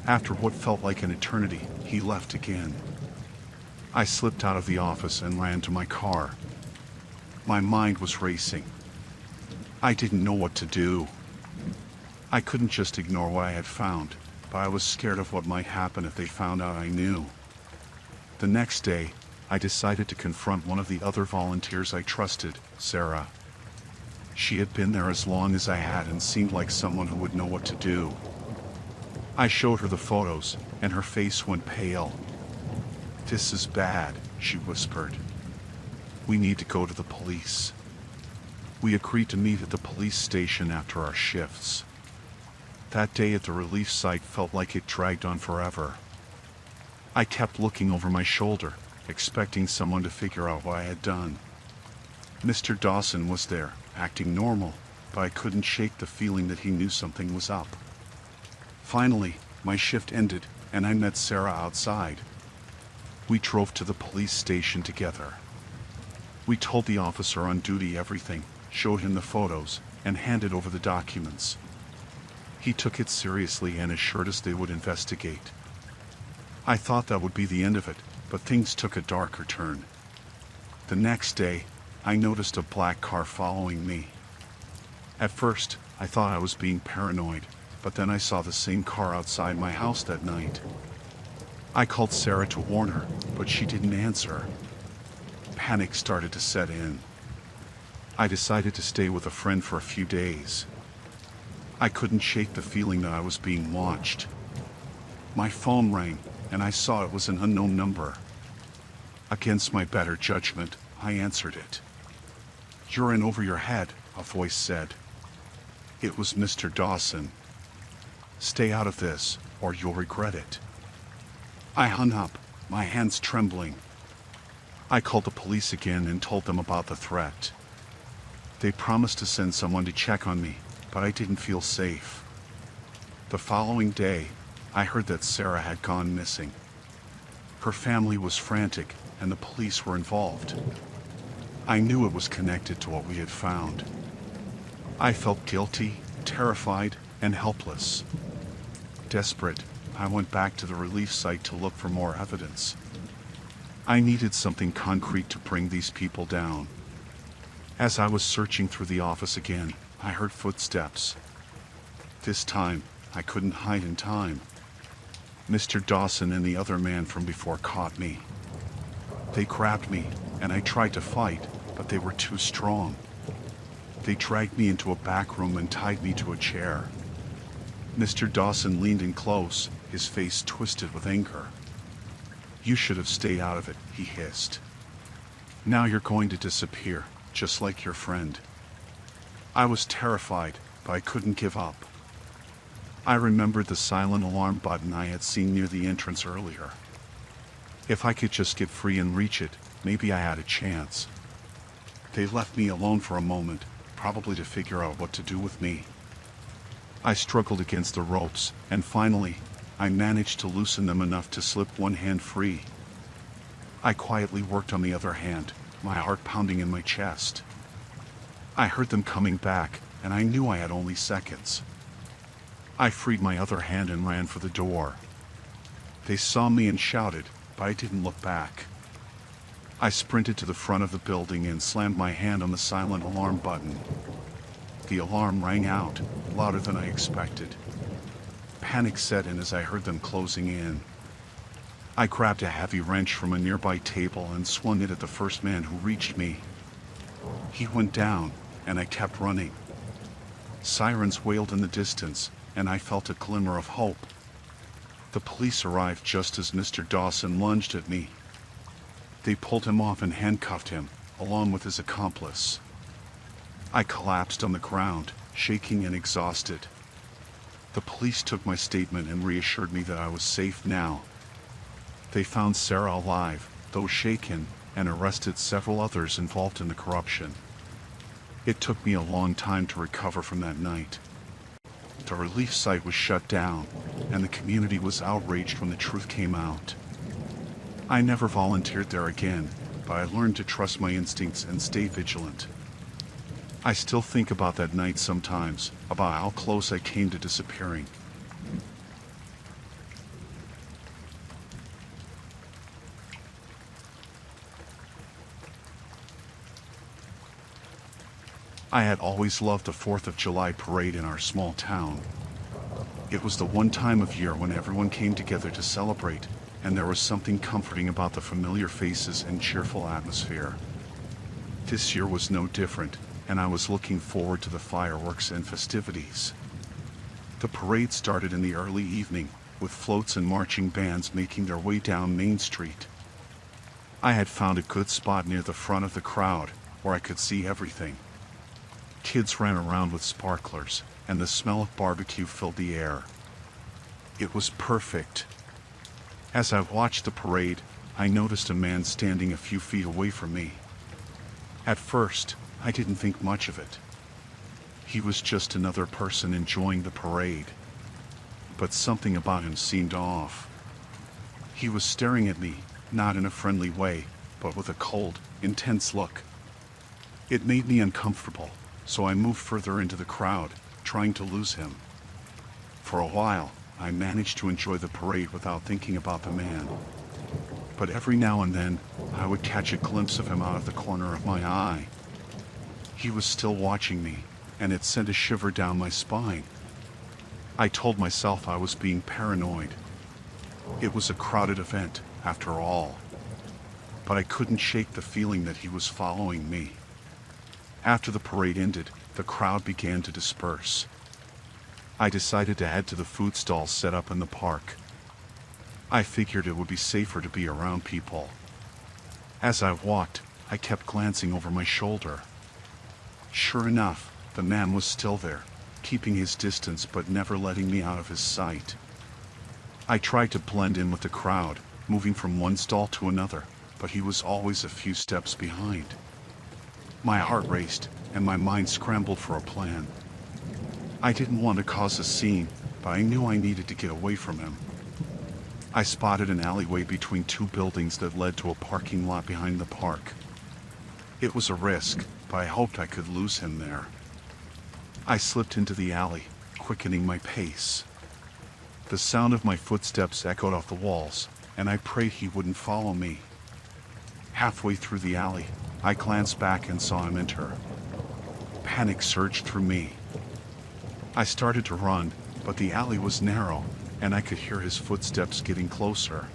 After what felt like an eternity, he left again. I slipped out of the office and ran to my car. My mind was racing. I didn't know what to do. I couldn't just ignore what I had found, but I was scared of what might happen if they found out I knew. The next day, I decided to confront one of the other volunteers I trusted, Sarah. She had been there as long as I had and seemed like someone who would know what to do. I showed her the photos, and her face went pale. "This is bad," she whispered. "We need to go to the police." We agreed to meet at the police station after our shifts. That day at the relief site felt like it dragged on forever. I kept looking over my shoulder, expecting someone to figure out what I had done. Mr. Dawson was there, acting normal, but I couldn't shake the feeling that he knew something was up. Finally, my shift ended, and I met Sarah outside. We drove to the police station together. We told the officer on duty everything, showed him the photos, and handed over the documents. He took it seriously and assured us they would investigate. I thought that would be the end of it, but things took a darker turn. The next day, I noticed a black car following me. At first, I thought I was being paranoid, but then I saw the same car outside my house that night. I called Sarah to warn her, but she didn't answer. Panic started to set in. I decided to stay with a friend for a few days. I couldn't shake the feeling that I was being watched. My phone rang, and I saw it was an unknown number. Against my better judgment, I answered it. "You're in over your head," a voice said. It was Mr. Dawson. "Stay out of this, or you'll regret it." I hung up, my hands trembling. I called the police again and told them about the threat. They promised to send someone to check on me, but I didn't feel safe. The following day, I heard that Sarah had gone missing. Her family was frantic, and the police were involved. I knew it was connected to what we had found. I felt guilty, terrified, and helpless. Desperate, I went back to the relief site to look for more evidence. I needed something concrete to bring these people down. As I was searching through the office again, I heard footsteps. This time, I couldn't hide in time. Mr. Dawson and the other man from before caught me. They grabbed me, and I tried to fight, but they were too strong. They dragged me into a back room and tied me to a chair. Mr. Dawson leaned in close, his face twisted with anger. "You should have stayed out of it," he hissed. "Now you're going to disappear, just like your friend." I was terrified, but I couldn't give up. I remembered the silent alarm button I had seen near the entrance earlier. If I could just get free and reach it, maybe I had a chance. They left me alone for a moment, probably to figure out what to do with me. I struggled against the ropes, and finally, I managed to loosen them enough to slip one hand free. I quietly worked on the other hand, my heart pounding in my chest. I heard them coming back, and I knew I had only seconds. I freed my other hand and ran for the door. They saw me and shouted, but I didn't look back. I sprinted to the front of the building and slammed my hand on the silent alarm button. The alarm rang out, louder than I expected. Panic set in as I heard them closing in. I grabbed a heavy wrench from a nearby table and swung it at the first man who reached me. He went down, and I kept running. Sirens wailed in the distance, and I felt a glimmer of hope. The police arrived just as Mr. Dawson lunged at me. They pulled him off and handcuffed him, along with his accomplice. I collapsed on the ground, shaking and exhausted. The police took my statement and reassured me that I was safe now. They found Sarah alive, though shaken, and arrested several others involved in the corruption. It took me a long time to recover from that night. The relief site was shut down, and the community was outraged when the truth came out. I never volunteered there again, but I learned to trust my instincts and stay vigilant. I still think about that night sometimes, about how close I came to disappearing. I had always loved the 4th of July parade in our small town. It was the one time of year when everyone came together to celebrate, and there was something comforting about the familiar faces and cheerful atmosphere. This year was no different, and I was looking forward to the fireworks and festivities. The parade started in the early evening, with floats and marching bands making their way down Main Street. I had found a good spot near the front of the crowd, where I could see everything. Kids ran around with sparklers, and the smell of barbecue filled the air. It was perfect. As I watched the parade, I noticed a man standing a few feet away from me. At first, I didn't think much of it. He was just another person enjoying the parade. But something about him seemed off. He was staring at me, not in a friendly way, but with a cold, intense look. It made me uncomfortable, so I moved further into the crowd, trying to lose him. For a while, I managed to enjoy the parade without thinking about the man. But every now and then, I would catch a glimpse of him out of the corner of my eye. He was still watching me, and it sent a shiver down my spine. I told myself I was being paranoid. It was a crowded event, after all. But I couldn't shake the feeling that he was following me. After the parade ended, the crowd began to disperse. I decided to head to the food stalls set up in the park. I figured it would be safer to be around people. As I walked, I kept glancing over my shoulder. Sure enough, the man was still there, keeping his distance but never letting me out of his sight. I tried to blend in with the crowd, moving from one stall to another, but he was always a few steps behind. My heart raced, and my mind scrambled for a plan. I didn't want to cause a scene, but I knew I needed to get away from him. I spotted an alleyway between two buildings that led to a parking lot behind the park. It was a risk, but I hoped I could lose him there. I slipped into the alley, quickening my pace. The sound of my footsteps echoed off the walls, and I prayed he wouldn't follow me. Halfway through the alley, I glanced back and saw him enter. Panic surged through me. I started to run, but the alley was narrow, and I could hear his footsteps getting closer.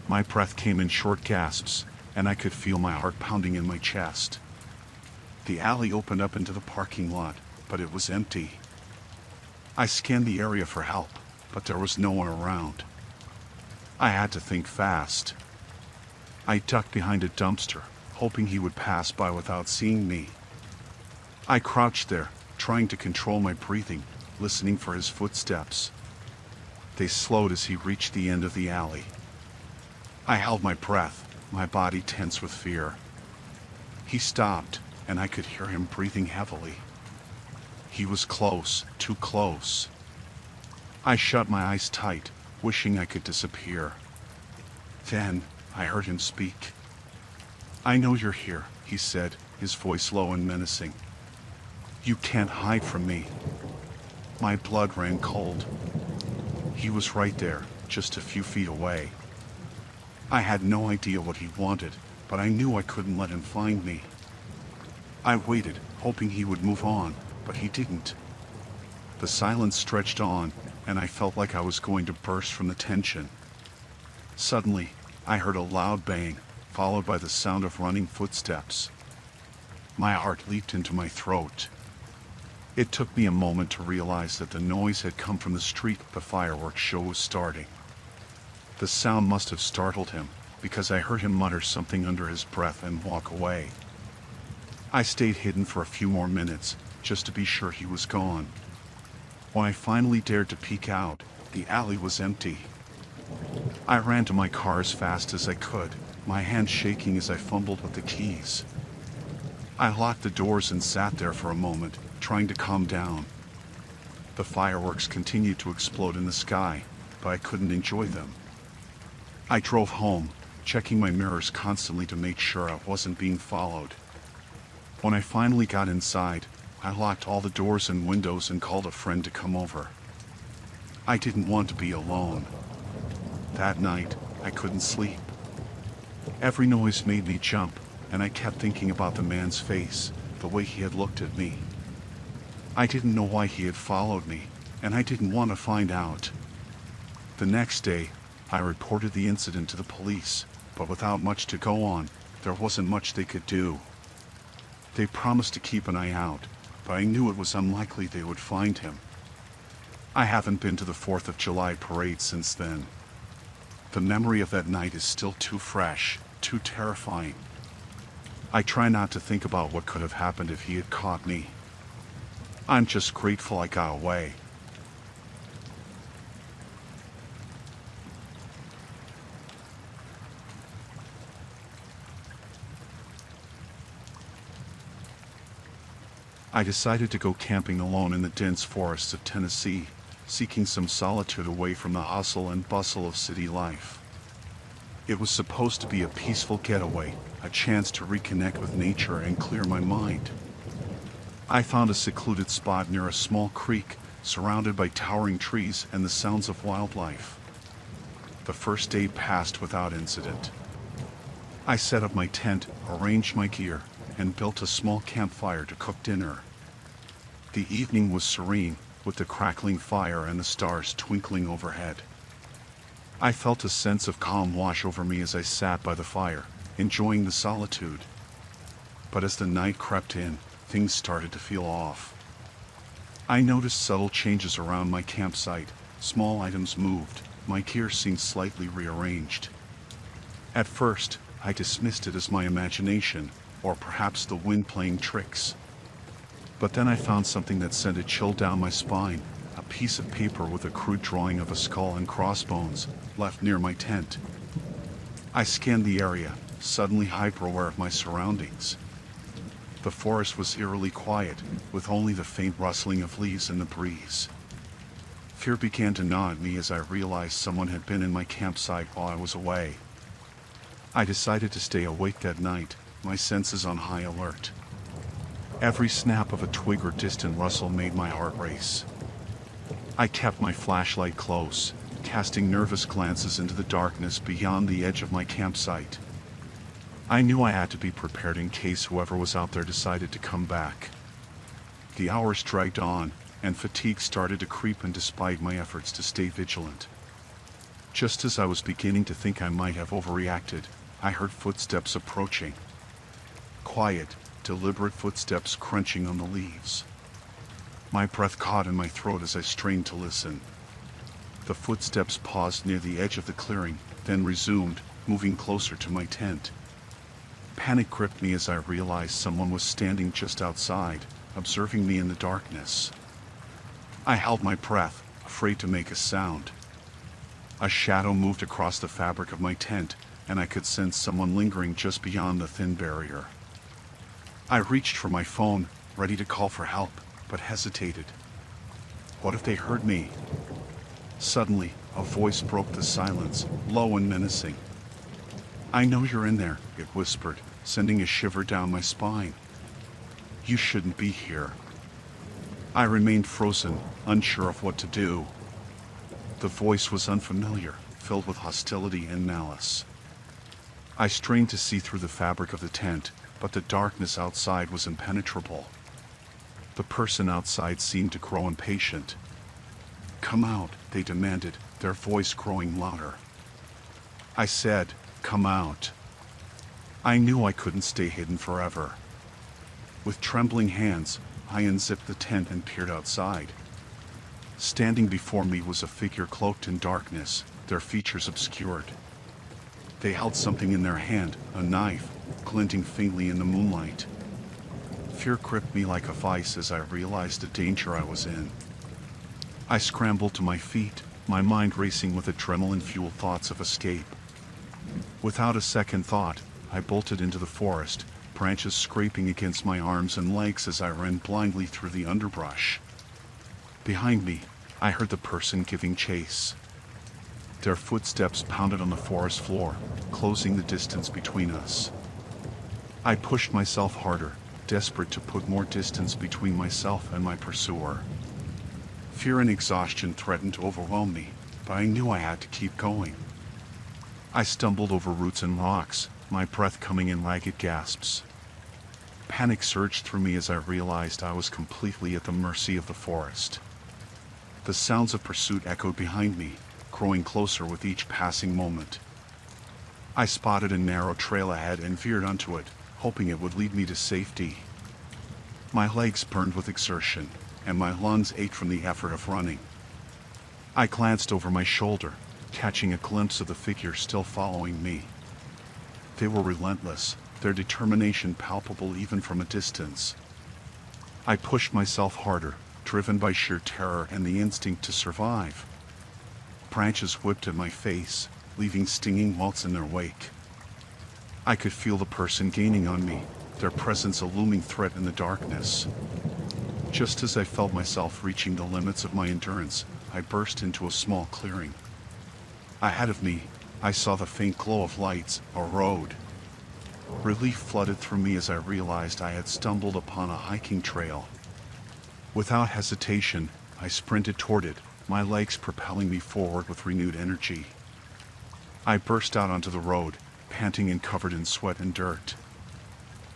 My breath came in short gasps, and I could feel my heart pounding in my chest. The alley opened up into the parking lot, but it was empty. I scanned the area for help, but there was no one around. I had to think fast. I ducked behind a dumpster, hoping he would pass by without seeing me. I crouched there, trying to control my breathing, listening for his footsteps. They slowed as he reached the end of the alley. I held my breath, my body tense with fear. He stopped, and I could hear him breathing heavily. He was close, too close. I shut my eyes tight, wishing I could disappear. Then, I heard him speak. "I know you're here," he said, his voice low and menacing. "You can't hide from me." My blood ran cold. He was right there, just a few feet away. I had no idea what he wanted, but I knew I couldn't let him find me. I waited, hoping he would move on, but he didn't. The silence stretched on, and I felt like I was going to burst from the tension. Suddenly, I heard a loud bang, followed by the sound of running footsteps. My heart leaped into my throat. It took me a moment to realize that the noise had come from the street the fireworks show was starting. The sound must have startled him, because I heard him mutter something under his breath and walk away. I stayed hidden for a few more minutes, just to be sure he was gone. When I finally dared to peek out, the alley was empty. I ran to my car as fast as I could, my hands shaking as I fumbled with the keys. I locked the doors and sat there for a moment, trying to calm down. The fireworks continued to explode in the sky, but I couldn't enjoy them. I drove home, checking my mirrors constantly to make sure I wasn't being followed. When I finally got inside, I locked all the doors and windows and called a friend to come over. I didn't want to be alone. That night, I couldn't sleep. Every noise made me jump, and I kept thinking about the man's face, the way he had looked at me. I didn't know why he had followed me, and I didn't want to find out. The next day, I reported the incident to the police, but without much to go on, there wasn't much they could do. They promised to keep an eye out, but I knew it was unlikely they would find him. I haven't been to the 4th of July parade since then. The memory of that night is still too fresh, too terrifying. I try not to think about what could have happened if he had caught me. I'm just grateful I got away. I decided to go camping alone in the dense forests of Tennessee, seeking some solitude away from the hustle and bustle of city life. It was supposed to be a peaceful getaway, a chance to reconnect with nature and clear my mind. I found a secluded spot near a small creek, surrounded by towering trees and the sounds of wildlife. The first day passed without incident. I set up my tent, arranged my gear, and built a small campfire to cook dinner. The evening was serene, with the crackling fire and the stars twinkling overhead. I felt a sense of calm wash over me as I sat by the fire, enjoying the solitude. But as the night crept in, things started to feel off. I noticed subtle changes around my campsite. Small items moved, my gear seemed slightly rearranged. At first, I dismissed it as my imagination, or perhaps the wind playing tricks. But then I found something that sent a chill down my spine, a piece of paper with a crude drawing of a skull and crossbones, left near my tent. I scanned the area, suddenly hyper-aware of my surroundings. The forest was eerily quiet, with only the faint rustling of leaves in the breeze. Fear began to gnaw at me as I realized someone had been in my campsite while I was away. I decided to stay awake that night, my senses on high alert. Every snap of a twig or distant rustle made my heart race. I kept my flashlight close, casting nervous glances into the darkness beyond the edge of my campsite. I knew I had to be prepared in case whoever was out there decided to come back. The hours dragged on, and fatigue started to creep in despite my efforts to stay vigilant. Just as I was beginning to think I might have overreacted, I heard footsteps approaching. Quiet, deliberate footsteps crunching on the leaves. My breath caught in my throat as I strained to listen. The footsteps paused near the edge of the clearing, then resumed, moving closer to my tent. Panic gripped me as I realized someone was standing just outside, observing me in the darkness. I held my breath, afraid to make a sound. A shadow moved across the fabric of my tent, and I could sense someone lingering just beyond the thin barrier. I reached for my phone, ready to call for help, but hesitated. What if they heard me? Suddenly, a voice broke the silence, low and menacing. "I know you're in there," it whispered, sending a shiver down my spine. "You shouldn't be here." I remained frozen, unsure of what to do. The voice was unfamiliar, filled with hostility and malice. I strained to see through the fabric of the tent, but the darkness outside was impenetrable. The person outside seemed to grow impatient. "Come out," they demanded, their voice growing louder. I said, "Come out." I knew I couldn't stay hidden forever. With trembling hands, I unzipped the tent and peered outside. Standing before me was a figure cloaked in darkness, their features obscured. They held something in their hand, a knife, glinting faintly in the moonlight. Fear gripped me like a vice as I realized the danger I was in. I scrambled to my feet, my mind racing with adrenaline-fueled thoughts of escape. Without a second thought, I bolted into the forest, branches scraping against my arms and legs as I ran blindly through the underbrush. Behind me, I heard the person giving chase. Their footsteps pounded on the forest floor, closing the distance between us. I pushed myself harder, desperate to put more distance between myself and my pursuer. Fear and exhaustion threatened to overwhelm me, but I knew I had to keep going. I stumbled over roots and rocks, my breath coming in ragged gasps. Panic surged through me as I realized I was completely at the mercy of the forest. The sounds of pursuit echoed behind me, growing closer with each passing moment. I spotted a narrow trail ahead and veered onto it, hoping it would lead me to safety. My legs burned with exertion, and my lungs ached from the effort of running. I glanced over my shoulder, catching a glimpse of the figure still following me. They were relentless, their determination palpable even from a distance. I pushed myself harder, driven by sheer terror and the instinct to survive. Branches whipped at my face, leaving stinging welts in their wake. I could feel the person gaining on me, their presence a looming threat in the darkness. Just as I felt myself reaching the limits of my endurance, I burst into a small clearing. Ahead of me, I saw the faint glow of lights, a road. Relief flooded through me as I realized I had stumbled upon a hiking trail. Without hesitation, I sprinted toward it, my legs propelling me forward with renewed energy. I burst out onto the road, panting and covered in sweat and dirt.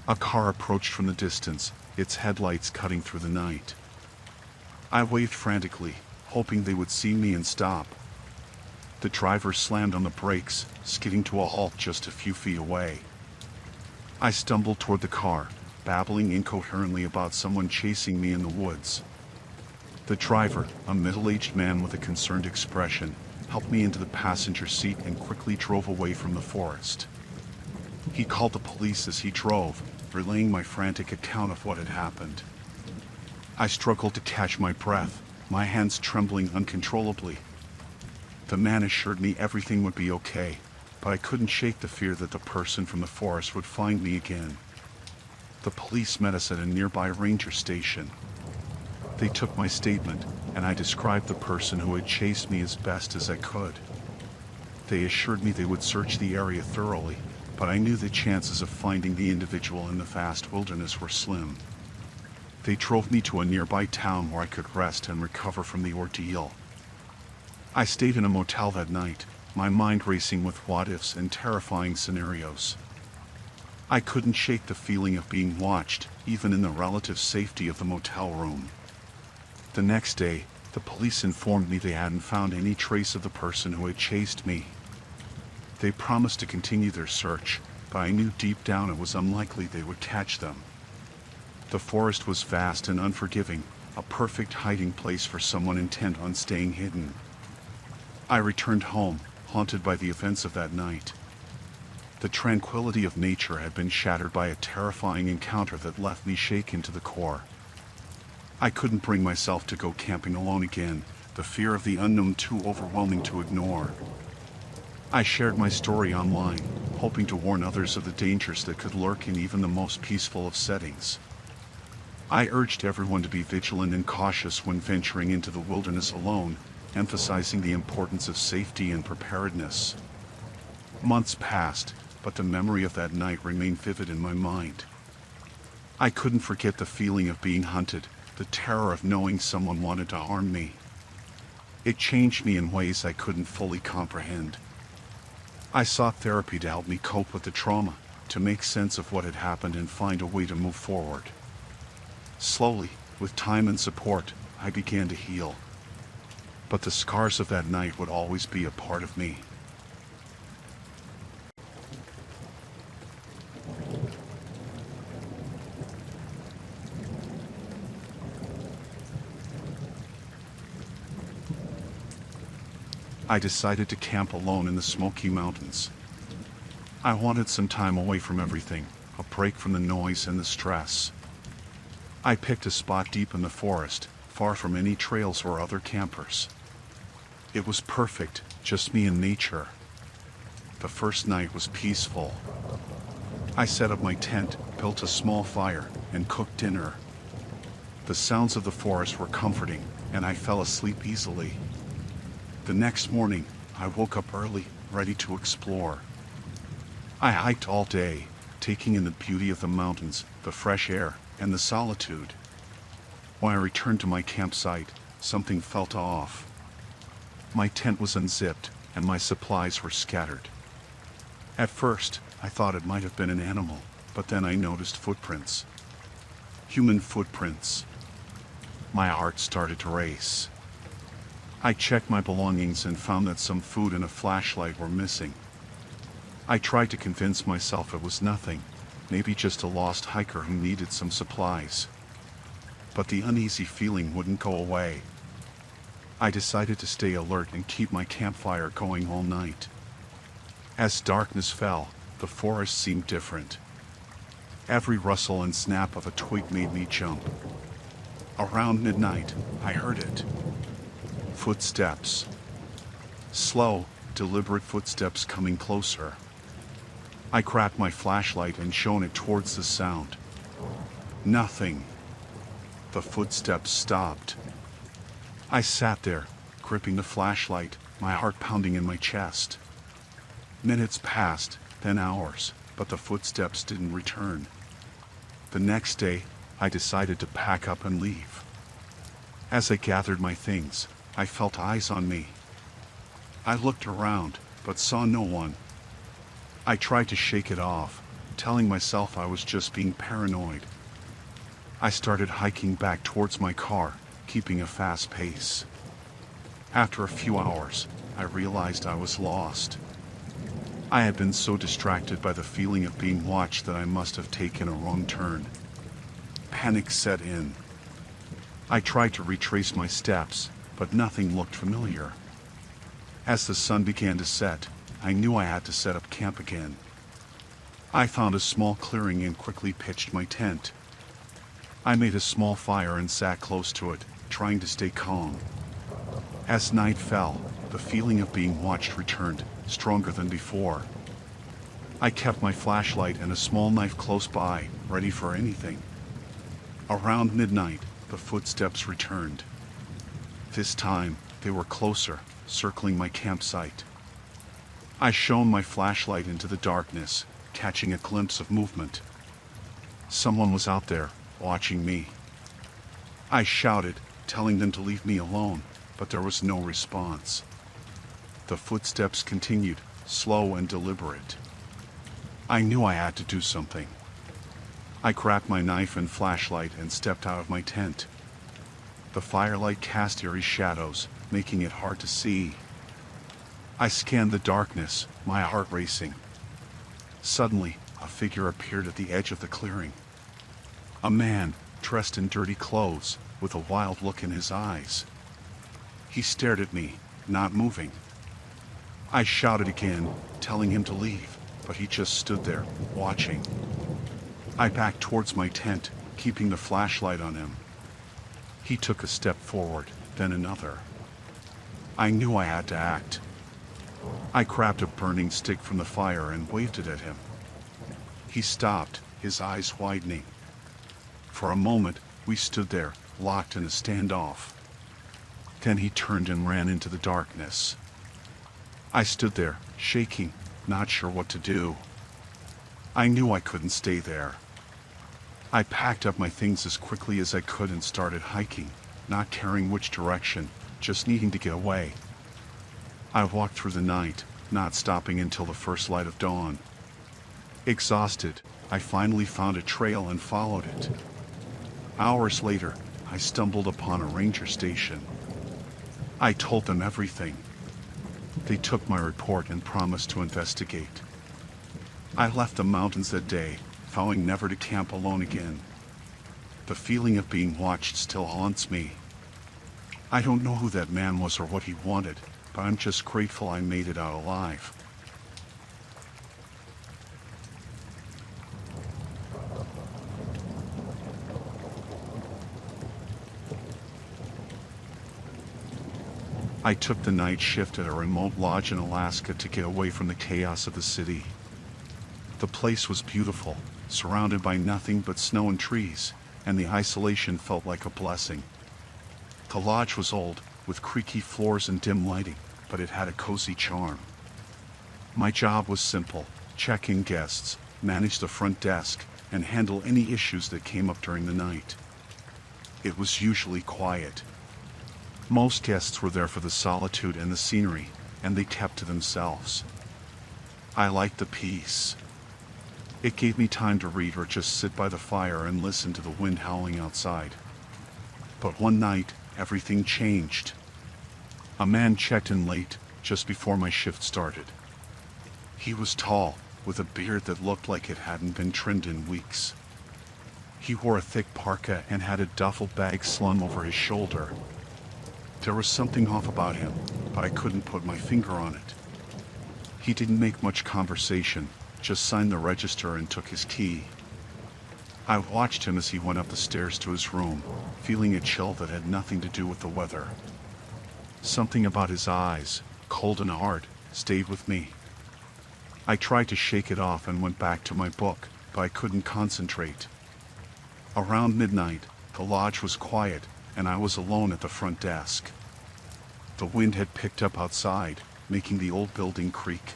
A car approached from the distance, its headlights cutting through the night. I waved frantically, hoping they would see me and stop. The driver slammed on the brakes, skidding to a halt just a few feet away. I stumbled toward the car, babbling incoherently about someone chasing me in the woods. The driver, a middle-aged man with a concerned expression, helped me into the passenger seat and quickly drove away from the forest. He called the police as he drove, relaying my frantic account of what had happened. I struggled to catch my breath, my hands trembling uncontrollably. The man assured me everything would be okay, but I couldn't shake the fear that the person from the forest would find me again. The police met us at a nearby ranger station. They took my statement, and I described the person who had chased me as best as I could. They assured me they would search the area thoroughly, but I knew the chances of finding the individual in the vast wilderness were slim. They drove me to a nearby town where I could rest and recover from the ordeal. I stayed in a motel that night, my mind racing with what-ifs and terrifying scenarios. I couldn't shake the feeling of being watched, even in the relative safety of the motel room. The next day, the police informed me they hadn't found any trace of the person who had chased me. They promised to continue their search, but I knew deep down it was unlikely they would catch them. The forest was vast and unforgiving, a perfect hiding place for someone intent on staying hidden. I returned home, haunted by the events of that night. The tranquility of nature had been shattered by a terrifying encounter that left me shaken to the core. I couldn't bring myself to go camping alone again, the fear of the unknown too overwhelming to ignore. I shared my story online, hoping to warn others of the dangers that could lurk in even the most peaceful of settings. I urged everyone to be vigilant and cautious when venturing into the wilderness alone, emphasizing the importance of safety and preparedness. Months passed, but the memory of that night remained vivid in my mind. I couldn't forget the feeling of being hunted, the terror of knowing someone wanted to harm me. It changed me in ways I couldn't fully comprehend. I sought therapy to help me cope with the trauma, to make sense of what had happened and find a way to move forward. Slowly, with time and support, I began to heal. But the scars of that night would always be a part of me. I decided to camp alone in the Smoky Mountains. I wanted some time away from everything, a break from the noise and the stress. I picked a spot deep in the forest, far from any trails or other campers. It was perfect, just me and nature. The first night was peaceful. I set up my tent, built a small fire, and cooked dinner. The sounds of the forest were comforting, and I fell asleep easily. The next morning, I woke up early, ready to explore. I hiked all day, taking in the beauty of the mountains, the fresh air, and the solitude. When I returned to my campsite, something felt off. My tent was unzipped, and my supplies were scattered. At first, I thought it might have been an animal, but then I noticed footprints. Human footprints. My heart started to race. I checked my belongings and found that some food and a flashlight were missing. I tried to convince myself it was nothing, maybe just a lost hiker who needed some supplies. But the uneasy feeling wouldn't go away. I decided to stay alert and keep my campfire going all night. As darkness fell, the forest seemed different. Every rustle and snap of a twig made me jump. Around midnight, I heard it. Footsteps. Slow, deliberate footsteps coming closer. I cracked my flashlight and shone it towards the sound. Nothing. The footsteps stopped. I sat there, gripping the flashlight, my heart pounding in my chest. Minutes passed, then hours, but the footsteps didn't return. The next day, I decided to pack up and leave. As I gathered my things, I felt eyes on me. I looked around, but saw no one. I tried to shake it off, telling myself I was just being paranoid. I started hiking back towards my car, keeping a fast pace. After a few hours, I realized I was lost. I had been so distracted by the feeling of being watched that I must have taken a wrong turn. Panic set in. I tried to retrace my steps, but nothing looked familiar. As the sun began to set, I knew I had to set up camp again. I found a small clearing and quickly pitched my tent. I made a small fire and sat close to it, trying to stay calm. As night fell, the feeling of being watched returned, stronger than before. I kept my flashlight and a small knife close by, ready for anything. Around midnight, the footsteps returned. This time, they were closer, circling my campsite. I shone my flashlight into the darkness, catching a glimpse of movement. Someone was out there, watching me. I shouted, telling them to leave me alone, but there was no response. The footsteps continued, slow and deliberate. I knew I had to do something. I grabbed my knife and flashlight and stepped out of my tent. The firelight cast eerie shadows, making it hard to see. I scanned the darkness, my heart racing. Suddenly, a figure appeared at the edge of the clearing. A man, dressed in dirty clothes, with a wild look in his eyes. He stared at me, not moving. I shouted again, telling him to leave, but he just stood there, watching. I backed towards my tent, keeping the flashlight on him. He took a step forward, then another. I knew I had to act. I grabbed a burning stick from the fire and waved it at him. He stopped, his eyes widening. For a moment, we stood there, locked in a standoff. Then he turned and ran into the darkness. I stood there, shaking, not sure what to do. I knew I couldn't stay there. I packed up my things as quickly as I could and started hiking, not caring which direction, just needing to get away. I walked through the night, not stopping until the first light of dawn. Exhausted, I finally found a trail and followed it. Hours later, I stumbled upon a ranger station. I told them everything. They took my report and promised to investigate. I left the mountains that day, vowing never to camp alone again. The feeling of being watched still haunts me. I don't know who that man was or what he wanted, but I'm just grateful I made it out alive. I took the night shift at a remote lodge in Alaska to get away from the chaos of the city. The place was beautiful, surrounded by nothing but snow and trees, and the isolation felt like a blessing. The lodge was old, with creaky floors and dim lighting, but it had a cozy charm. My job was simple: check in guests, manage the front desk, and handle any issues that came up during the night. It was usually quiet. Most guests were there for the solitude and the scenery, and they kept to themselves. I liked the peace. It gave me time to read or just sit by the fire and listen to the wind howling outside. But one night, everything changed. A man checked in late, just before my shift started. He was tall, with a beard that looked like it hadn't been trimmed in weeks. He wore a thick parka and had a duffel bag slung over his shoulder. There was something off about him, but I couldn't put my finger on it. He didn't make much conversation, just signed the register and took his key. I watched him as he went up the stairs to his room, feeling a chill that had nothing to do with the weather. Something about his eyes, cold and hard, stayed with me. I tried to shake it off and went back to my book, but I couldn't concentrate. Around midnight, the lodge was quiet, and I was alone at the front desk. The wind had picked up outside, making the old building creak.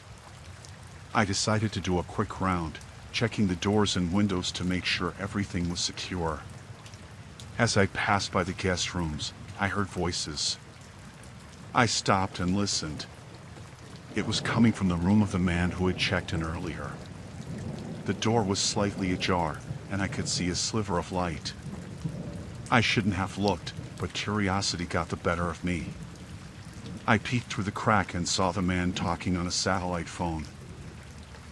I decided to do a quick round, checking the doors and windows to make sure everything was secure. As I passed by the guest rooms, I heard voices. I stopped and listened. It was coming from the room of the man who had checked in earlier. The door was slightly ajar, and I could see a sliver of light. I shouldn't have looked, but curiosity got the better of me. I peeked through the crack and saw the man talking on a satellite phone.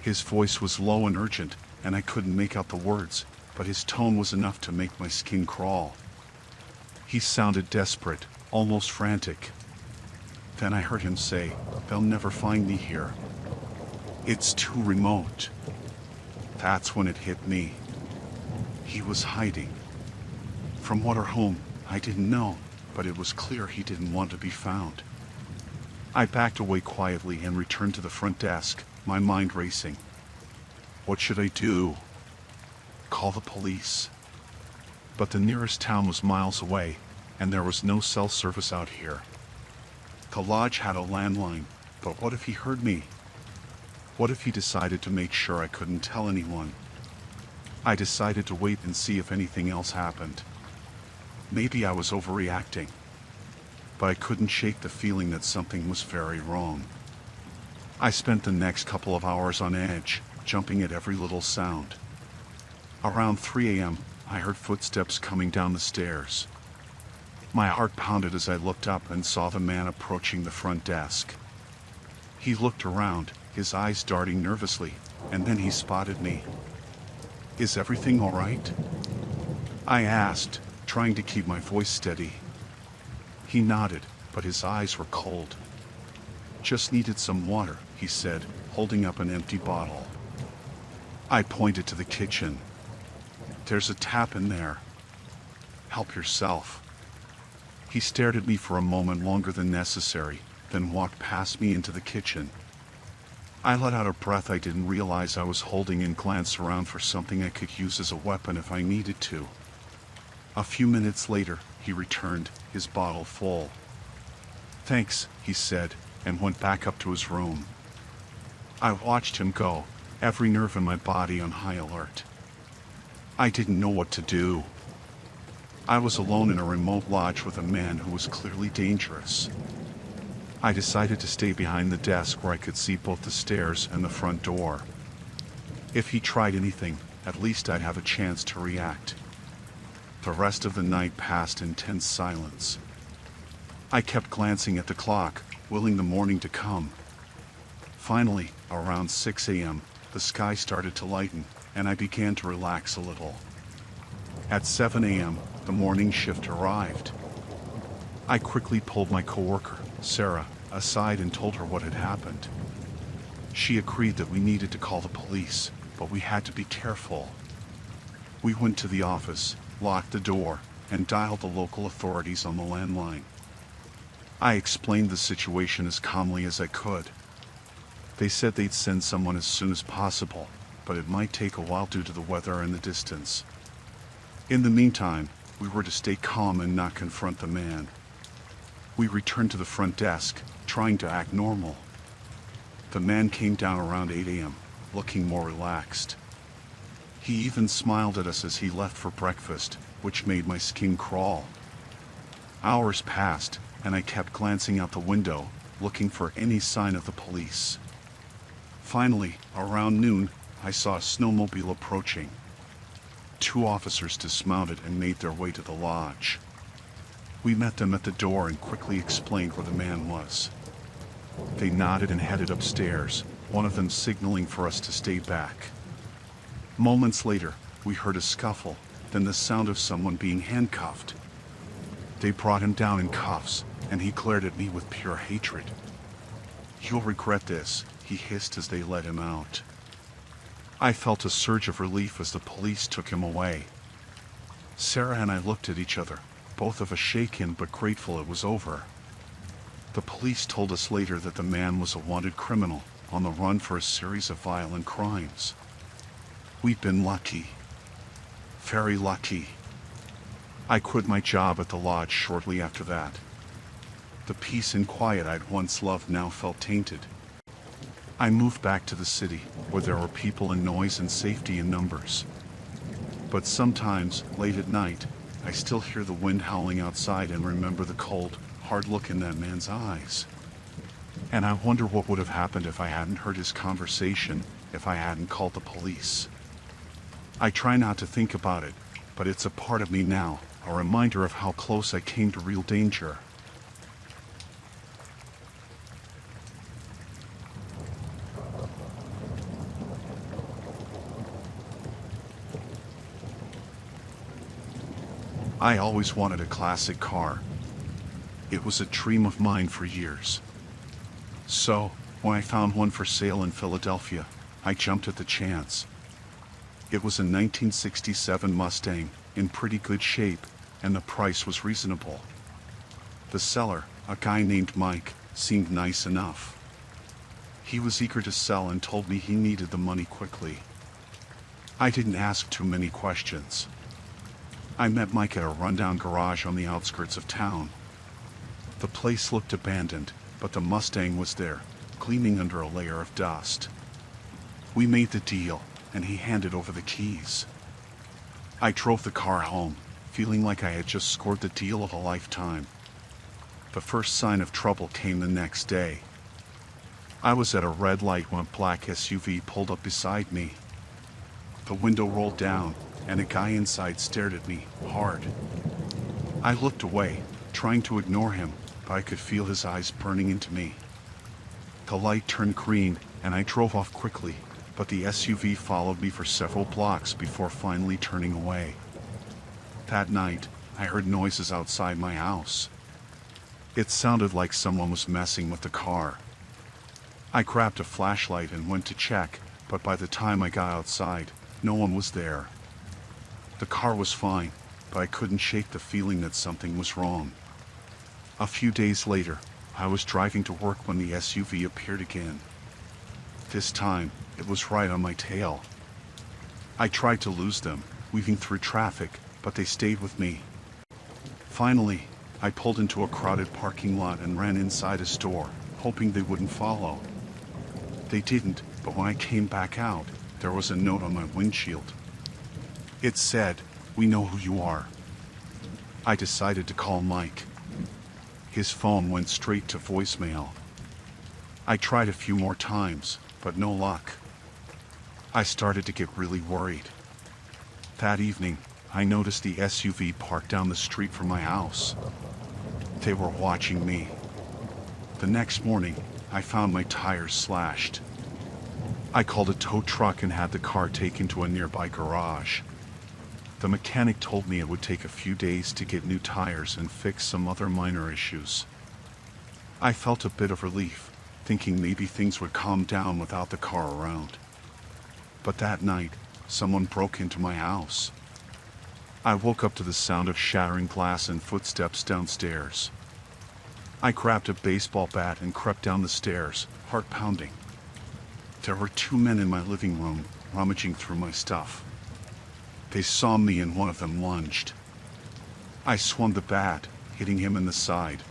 His voice was low and urgent, and I couldn't make out the words, but his tone was enough to make my skin crawl. He sounded desperate, almost frantic. Then I heard him say, "They'll never find me here. It's too remote." That's when it hit me. He was hiding. From what or whom, I didn't know, but it was clear he didn't want to be found. I backed away quietly and returned to the front desk, my mind racing. What should I do? Call the police. But the nearest town was miles away, and there was no cell service out here. The lodge had a landline, but what if he heard me? What if he decided to make sure I couldn't tell anyone? I decided to wait and see if anything else happened. Maybe I was overreacting, but I couldn't shake the feeling that something was very wrong. I spent the next couple of hours on edge, jumping at every little sound. Around 3 a.m., I heard footsteps coming down the stairs. My heart pounded as I looked up and saw the man approaching the front desk. He looked around, his eyes darting nervously, and then he spotted me. "Is everything all right?" I asked, trying to keep my voice steady. He nodded, but his eyes were cold. "Just needed some water," he said, holding up an empty bottle. I pointed to the kitchen. "There's a tap in there. Help yourself." He stared at me for a moment longer than necessary, then walked past me into the kitchen. I let out a breath I didn't realize I was holding and glanced around for something I could use as a weapon if I needed to. A few minutes later, he returned, his bottle full. "Thanks," he said, and went back up to his room. I watched him go, every nerve in my body on high alert. I didn't know what to do. I was alone in a remote lodge with a man who was clearly dangerous. I decided to stay behind the desk where I could see both the stairs and the front door. If he tried anything, at least I'd have a chance to react. The rest of the night passed in tense silence. I kept glancing at the clock, willing the morning to come. Finally, around 6 a.m., the sky started to lighten, and I began to relax a little. At 7 a.m., the morning shift arrived. I quickly pulled my coworker, Sarah, aside and told her what had happened. She agreed that we needed to call the police, but we had to be careful. We went to the office, locked the door, and dialed the local authorities on the landline. I explained the situation as calmly as I could. They said they'd send someone as soon as possible, but it might take a while due to the weather and the distance. In the meantime, we were to stay calm and not confront the man. We returned to the front desk, trying to act normal. The man came down around 8 a.m., looking more relaxed. He even smiled at us as he left for breakfast, which made my skin crawl. Hours passed, and I kept glancing out the window, looking for any sign of the police. Finally, around noon, I saw a snowmobile approaching. 2 officers dismounted and made their way to the lodge. We met them at the door and quickly explained where the man was. They nodded and headed upstairs, one of them signaling for us to stay back. Moments later, we heard a scuffle, then the sound of someone being handcuffed. They brought him down in cuffs, and he glared at me with pure hatred. "You'll regret this," he hissed as they let him out. I felt a surge of relief as the police took him away. Sarah and I looked at each other, both of us shaken but grateful it was over. The police told us later that the man was a wanted criminal, on the run for a series of violent crimes. We'd been lucky. Very lucky. I quit my job at the lodge shortly after that. The peace and quiet I'd once loved now felt tainted. I moved back to the city, where there were people and noise and safety in numbers. But sometimes, late at night, I still hear the wind howling outside and remember the cold, hard look in that man's eyes. And I wonder what would have happened if I hadn't heard his conversation, if I hadn't called the police. I try not to think about it, but it's a part of me now, a reminder of how close I came to real danger. I always wanted a classic car. It was a dream of mine for years. So, when I found one for sale in Philadelphia, I jumped at the chance. It was a 1967 Mustang, in pretty good shape, and the price was reasonable. The seller, a guy named Mike, seemed nice enough. He was eager to sell and told me he needed the money quickly. I didn't ask too many questions. I met Mike at a rundown garage on the outskirts of town. The place looked abandoned, but the Mustang was there, gleaming under a layer of dust. We made the deal, and he handed over the keys. I drove the car home, feeling like I had just scored the deal of a lifetime. The first sign of trouble came the next day. I was at a red light when a black SUV pulled up beside me. The window rolled down, and a guy inside stared at me, hard. I looked away, trying to ignore him, but I could feel his eyes burning into me. The light turned green, and I drove off quickly, but the SUV followed me for several blocks before finally turning away. That night, I heard noises outside my house. It sounded like someone was messing with the car. I grabbed a flashlight and went to check, but by the time I got outside, no one was there. The car was fine, but I couldn't shake the feeling that something was wrong. A few days later, I was driving to work when the SUV appeared again. This time, it was right on my tail. I tried to lose them, weaving through traffic, but they stayed with me. Finally, I pulled into a crowded parking lot and ran inside a store, hoping they wouldn't follow. They didn't, but when I came back out, there was a note on my windshield. It said, "We know who you are." I decided to call Mike. His phone went straight to voicemail. I tried a few more times, but no luck. I started to get really worried. That evening, I noticed the SUV parked down the street from my house. They were watching me. The next morning, I found my tires slashed. I called a tow truck and had the car taken to a nearby garage. The mechanic told me it would take a few days to get new tires and fix some other minor issues. I felt a bit of relief, thinking maybe things would calm down without the car around. But that night, someone broke into my house. I woke up to the sound of shattering glass and footsteps downstairs. I grabbed a baseball bat and crept down the stairs, heart pounding. There were two men in my living room, rummaging through my stuff. They saw me and one of them lunged. I swung the bat, hitting him in the side.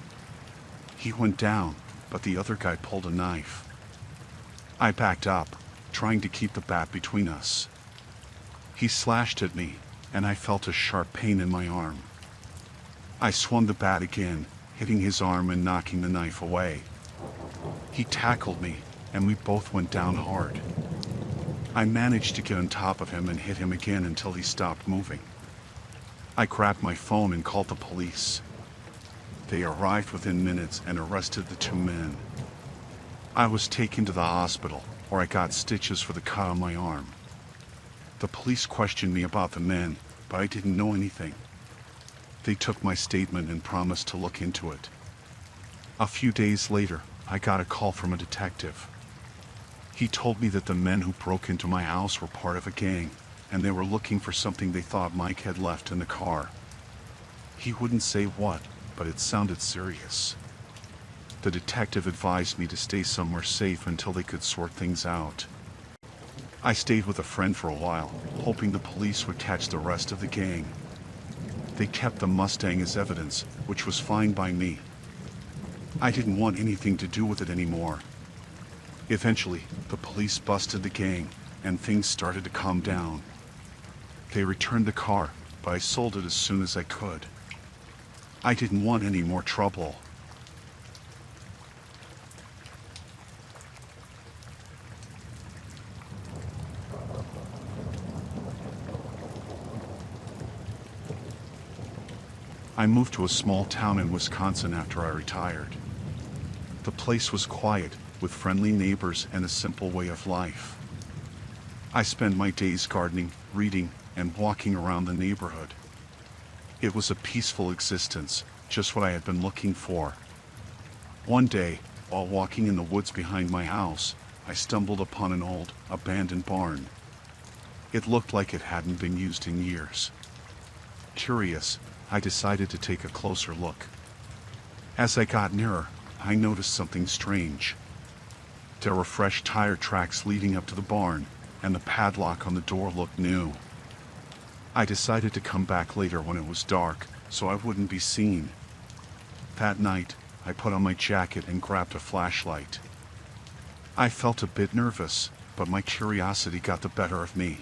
He went down, but the other guy pulled a knife. I backed up, trying to keep the bat between us. He slashed at me, and I felt a sharp pain in my arm. I swung the bat again, hitting his arm and knocking the knife away. He tackled me, and we both went down hard. I managed to get on top of him and hit him again until he stopped moving. I grabbed my phone and called the police. They arrived within minutes and arrested the two men. I was taken to the hospital, where I got stitches for the cut on my arm. The police questioned me about the men, but I didn't know anything. They took my statement and promised to look into it. A few days later, I got a call from a detective. He told me that the men who broke into my house were part of a gang, and they were looking for something they thought Mike had left in the car. He wouldn't say what, but it sounded serious. The detective advised me to stay somewhere safe until they could sort things out. I stayed with a friend for a while, hoping the police would catch the rest of the gang. They kept the Mustang as evidence, which was fine by me. I didn't want anything to do with it anymore. Eventually, the police busted the gang, and things started to calm down. They returned the car, but I sold it as soon as I could. I didn't want any more trouble. I moved to a small town in Wisconsin after I retired. The place was quiet, with friendly neighbors and a simple way of life. I spent my days gardening, reading, and walking around the neighborhood. It was a peaceful existence, just what I had been looking for. One day, while walking in the woods behind my house, I stumbled upon an old, abandoned barn. It looked like it hadn't been used in years. Curious, I decided to take a closer look. As I got nearer, I noticed something strange. There were fresh tire tracks leading up to the barn, and the padlock on the door looked new. I decided to come back later when it was dark, so I wouldn't be seen. That night, I put on my jacket and grabbed a flashlight. I felt a bit nervous, but my curiosity got the better of me.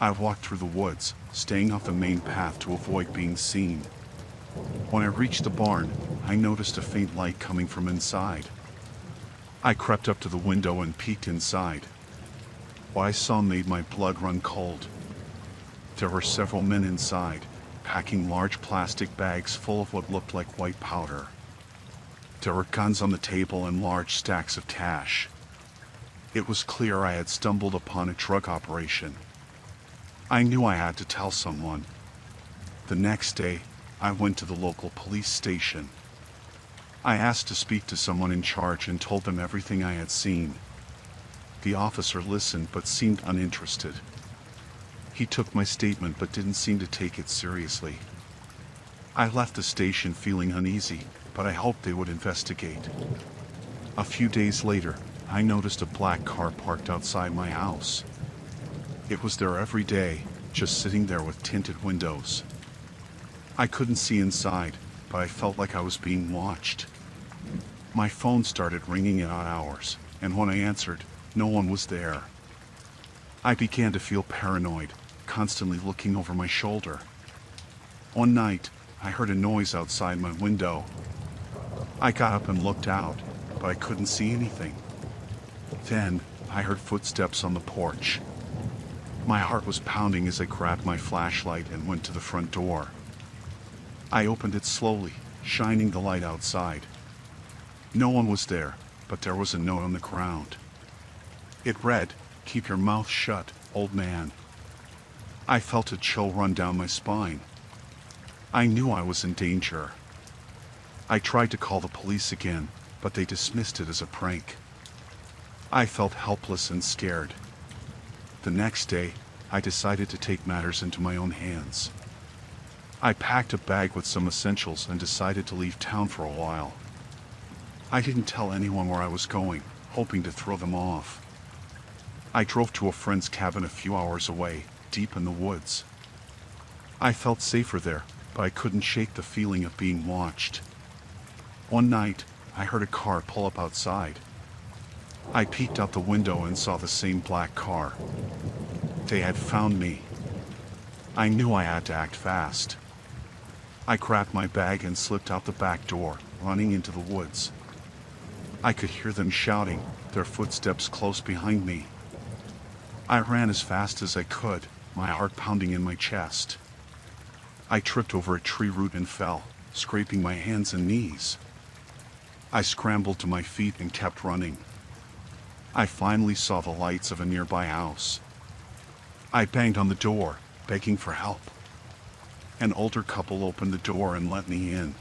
I walked through the woods, staying off the main path to avoid being seen. When I reached the barn, I noticed a faint light coming from inside. I crept up to the window and peeked inside. What I saw made my blood run cold. There were several men inside, packing large plastic bags full of what looked like white powder. There were guns on the table and large stacks of cash. It was clear I had stumbled upon a drug operation. I knew I had to tell someone. The next day, I went to the local police station. I asked to speak to someone in charge and told them everything I had seen. The officer listened but seemed uninterested. He took my statement but didn't seem to take it seriously. I left the station feeling uneasy, but I hoped they would investigate. A few days later, I noticed a black car parked outside my house. It was there every day, just sitting there with tinted windows. I couldn't see inside, but I felt like I was being watched. My phone started ringing at odd hours, and when I answered, no one was there. I began to feel paranoid, constantly looking over my shoulder. One night, I heard a noise outside my window. I got up and looked out, but I couldn't see anything. Then, I heard footsteps on the porch. My heart was pounding as I grabbed my flashlight and went to the front door. I opened it slowly, shining the light outside. No one was there, but there was a note on the ground. It read, "Keep your mouth shut, old man." I felt a chill run down my spine. I knew I was in danger. I tried to call the police again, but they dismissed it as a prank. I felt helpless and scared. The next day, I decided to take matters into my own hands. I packed a bag with some essentials and decided to leave town for a while. I didn't tell anyone where I was going, hoping to throw them off. I drove to a friend's cabin a few hours away, deep in the woods. I felt safer there, but I couldn't shake the feeling of being watched. One night, I heard a car pull up outside. I peeked out the window and saw the same black car. They had found me. I knew I had to act fast. I grabbed my bag and slipped out the back door, running into the woods. I could hear them shouting, their footsteps close behind me. I ran as fast as I could, my heart pounding in my chest. I tripped over a tree root and fell, scraping my hands and knees. I scrambled to my feet and kept running. I finally saw the lights of a nearby house. I banged on the door, begging for help. An older couple opened the door and let me in.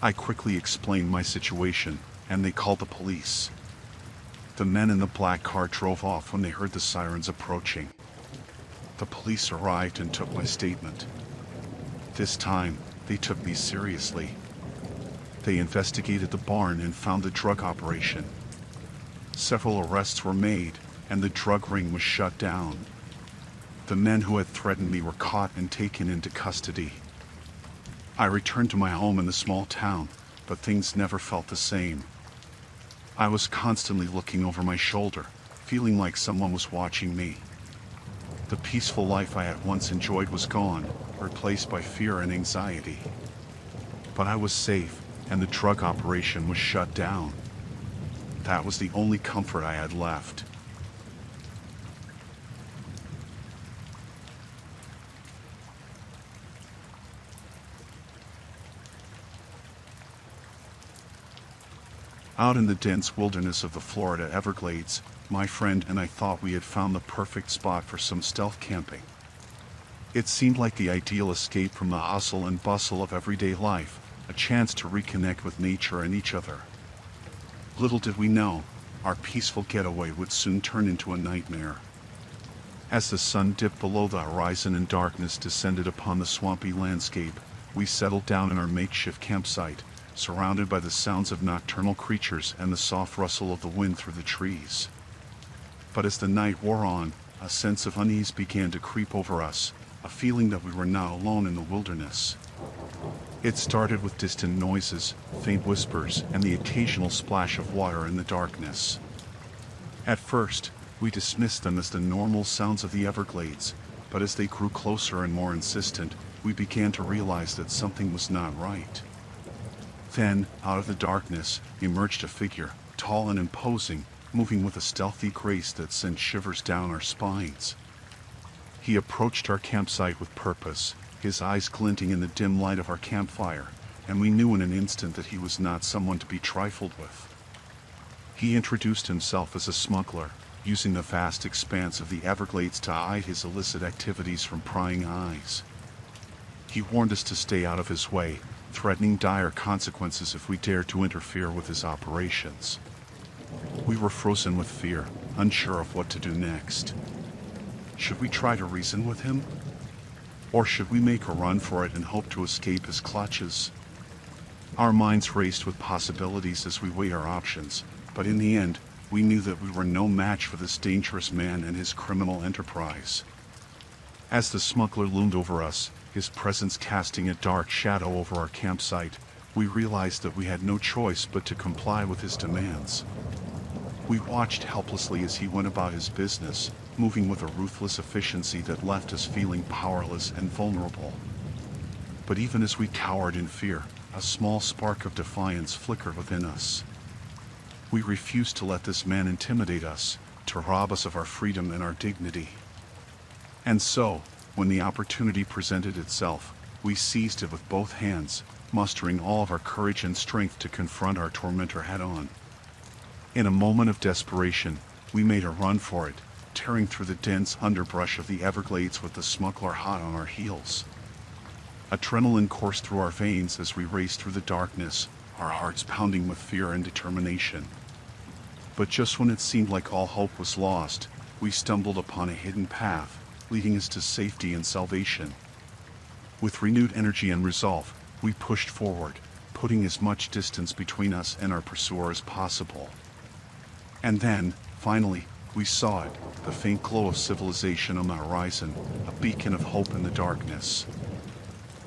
I quickly explained my situation, and they called the police. The men in the black car drove off when they heard the sirens approaching. The police arrived and took my statement. This time, they took me seriously. They investigated the barn and found the drug operation. Several arrests were made, and the drug ring was shut down. The men who had threatened me were caught and taken into custody. I returned to my home in the small town, but things never felt the same. I was constantly looking over my shoulder, feeling like someone was watching me. The peaceful life I had once enjoyed was gone, replaced by fear and anxiety. But I was safe, and the drug operation was shut down. That was the only comfort I had left. Out in the dense wilderness of the Florida Everglades, my friend and I thought we had found the perfect spot for some stealth camping. It seemed like the ideal escape from the hustle and bustle of everyday life, a chance to reconnect with nature and each other. Little did we know, our peaceful getaway would soon turn into a nightmare. As the sun dipped below the horizon and darkness descended upon the swampy landscape, we settled down in our makeshift campsite, surrounded by the sounds of nocturnal creatures and the soft rustle of the wind through the trees. But as the night wore on, a sense of unease began to creep over us, a feeling that we were not alone in the wilderness. It started with distant noises, faint whispers, and the occasional splash of water in the darkness. At first, we dismissed them as the normal sounds of the Everglades, but as they grew closer and more insistent, we began to realize that something was not right. Then, out of the darkness, emerged a figure, tall and imposing, moving with a stealthy grace that sent shivers down our spines. He approached our campsite with purpose, his eyes glinting in the dim light of our campfire, and we knew in an instant that he was not someone to be trifled with. He introduced himself as a smuggler, using the vast expanse of the Everglades to hide his illicit activities from prying eyes. He warned us to stay out of his way, threatening dire consequences if we dared to interfere with his operations. We were frozen with fear, unsure of what to do next. Should we try to reason with him? Or should we make a run for it and hope to escape his clutches? Our minds raced with possibilities as we weighed our options, but in the end, we knew that we were no match for this dangerous man and his criminal enterprise. As the smuggler loomed over us, his presence casting a dark shadow over our campsite, we realized that we had no choice but to comply with his demands. We watched helplessly as he went about his business, moving with a ruthless efficiency that left us feeling powerless and vulnerable. But even as we cowered in fear, a small spark of defiance flickered within us. We refused to let this man intimidate us, to rob us of our freedom and our dignity. And so, when the opportunity presented itself, we seized it with both hands, mustering all of our courage and strength to confront our tormentor head-on. In a moment of desperation, we made a run for it, tearing through the dense underbrush of the Everglades with the smuggler hot on our heels. Adrenaline coursed through our veins as we raced through the darkness, our hearts pounding with fear and determination. But just when it seemed like all hope was lost, we stumbled upon a hidden path, leading us to safety and salvation. With renewed energy and resolve, we pushed forward, putting as much distance between us and our pursuer as possible. And then, finally, we saw it, the faint glow of civilization on the horizon, a beacon of hope in the darkness.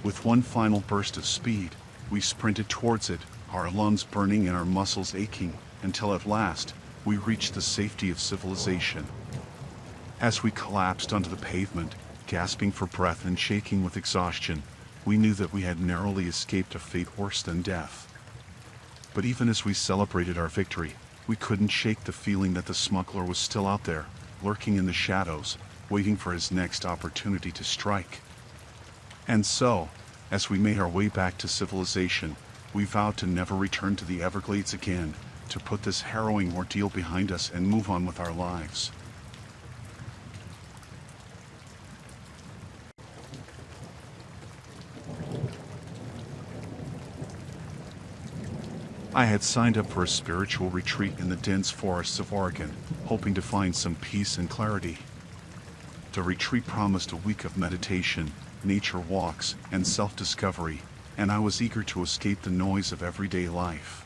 With one final burst of speed, we sprinted towards it, our lungs burning and our muscles aching, until at last, we reached the safety of civilization. As we collapsed onto the pavement, gasping for breath and shaking with exhaustion, we knew that we had narrowly escaped a fate worse than death. But even as we celebrated our victory, we couldn't shake the feeling that the smuggler was still out there, lurking in the shadows, waiting for his next opportunity to strike. And so, as we made our way back to civilization, we vowed to never return to the Everglades again, to put this harrowing ordeal behind us and move on with our lives. I had signed up for a spiritual retreat in the dense forests of Oregon, hoping to find some peace and clarity. The retreat promised a week of meditation, nature walks, and self-discovery, and I was eager to escape the noise of everyday life.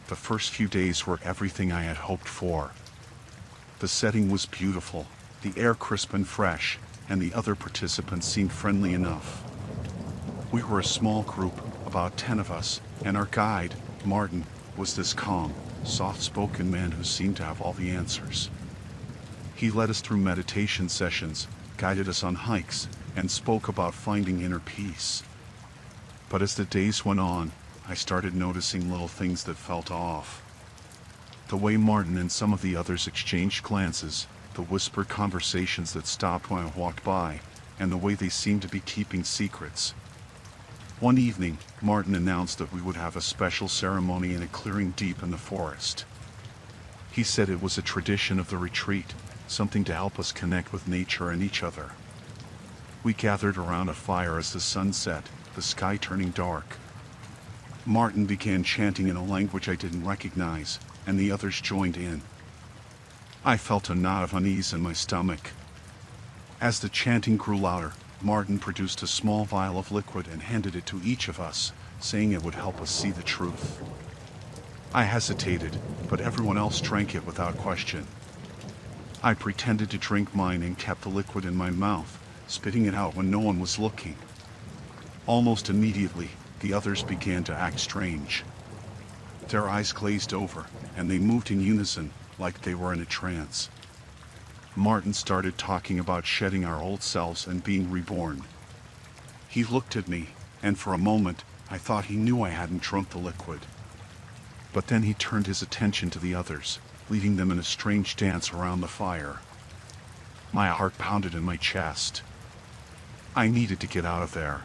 The first few days were everything I had hoped for. The setting was beautiful, the air crisp and fresh, and the other participants seemed friendly enough. We were a small group, about 10 of us, and our guide, Martin, was this calm, soft-spoken man who seemed to have all the answers. He led us through meditation sessions, guided us on hikes, and spoke about finding inner peace. But as the days went on, I started noticing little things that felt off. The way Martin and some of the others exchanged glances, the whispered conversations that stopped when I walked by, and the way they seemed to be keeping secrets. One evening, Martin announced that we would have a special ceremony in a clearing deep in the forest. He said it was a tradition of the retreat, something to help us connect with nature and each other. We gathered around a fire as the sun set, the sky turning dark. Martin began chanting in a language I didn't recognize, and the others joined in. I felt a knot of unease in my stomach. As the chanting grew louder, Martin produced a small vial of liquid and handed it to each of us, saying it would help us see the truth. I hesitated, but everyone else drank it without question. I pretended to drink mine and kept the liquid in my mouth, spitting it out when no one was looking. Almost immediately, the others began to act strange. Their eyes glazed over, and they moved in unison, like they were in a trance. Martin started talking about shedding our old selves and being reborn. He looked at me, and for a moment, I thought he knew I hadn't drunk the liquid. But then he turned his attention to the others, leading them in a strange dance around the fire. My heart pounded in my chest. I needed to get out of there.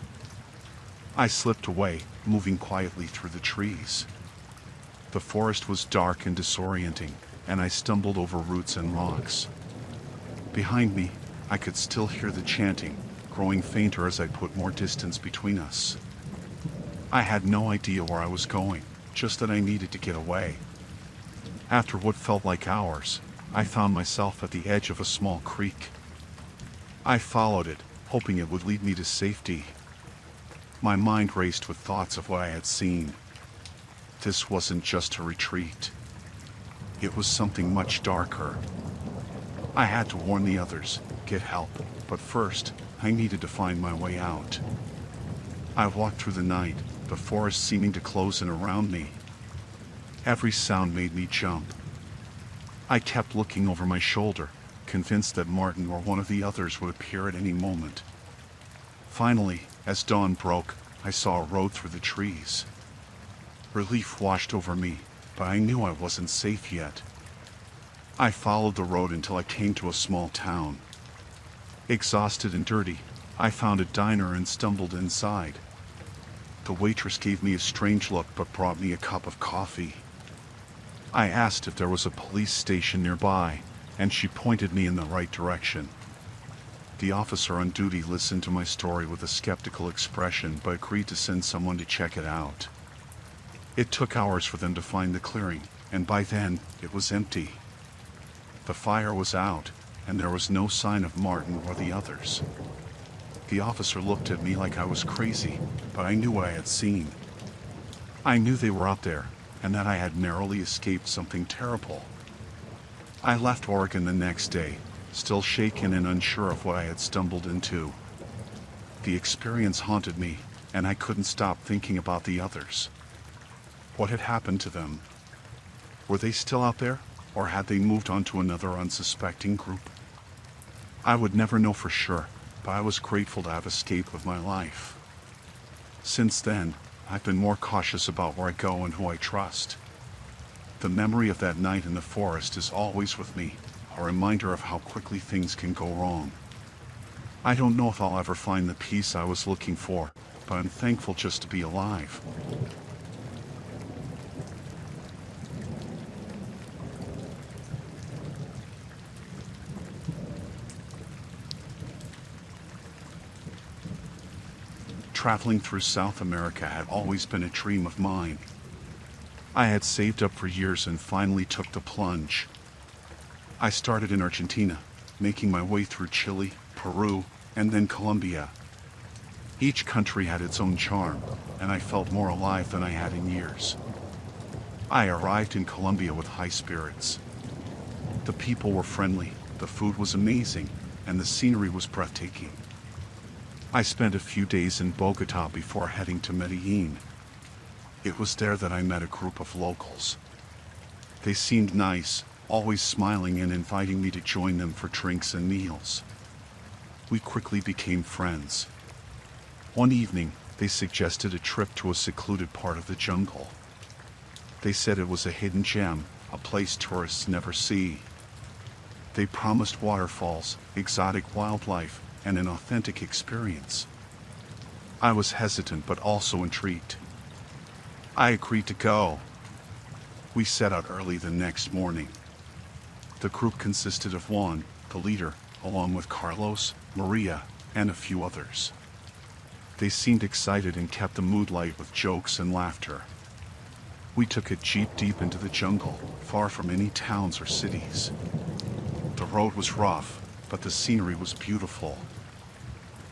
I slipped away, moving quietly through the trees. The forest was dark and disorienting, and I stumbled over roots and rocks. Behind me, I could still hear the chanting, growing fainter as I put more distance between us. I had no idea where I was going, just that I needed to get away. After what felt like hours, I found myself at the edge of a small creek. I followed it, hoping it would lead me to safety. My mind raced with thoughts of what I had seen. This wasn't just a retreat. It was something much darker. I had to warn the others, get help, but first, I needed to find my way out. I walked through the night, the forest seeming to close in around me. Every sound made me jump. I kept looking over my shoulder, convinced that Martin or one of the others would appear at any moment. Finally, as dawn broke, I saw a road through the trees. Relief washed over me, but I knew I wasn't safe yet. I followed the road until I came to a small town. Exhausted and dirty, I found a diner and stumbled inside. The waitress gave me a strange look but brought me a cup of coffee. I asked if there was a police station nearby, and she pointed me in the right direction. The officer on duty listened to my story with a skeptical expression but agreed to send someone to check it out. It took hours for them to find the clearing, and by then, it was empty. The fire was out, and there was no sign of Martin or the others. The officer looked at me like I was crazy, but I knew what I had seen. I knew they were out there, and that I had narrowly escaped something terrible. I left Oregon the next day, still shaken and unsure of what I had stumbled into. The experience haunted me, and I couldn't stop thinking about the others. What had happened to them? Were they still out there, or had they moved on to another unsuspecting group? I would never know for sure, but I was grateful to have escaped with my life. Since then, I've been more cautious about where I go and who I trust. The memory of that night in the forest is always with me, a reminder of how quickly things can go wrong. I don't know if I'll ever find the peace I was looking for, but I'm thankful just to be alive. Traveling through South America had always been a dream of mine. I had saved up for years and finally took the plunge. I started in Argentina, making my way through Chile, Peru, and then Colombia. Each country had its own charm, and I felt more alive than I had in years. I arrived in Colombia with high spirits. The people were friendly, the food was amazing, and the scenery was breathtaking. I spent a few days in Bogota before heading to Medellin. It was there that I met a group of locals. They seemed nice, always smiling and inviting me to join them for drinks and meals. We quickly became friends. One evening, they suggested a trip to a secluded part of the jungle. They said it was a hidden gem, a place tourists never see. They promised waterfalls, exotic wildlife, and an authentic experience. I was hesitant but also intrigued. I agreed to go. We set out early the next morning. The group consisted of Juan, the leader, along with Carlos, Maria, and a few others. They seemed excited and kept the mood light with jokes and laughter. We took a jeep deep into the jungle, far from any towns or cities. The road was rough, but the scenery was beautiful.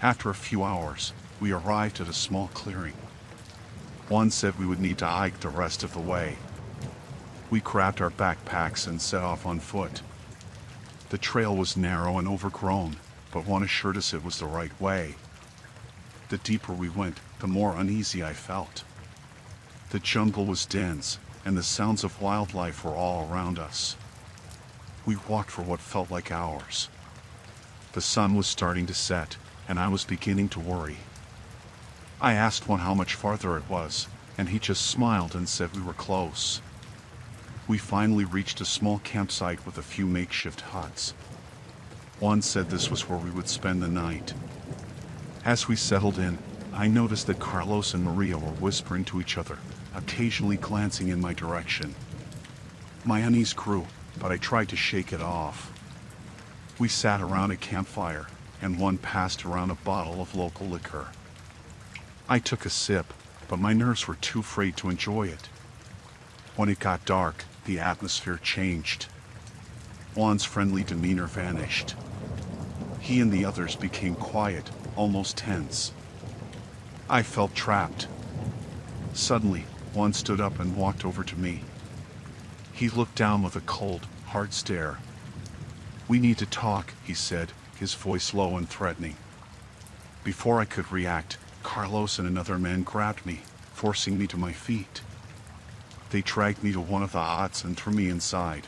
After a few hours, we arrived at a small clearing. One said we would need to hike the rest of the way. We grabbed our backpacks and set off on foot. The trail was narrow and overgrown, but one assured us it was the right way. The deeper we went, the more uneasy I felt. The jungle was dense, and the sounds of wildlife were all around us. We walked for what felt like hours. The sun was starting to set, and I was beginning to worry. I asked one how much farther it was, and he just smiled and said we were close. We finally reached a small campsite with a few makeshift huts. One said this was where we would spend the night. As we settled in, I noticed that Carlos and Maria were whispering to each other, occasionally glancing in my direction. My unease grew, but I tried to shake it off. We sat around a campfire, and one passed around a bottle of local liquor. I took a sip, but my nerves were too frayed to enjoy it. When it got dark, the atmosphere changed. Juan's friendly demeanor vanished. He and the others became quiet, almost tense. I felt trapped. Suddenly, Juan stood up and walked over to me. He looked down with a cold, hard stare. "We need to talk," he said, his voice low and threatening. Before I could react, Carlos and another man grabbed me, forcing me to my feet. They dragged me to one of the huts and threw me inside.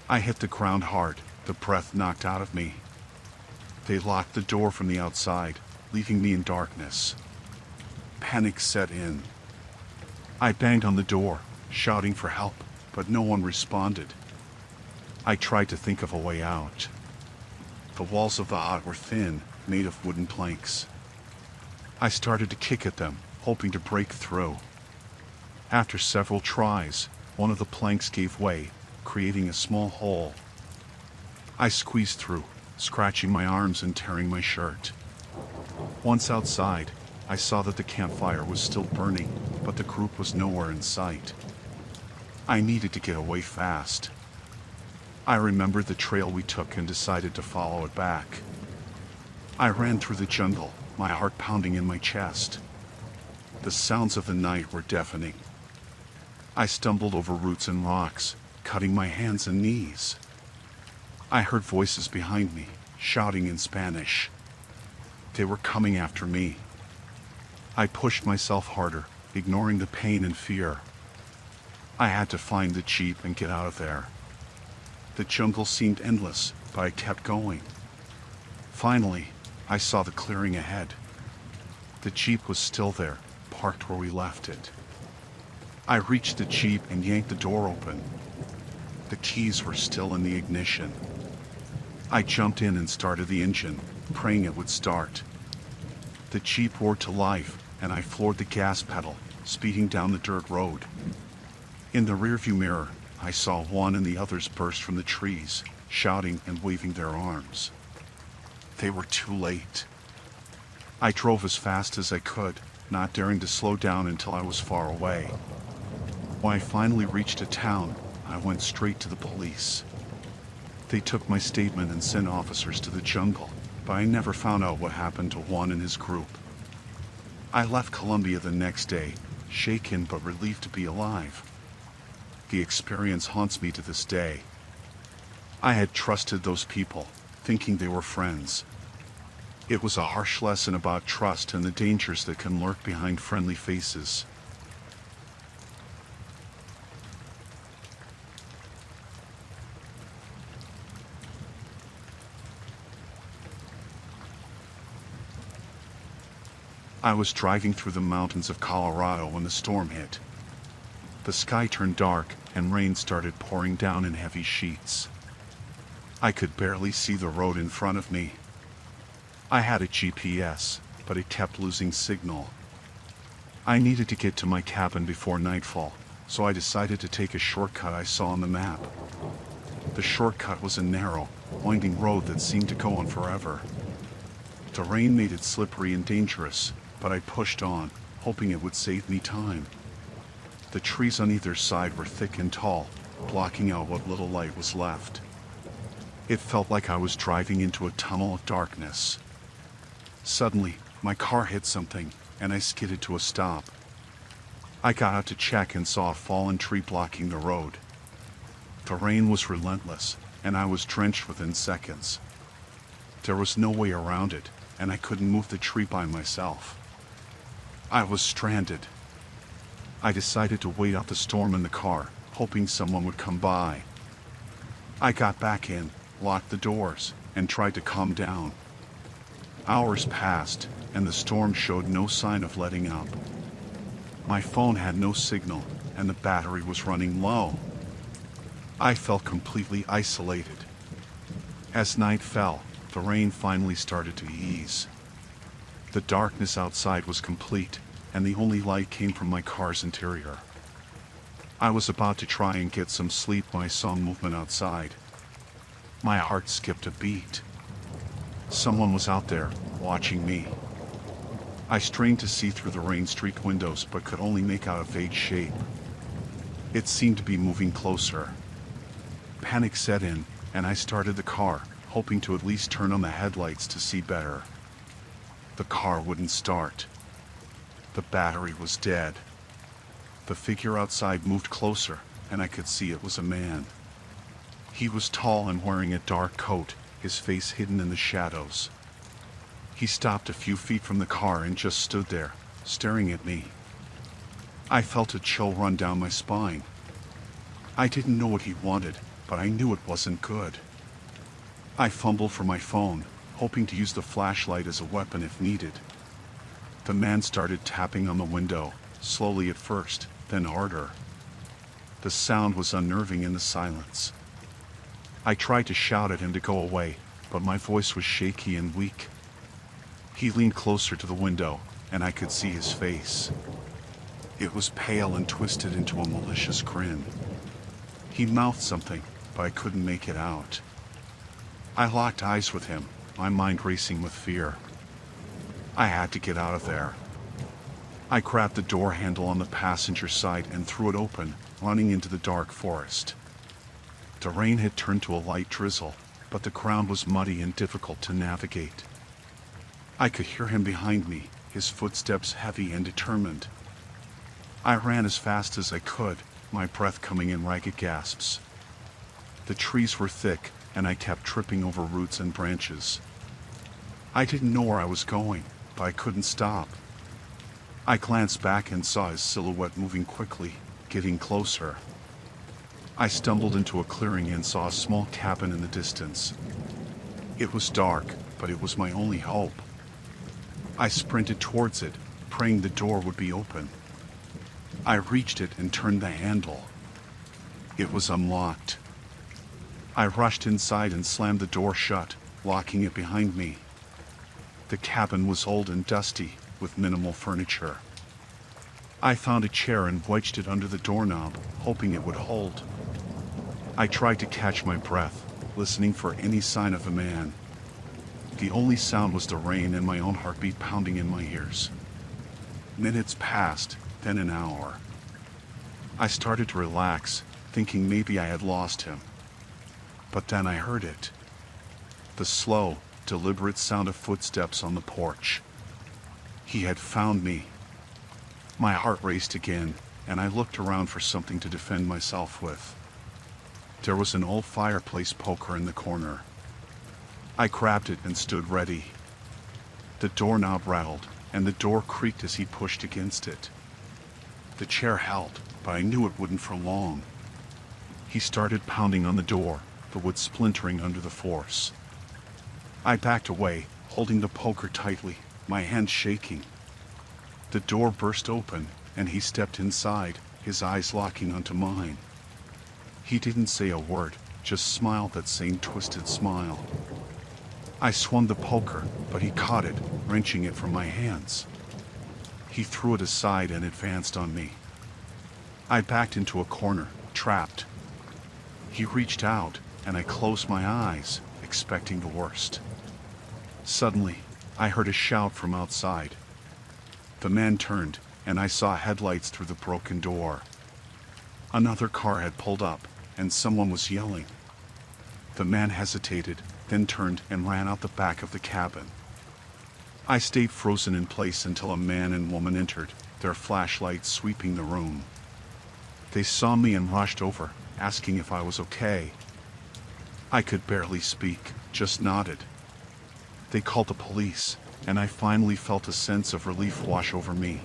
I hit the ground hard, the breath knocked out of me. They locked the door from the outside, leaving me in darkness. Panic set in. I banged on the door, shouting for help, but no one responded. I tried to think of a way out. The walls of the hut were thin, made of wooden planks. I started to kick at them, hoping to break through. After several tries, one of the planks gave way, creating a small hole. I squeezed through, scratching my arms and tearing my shirt. Once outside, I saw that the campfire was still burning, but the group was nowhere in sight. I needed to get away fast. I remembered the trail we took and decided to follow it back. I ran through the jungle, my heart pounding in my chest. The sounds of the night were deafening. I stumbled over roots and rocks, cutting my hands and knees. I heard voices behind me, shouting in Spanish. They were coming after me. I pushed myself harder, ignoring the pain and fear. I had to find the jeep and get out of there. The jungle seemed endless, but I kept going. Finally, I saw the clearing ahead. The jeep was still there, parked where we left it. I reached the jeep and yanked the door open. The keys were still in the ignition. I jumped in and started the engine, praying it would start. The jeep roared to life, and I floored the gas pedal, speeding down the dirt road. In the rearview mirror, I saw Juan and the others burst from the trees, shouting and waving their arms. They were too late. I drove as fast as I could, not daring to slow down until I was far away. When I finally reached a town, I went straight to the police. They took my statement and sent officers to the jungle, but I never found out what happened to Juan and his group. I left Colombia the next day, shaken but relieved to be alive. The experience haunts me to this day. I had trusted those people, thinking they were friends. It was a harsh lesson about trust and the dangers that can lurk behind friendly faces. I was driving through the mountains of Colorado when the storm hit. The sky turned dark and rain started pouring down in heavy sheets. I could barely see the road in front of me. I had a GPS, but it kept losing signal. I needed to get to my cabin before nightfall, so I decided to take a shortcut I saw on the map. The shortcut was a narrow, winding road that seemed to go on forever. The rain made it slippery and dangerous, but I pushed on, hoping it would save me time. The trees on either side were thick and tall, blocking out what little light was left. It felt like I was driving into a tunnel of darkness. Suddenly, my car hit something, and I skidded to a stop. I got out to check and saw a fallen tree blocking the road. The rain was relentless, and I was drenched within seconds. There was no way around it, and I couldn't move the tree by myself. I was stranded. I decided to wait out the storm in the car, hoping someone would come by. I got back in, locked the doors, and tried to calm down. Hours passed, and the storm showed no sign of letting up. My phone had no signal, and the battery was running low. I felt completely isolated. As night fell, the rain finally started to ease. The darkness outside was complete, and the only light came from my car's interior. I was about to try and get some sleep when I saw movement outside. My heart skipped a beat. Someone was out there, watching me. I strained to see through the rain-streaked windows but could only make out a vague shape. It seemed to be moving closer. Panic set in, and I started the car, hoping to at least turn on the headlights to see better. The car wouldn't start. The battery was dead. The figure outside moved closer, and I could see it was a man. He was tall and wearing a dark coat, his face hidden in the shadows. He stopped a few feet from the car and just stood there, staring at me. I felt a chill run down my spine. I didn't know what he wanted, but I knew it wasn't good. I fumbled for my phone, hoping to use the flashlight as a weapon if needed. The man started tapping on the window, slowly at first, then harder. The sound was unnerving in the silence. I tried to shout at him to go away, but my voice was shaky and weak. He leaned closer to the window, and I could see his face. It was pale and twisted into a malicious grin. He mouthed something, but I couldn't make it out. I locked eyes with him, my mind racing with fear. I had to get out of there. I grabbed the door handle on the passenger side and threw it open, running into the dark forest. The rain had turned to a light drizzle, but the ground was muddy and difficult to navigate. I could hear him behind me, his footsteps heavy and determined. I ran as fast as I could, my breath coming in ragged gasps. The trees were thick, and I kept tripping over roots and branches. I didn't know where I was going, but I couldn't stop. I glanced back and saw his silhouette moving quickly, getting closer. I stumbled into a clearing and saw a small cabin in the distance. It was dark, but it was my only hope. I sprinted towards it, praying the door would be open. I reached it and turned the handle. It was unlocked. I rushed inside and slammed the door shut, locking it behind me. The cabin was old and dusty, with minimal furniture. I found a chair and wedged it under the doorknob, hoping it would hold. I tried to catch my breath, listening for any sign of a man. The only sound was the rain and my own heartbeat pounding in my ears. Minutes passed, then an hour. I started to relax, thinking maybe I had lost him. But then I heard it. The slow, deliberate sound of footsteps on the porch. He had found me. My heart raced again, and I looked around for something to defend myself with. There was an old fireplace poker in the corner. I grabbed it and stood ready. The doorknob rattled, and the door creaked as he pushed against it. The chair held, but I knew it wouldn't for long. He started pounding on the door, the wood splintering under the force. I backed away, holding the poker tightly, my hands shaking. The door burst open, and he stepped inside, his eyes locking onto mine. He didn't say a word, just smiled that same twisted smile. I swung the poker, but he caught it, wrenching it from my hands. He threw it aside and advanced on me. I backed into a corner, trapped. He reached out, and I closed my eyes, expecting the worst. Suddenly, I heard a shout from outside. The man turned, and I saw headlights through the broken door. Another car had pulled up, and someone was yelling. The man hesitated, then turned and ran out the back of the cabin. I stayed frozen in place until a man and woman entered, their flashlights sweeping the room. They saw me and rushed over, asking if I was okay. I could barely speak, just nodded. They called the police, and I finally felt a sense of relief wash over me.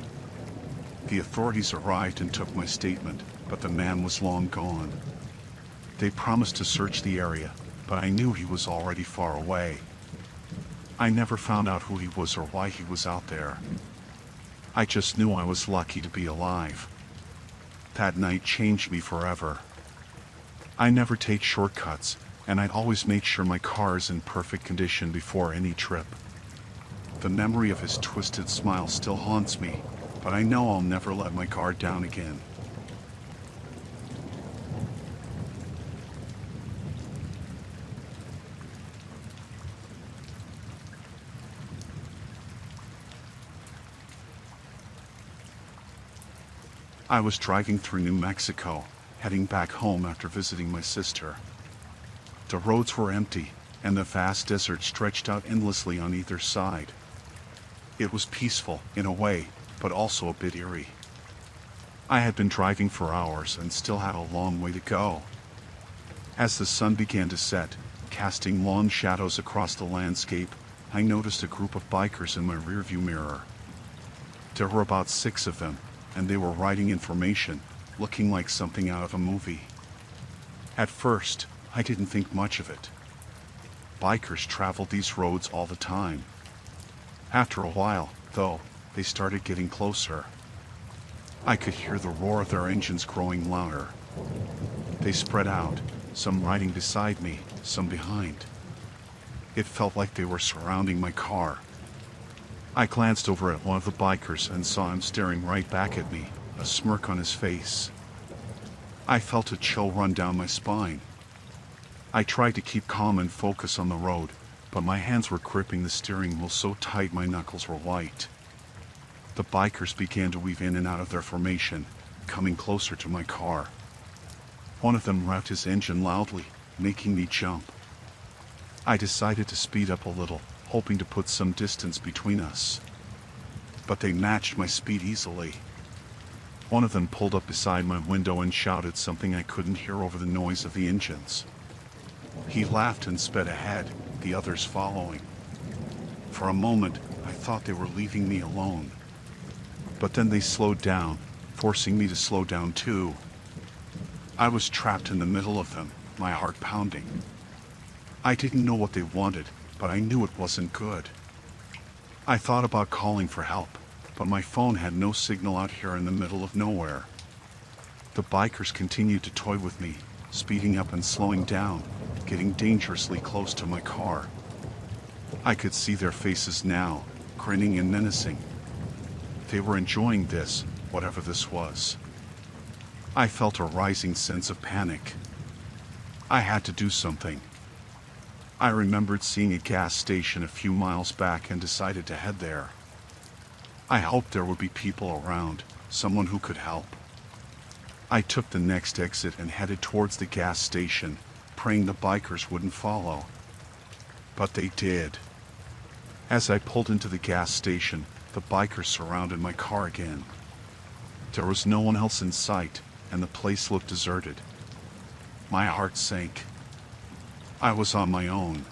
The authorities arrived and took my statement, but the man was long gone. They promised to search the area, but I knew he was already far away. I never found out who he was or why he was out there. I just knew I was lucky to be alive. That night changed me forever. I never take shortcuts, and I'd always make sure my car is in perfect condition before any trip. The memory of his twisted smile still haunts me, but I know I'll never let my guard down again. I was driving through New Mexico, heading back home after visiting my sister. The roads were empty, and the vast desert stretched out endlessly on either side. It was peaceful, in a way, but also a bit eerie. I had been driving for hours and still had a long way to go. As the sun began to set, casting long shadows across the landscape, I noticed a group of bikers in my rearview mirror. There were about 6 of them, and they were writing information, looking like something out of a movie. At first, I didn't think much of it. Bikers traveled these roads all the time. After a while, though, they started getting closer. I could hear the roar of their engines growing louder. They spread out, some riding beside me, some behind. It felt like they were surrounding my car. I glanced over at one of the bikers and saw him staring right back at me, a smirk on his face. I felt a chill run down my spine. I tried to keep calm and focus on the road, but my hands were gripping the steering wheel so tight my knuckles were white. The bikers began to weave in and out of their formation, coming closer to my car. One of them revved his engine loudly, making me jump. I decided to speed up a little, hoping to put some distance between us. But they matched my speed easily. One of them pulled up beside my window and shouted something I couldn't hear over the noise of the engines. He laughed and sped ahead, the others following. For a moment, I thought they were leaving me alone. But then they slowed down, forcing me to slow down too. I was trapped in the middle of them, my heart pounding. I didn't know what they wanted, but I knew it wasn't good. I thought about calling for help, but my phone had no signal out here in the middle of nowhere. The bikers continued to toy with me, speeding up and slowing down, getting dangerously close to my car. I could see their faces now, grinning and menacing. They were enjoying this, whatever this was. I felt a rising sense of panic. I had to do something. I remembered seeing a gas station a few miles back and decided to head there. I hoped there would be people around, someone who could help. I took the next exit and headed towards the gas station, praying the bikers wouldn't follow. But they did. As I pulled into the gas station, the bikers surrounded my car again. There was no one else in sight, and the place looked deserted. My heart sank. I was on my own.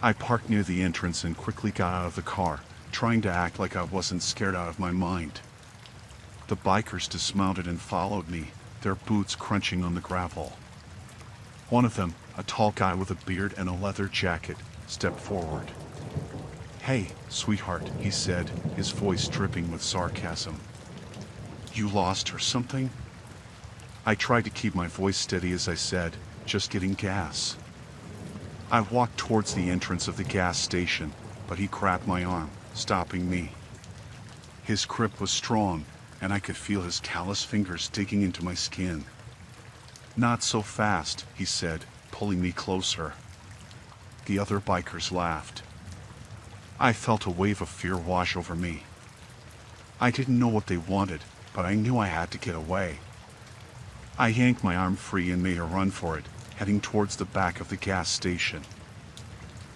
I parked near the entrance and quickly got out of the car, trying to act like I wasn't scared out of my mind. The bikers dismounted and followed me, their boots crunching on the gravel. One of them, a tall guy with a beard and a leather jacket, stepped forward. "Hey, sweetheart," he said, his voice dripping with sarcasm. "You lost or something?" I tried to keep my voice steady as I said, "Just getting gas." I walked towards the entrance of the gas station, but he grabbed my arm, stopping me. His grip was strong, and I could feel his callous fingers digging into my skin. "Not so fast," he said, pulling me closer. The other bikers laughed. I felt a wave of fear wash over me. I didn't know what they wanted, but I knew I had to get away. I yanked my arm free and made a run for it, heading towards the back of the gas station.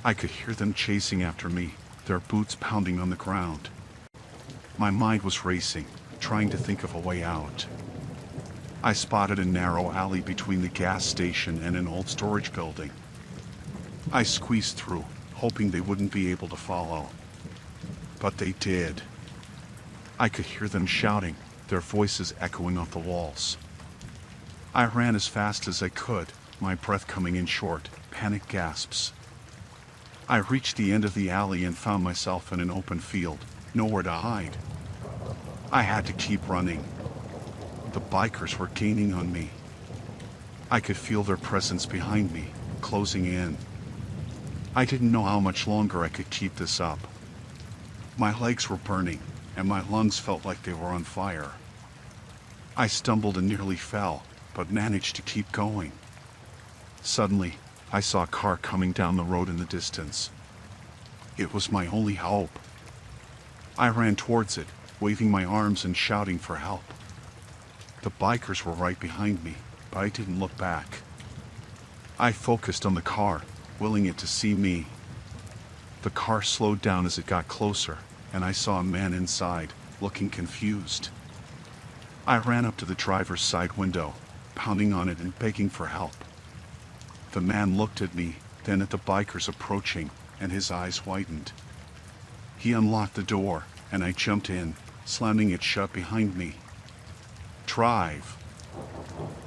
I could hear them chasing after me, their boots pounding on the ground. My mind was racing, trying to think of a way out. I spotted a narrow alley between the gas station and an old storage building. I squeezed through, hoping they wouldn't be able to follow. But they did. I could hear them shouting, their voices echoing off the walls. I ran as fast as I could, my breath coming in short, panic gasps. I reached the end of the alley and found myself in an open field, nowhere to hide. I had to keep running. The bikers were gaining on me. I could feel their presence behind me, closing in. I didn't know how much longer I could keep this up. My legs were burning, and my lungs felt like they were on fire. I stumbled and nearly fell, but managed to keep going. Suddenly, I saw a car coming down the road in the distance. It was my only hope. I ran towards it, waving my arms and shouting for help. The bikers were right behind me, but I didn't look back. I focused on the car, willing it to see me. The car slowed down as it got closer, and I saw a man inside, looking confused. I ran up to the driver's side window, pounding on it and begging for help. The man looked at me, then at the bikers approaching, and his eyes widened. He unlocked the door, and I jumped in, slamming it shut behind me. "Drive!"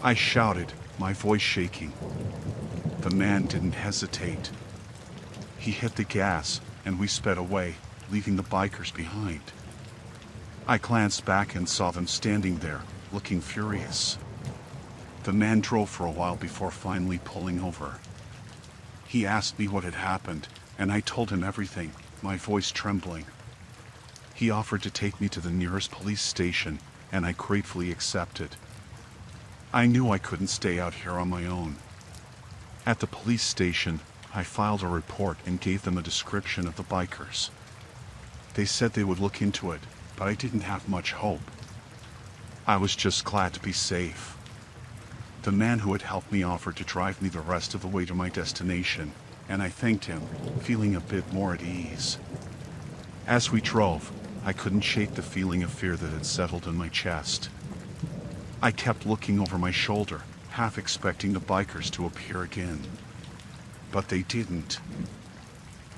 I shouted, my voice shaking. The man didn't hesitate. He hit the gas, and we sped away, leaving the bikers behind. I glanced back and saw them standing there, looking furious. The man drove for a while before finally pulling over. He asked me what had happened, and I told him everything, my voice trembling. He offered to take me to the nearest police station, and I gratefully accepted. I knew I couldn't stay out here on my own. At the police station, I filed a report and gave them a description of the bikers. They said they would look into it, but I didn't have much hope. I was just glad to be safe. The man who had helped me offered to drive me the rest of the way to my destination, and I thanked him, feeling a bit more at ease. As we drove, I couldn't shake the feeling of fear that had settled in my chest. I kept looking over my shoulder, half expecting the bikers to appear again. But they didn't.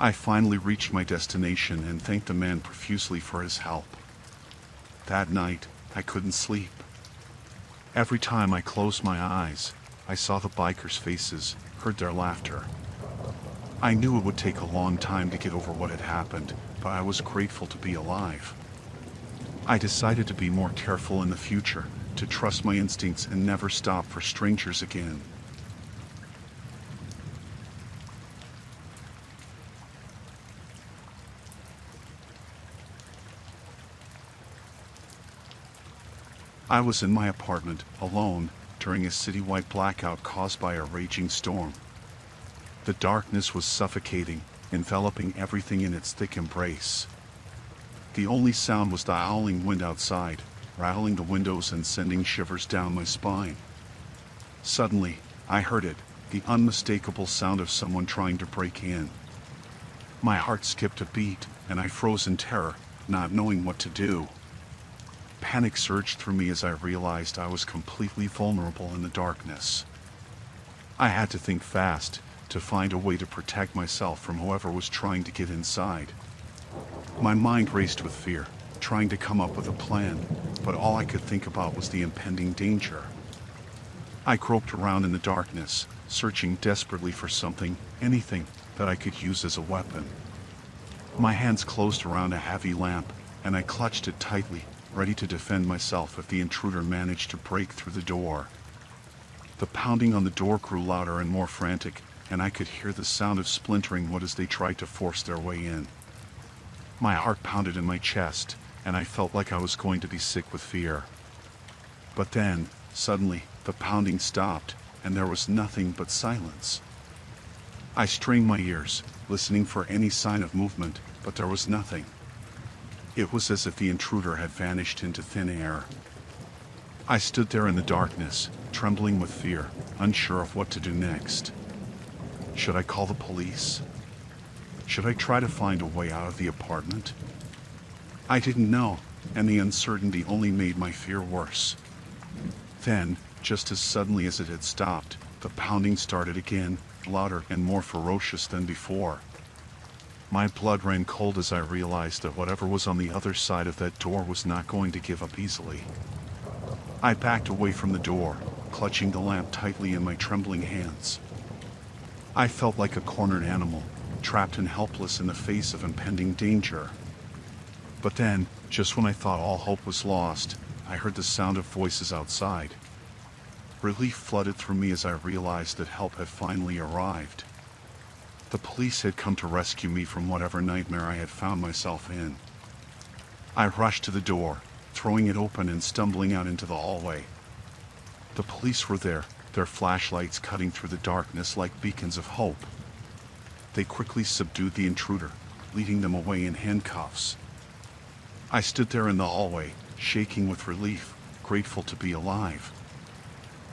I finally reached my destination and thanked the man profusely for his help. That night, I couldn't sleep. Every time I closed my eyes, I saw the bikers' faces, heard their laughter. I knew it would take a long time to get over what had happened, but I was grateful to be alive. I decided to be more careful in the future, to trust my instincts and never stop for strangers again. I was in my apartment, alone, during a citywide blackout caused by a raging storm. The darkness was suffocating, enveloping everything in its thick embrace. The only sound was the howling wind outside, rattling the windows and sending shivers down my spine. Suddenly, I heard it, the unmistakable sound of someone trying to break in. My heart skipped a beat, and I froze in terror, not knowing what to do. Panic surged through me as I realized I was completely vulnerable in the darkness. I had to think fast, to find a way to protect myself from whoever was trying to get inside. My mind raced with fear, trying to come up with a plan, but all I could think about was the impending danger. I groped around in the darkness, searching desperately for something, anything, that I could use as a weapon. My hands closed around a heavy lamp, and I clutched it tightly, ready to defend myself if the intruder managed to break through the door. The pounding on the door grew louder and more frantic, and I could hear the sound of splintering wood as they tried to force their way in. My heart pounded in my chest, and I felt like I was going to be sick with fear. But then, suddenly, the pounding stopped, and there was nothing but silence. I strained my ears, listening for any sign of movement, but there was nothing. It was as if the intruder had vanished into thin air. I stood there in the darkness, trembling with fear, unsure of what to do next. Should I call the police? Should I try to find a way out of the apartment? I didn't know, and the uncertainty only made my fear worse. Then, just as suddenly as it had stopped, the pounding started again, louder and more ferocious than before. My blood ran cold as I realized that whatever was on the other side of that door was not going to give up easily. I backed away from the door, clutching the lamp tightly in my trembling hands. I felt like a cornered animal, trapped and helpless in the face of impending danger. But then, just when I thought all hope was lost, I heard the sound of voices outside. Relief flooded through me as I realized that help had finally arrived. The police had come to rescue me from whatever nightmare I had found myself in. I rushed to the door, throwing it open and stumbling out into the hallway. The police were there, their flashlights cutting through the darkness like beacons of hope. They quickly subdued the intruder, leading them away in handcuffs. I stood there in the hallway, shaking with relief, grateful to be alive.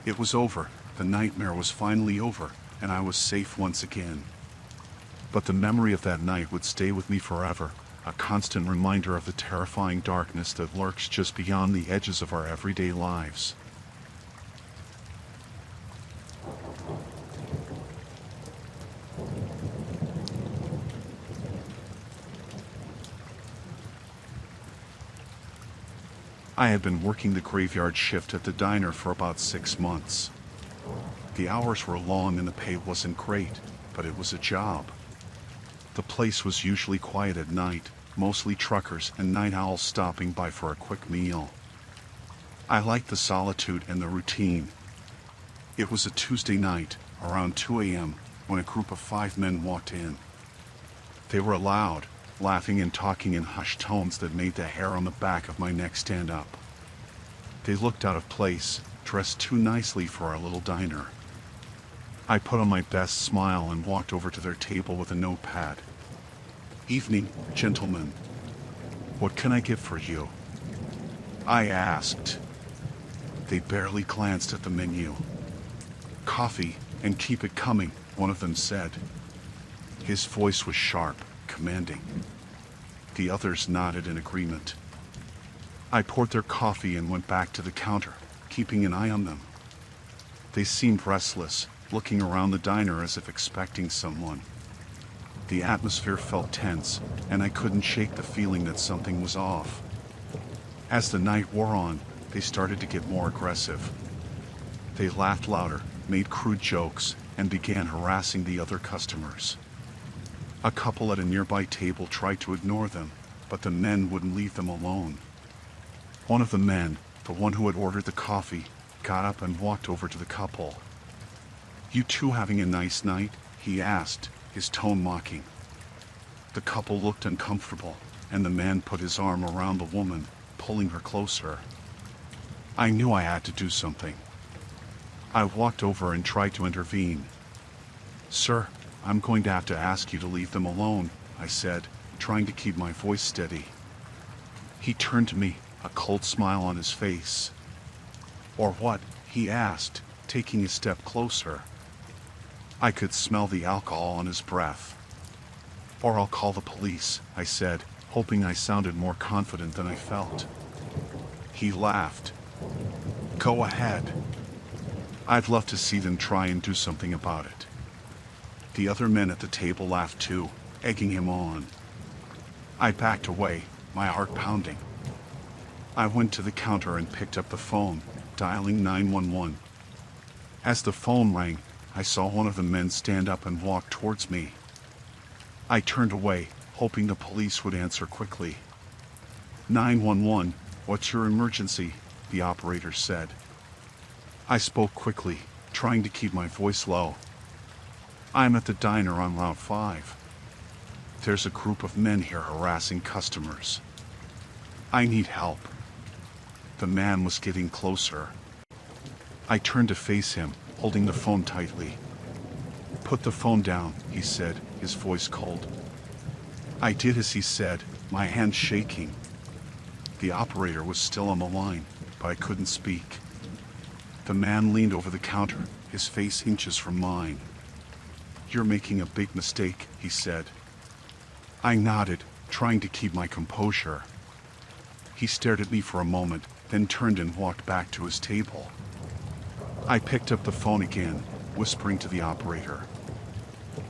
It was over, the nightmare was finally over, and I was safe once again. But the memory of that night would stay with me forever, a constant reminder of the terrifying darkness that lurks just beyond the edges of our everyday lives. I had been working the graveyard shift at the diner for about 6 months. The hours were long and the pay wasn't great, but it was a job. The place was usually quiet at night, mostly truckers and night owls stopping by for a quick meal. I liked the solitude and the routine. It was a Tuesday night, around 2 a.m., when a group of 5 men walked in. They were loud, laughing and talking in hushed tones that made the hair on the back of my neck stand up. They looked out of place, dressed too nicely for our little diner. I put on my best smile and walked over to their table with a notepad. "Evening, gentlemen. What can I get for you?" I asked. They barely glanced at the menu. "Coffee, and keep it coming," one of them said. His voice was sharp, commanding. The others nodded in agreement. I poured their coffee and went back to the counter, keeping an eye on them. They seemed restless, looking around the diner as if expecting someone. The atmosphere felt tense, and I couldn't shake the feeling that something was off. As the night wore on, they started to get more aggressive. They laughed louder, made crude jokes, and began harassing the other customers. A couple at a nearby table tried to ignore them, but the men wouldn't leave them alone. One of the men, the one who had ordered the coffee, got up and walked over to the couple. "You two having a nice night?" he asked, his tone mocking. The couple looked uncomfortable, and the man put his arm around the woman, pulling her closer. I knew I had to do something. I walked over and tried to intervene. "Sir, I'm going to have to ask you to leave them alone," I said, trying to keep my voice steady. He turned to me, a cold smile on his face. "Or what?" he asked, taking a step closer. I could smell the alcohol on his breath. "Or I'll call the police," I said, hoping I sounded more confident than I felt. He laughed. "Go ahead. I'd love to see them try and do something about it." The other men at the table laughed too, egging him on. I backed away, my heart pounding. I went to the counter and picked up the phone, dialing 911. As the phone rang, I saw one of the men stand up and walk towards me. I turned away, hoping the police would answer quickly. 911, what's your emergency?" the operator said. I spoke quickly, trying to keep my voice low. "I'm at the diner on Route 5. There's a group of men here harassing customers. I need help." The man was getting closer. I turned to face him, holding the phone tightly. "Put the phone down," he said, his voice cold. I did as he said, my hands shaking. The operator was still on the line, but I couldn't speak. The man leaned over the counter, his face inches from mine. "You're making a big mistake," he said. I nodded, trying to keep my composure. He stared at me for a moment, then turned and walked back to his table. I picked up the phone again, whispering to the operator,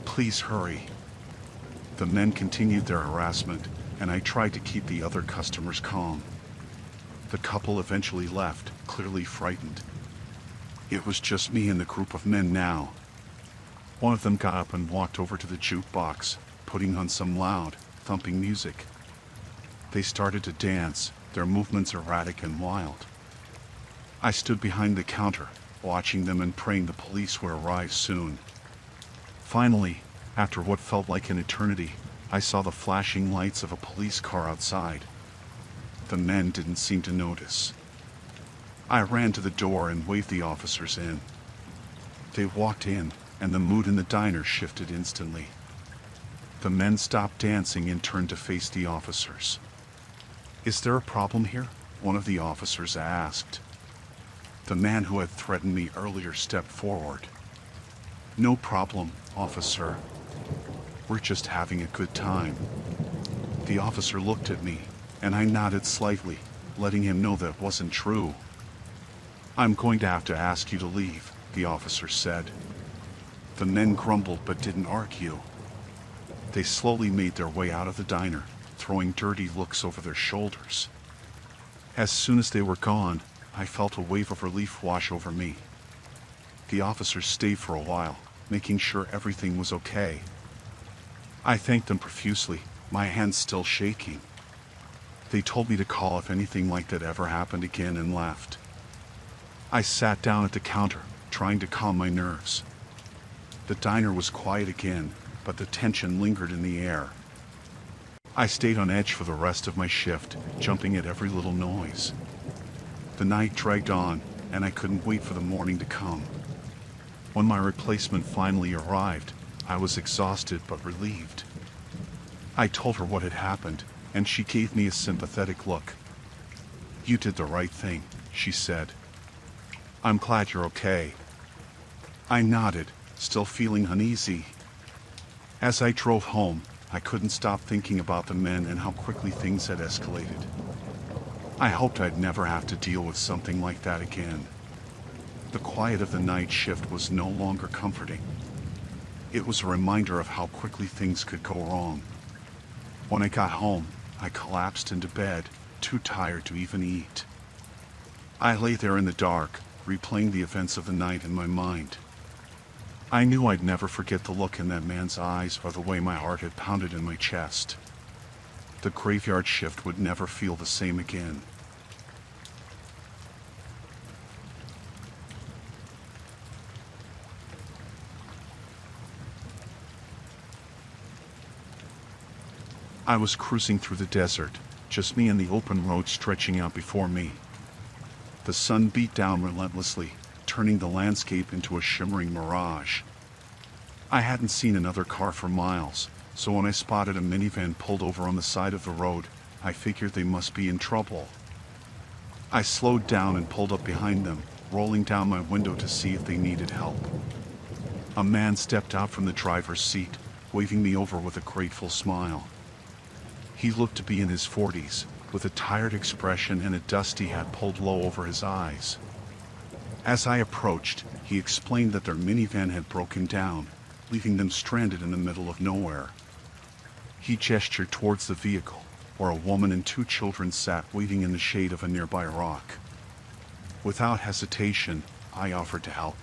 "Please hurry." The men continued their harassment, and I tried to keep the other customers calm. The couple eventually left, clearly frightened. It was just me and the group of men now. One of them got up and walked over to the jukebox, putting on some loud, thumping music. They started to dance, their movements erratic and wild. I stood behind the counter, watching them and praying the police would arrive soon. Finally, after what felt like an eternity, I saw the flashing lights of a police car outside. The men didn't seem to notice. I ran to the door and waved the officers in. They walked in, and the mood in the diner shifted instantly. The men stopped dancing and turned to face the officers. "Is there a problem here?" one of the officers asked. The man who had threatened me earlier stepped forward. "No problem, officer. We're just having a good time." The officer looked at me, and I nodded slightly, letting him know that wasn't true. "I'm going to have to ask you to leave," the officer said. The men grumbled but didn't argue. They slowly made their way out of the diner, throwing dirty looks over their shoulders. As soon as they were gone, I felt a wave of relief wash over me. The officers stayed for a while, making sure everything was okay. I thanked them profusely, my hands still shaking. They told me to call if anything like that ever happened again, and left. I sat down at the counter, trying to calm my nerves. The diner was quiet again, but the tension lingered in the air. I stayed on edge for the rest of my shift, jumping at every little noise. The night dragged on, and I couldn't wait for the morning to come. When my replacement finally arrived, I was exhausted but relieved. I told her what had happened, and she gave me a sympathetic look. "You did the right thing," she said. "I'm glad you're okay." I nodded, still feeling uneasy. As I drove home, I couldn't stop thinking about the men and how quickly things had escalated. I hoped I'd never have to deal with something like that again. The quiet of the night shift was no longer comforting. It was a reminder of how quickly things could go wrong. When I got home, I collapsed into bed, too tired to even eat. I lay there in the dark, replaying the events of the night in my mind. I knew I'd never forget the look in that man's eyes or the way my heart had pounded in my chest. The graveyard shift would never feel the same again. I was cruising through the desert, just me and the open road stretching out before me. The sun beat down relentlessly, turning the landscape into a shimmering mirage. I hadn't seen another car for miles, so when I spotted a minivan pulled over on the side of the road, I figured they must be in trouble. I slowed down and pulled up behind them, rolling down my window to see if they needed help. A man stepped out from the driver's seat, waving me over with a grateful smile. He looked to be in his 40s, with a tired expression and a dusty hat pulled low over his eyes. As I approached, he explained that their minivan had broken down, leaving them stranded in the middle of nowhere. He gestured towards the vehicle, where a woman and 2 children sat waiting in the shade of a nearby rock. Without hesitation, I offered to help.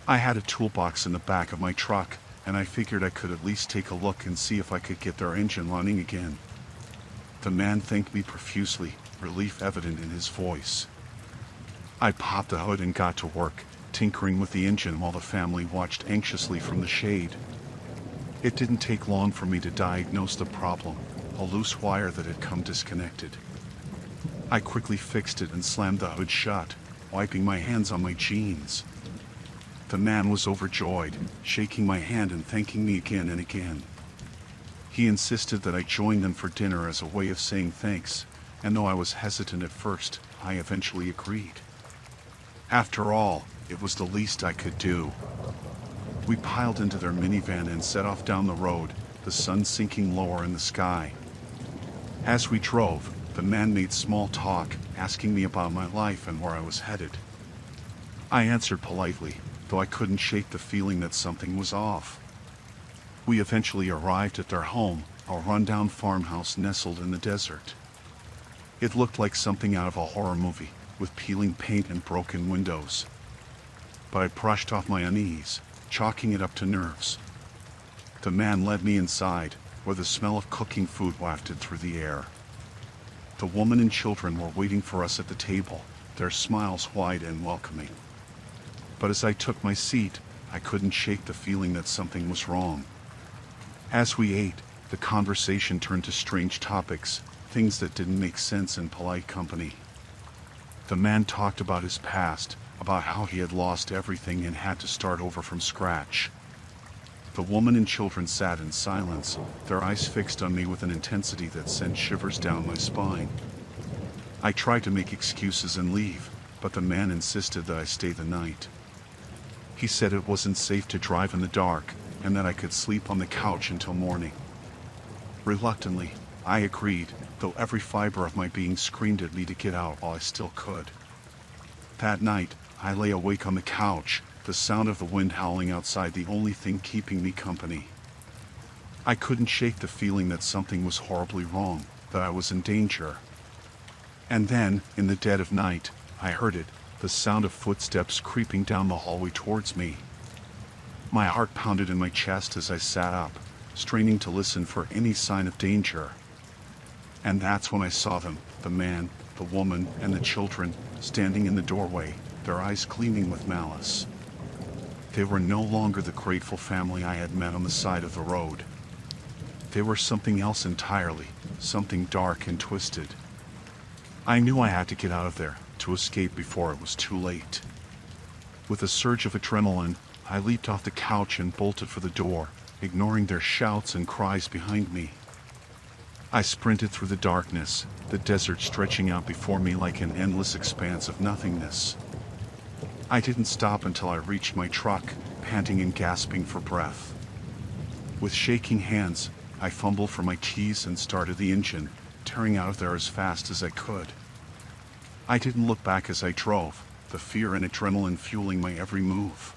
I had a toolbox in the back of my truck, and I figured I could at least take a look and see if I could get their engine running again. The man thanked me profusely, relief evident in his voice. I popped the hood and got to work, tinkering with the engine while the family watched anxiously from the shade. It didn't take long for me to diagnose the problem, a loose wire that had come disconnected. I quickly fixed it and slammed the hood shut, wiping my hands on my jeans. The man was overjoyed, shaking my hand and thanking me again and again. He insisted that I join them for dinner as a way of saying thanks, and though I was hesitant at first, I eventually agreed. After all, it was the least I could do. We piled into their minivan and set off down the road, the sun sinking lower in the sky. As we drove, the man made small talk, asking me about my life and where I was headed. I answered politely, though I couldn't shake the feeling that something was off. We eventually arrived at their home, a rundown farmhouse nestled in the desert. It looked like something out of a horror movie, with peeling paint and broken windows. But I brushed off my unease, chalking it up to nerves. The man led me inside, where the smell of cooking food wafted through the air. The woman and children were waiting for us at the table, their smiles wide and welcoming. But as I took my seat, I couldn't shake the feeling that something was wrong. As we ate, the conversation turned to strange topics, things that didn't make sense in polite company. The man talked about his past, about how he had lost everything and had to start over from scratch. The woman and children sat in silence, their eyes fixed on me with an intensity that sent shivers down my spine. I tried to make excuses and leave, but the man insisted that I stay the night. He said it wasn't safe to drive in the dark, and that I could sleep on the couch until morning. Reluctantly, I agreed, though every fiber of my being screamed at me to get out while I still could. That night, I lay awake on the couch, the sound of the wind howling outside the only thing keeping me company. I couldn't shake the feeling that something was horribly wrong, that I was in danger. And then, in the dead of night, I heard it, the sound of footsteps creeping down the hallway towards me. My heart pounded in my chest as I sat up, straining to listen for any sign of danger. And that's when I saw them, the man, the woman, and the children, standing in the doorway, their eyes gleaming with malice. They were no longer the grateful family I had met on the side of the road. They were something else entirely, something dark and twisted. I knew I had to get out of there, to escape before it was too late. With a surge of adrenaline, I leaped off the couch and bolted for the door, ignoring their shouts and cries behind me. I sprinted through the darkness, the desert stretching out before me like an endless expanse of nothingness. I didn't stop until I reached my truck, panting and gasping for breath. With shaking hands, I fumbled for my keys and started the engine, tearing out of there as fast as I could. I didn't look back as I drove, the fear and adrenaline fueling my every move.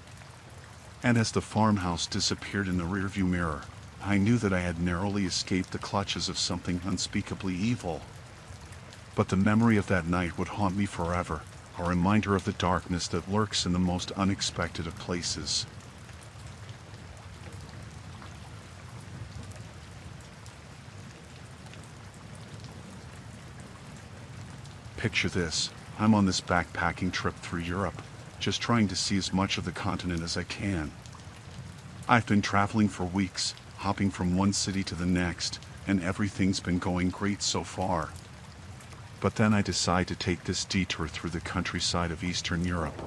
And as the farmhouse disappeared in the rearview mirror, I knew that I had narrowly escaped the clutches of something unspeakably evil. But the memory of that night would haunt me forever, a reminder of the darkness that lurks in the most unexpected of places. Picture this, I'm on this backpacking trip through Europe, just trying to see as much of the continent as I can. I've been traveling for weeks, hopping from one city to the next, and everything's been going great so far. But then I decide to take this detour through the countryside of Eastern Europe.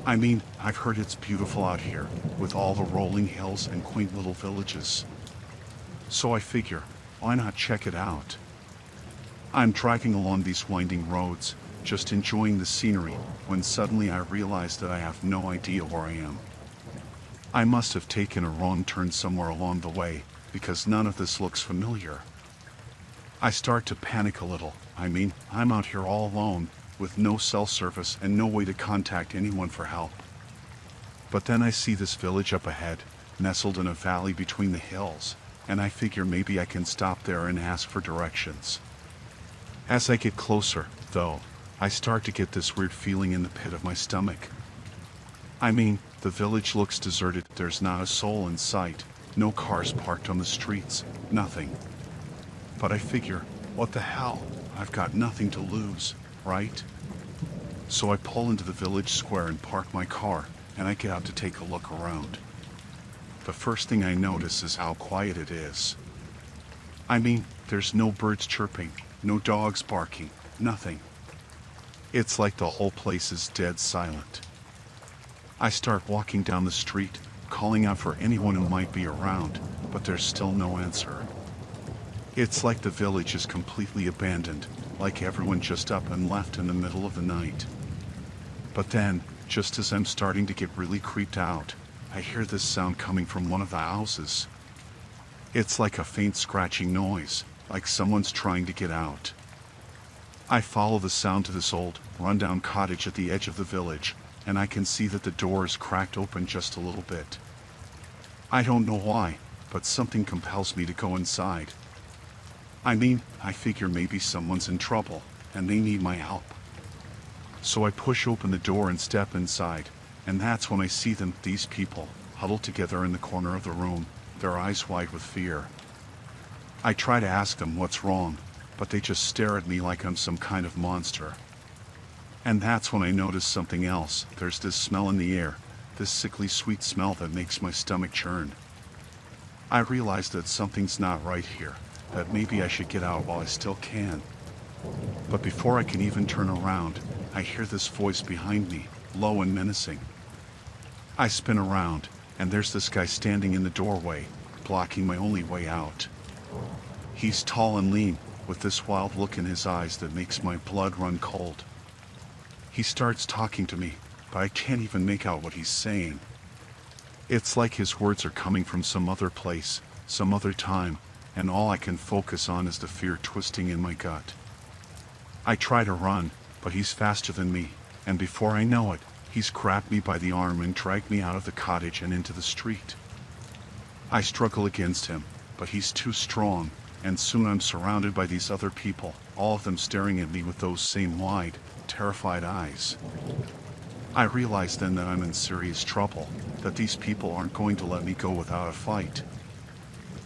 I mean, I've heard it's beautiful out here, with all the rolling hills and quaint little villages. So I figure, why not check it out? I'm driving along these winding roads, just enjoying the scenery, when suddenly I realize that I have no idea where I am. I must have taken a wrong turn somewhere along the way, because none of this looks familiar. I start to panic a little. I mean, I'm out here all alone, with no cell service and no way to contact anyone for help. But then I see this village up ahead, nestled in a valley between the hills, and I figure maybe I can stop there and ask for directions. As I get closer, though, I start to get this weird feeling in the pit of my stomach. I mean, the village looks deserted, there's not a soul in sight, no cars parked on the streets, nothing. But I figure, what the hell, I've got nothing to lose, right? So I pull into the village square and park my car, and I get out to take a look around. The first thing I notice is how quiet it is. I mean, there's no birds chirping, no dogs barking, nothing. It's like the whole place is dead silent. I start walking down the street, calling out for anyone who might be around, but there's still no answer. It's like the village is completely abandoned, like everyone just up and left in the middle of the night. But then, just as I'm starting to get really creeped out, I hear this sound coming from one of the houses. It's like a faint scratching noise, like someone's trying to get out. I follow the sound to this old, rundown cottage at the edge of the village, and I can see that the door is cracked open just a little bit. I don't know why, but something compels me to go inside. I mean, I figure maybe someone's in trouble, and they need my help. So I push open the door and step inside, and that's when I see them, these people, huddled together in the corner of the room, their eyes wide with fear. I try to ask them what's wrong, but they just stare at me like I'm some kind of monster. And that's when I notice something else. There's this smell in the air, this sickly sweet smell that makes my stomach churn. I realize that something's not right here, that maybe I should get out while I still can. But before I can even turn around, I hear this voice behind me, low and menacing. I spin around, and there's this guy standing in the doorway, blocking my only way out. He's tall and lean, with this wild look in his eyes that makes my blood run cold. He starts talking to me, but I can't even make out what he's saying. It's like his words are coming from some other place, some other time, and all I can focus on is the fear twisting in my gut. I try to run, but he's faster than me, and before I know it, he's grabbed me by the arm and dragged me out of the cottage and into the street. I struggle against him, but he's too strong, and soon I'm surrounded by these other people, all of them staring at me with those same wide, terrified eyes. I realize then that I'm in serious trouble, that these people aren't going to let me go without a fight.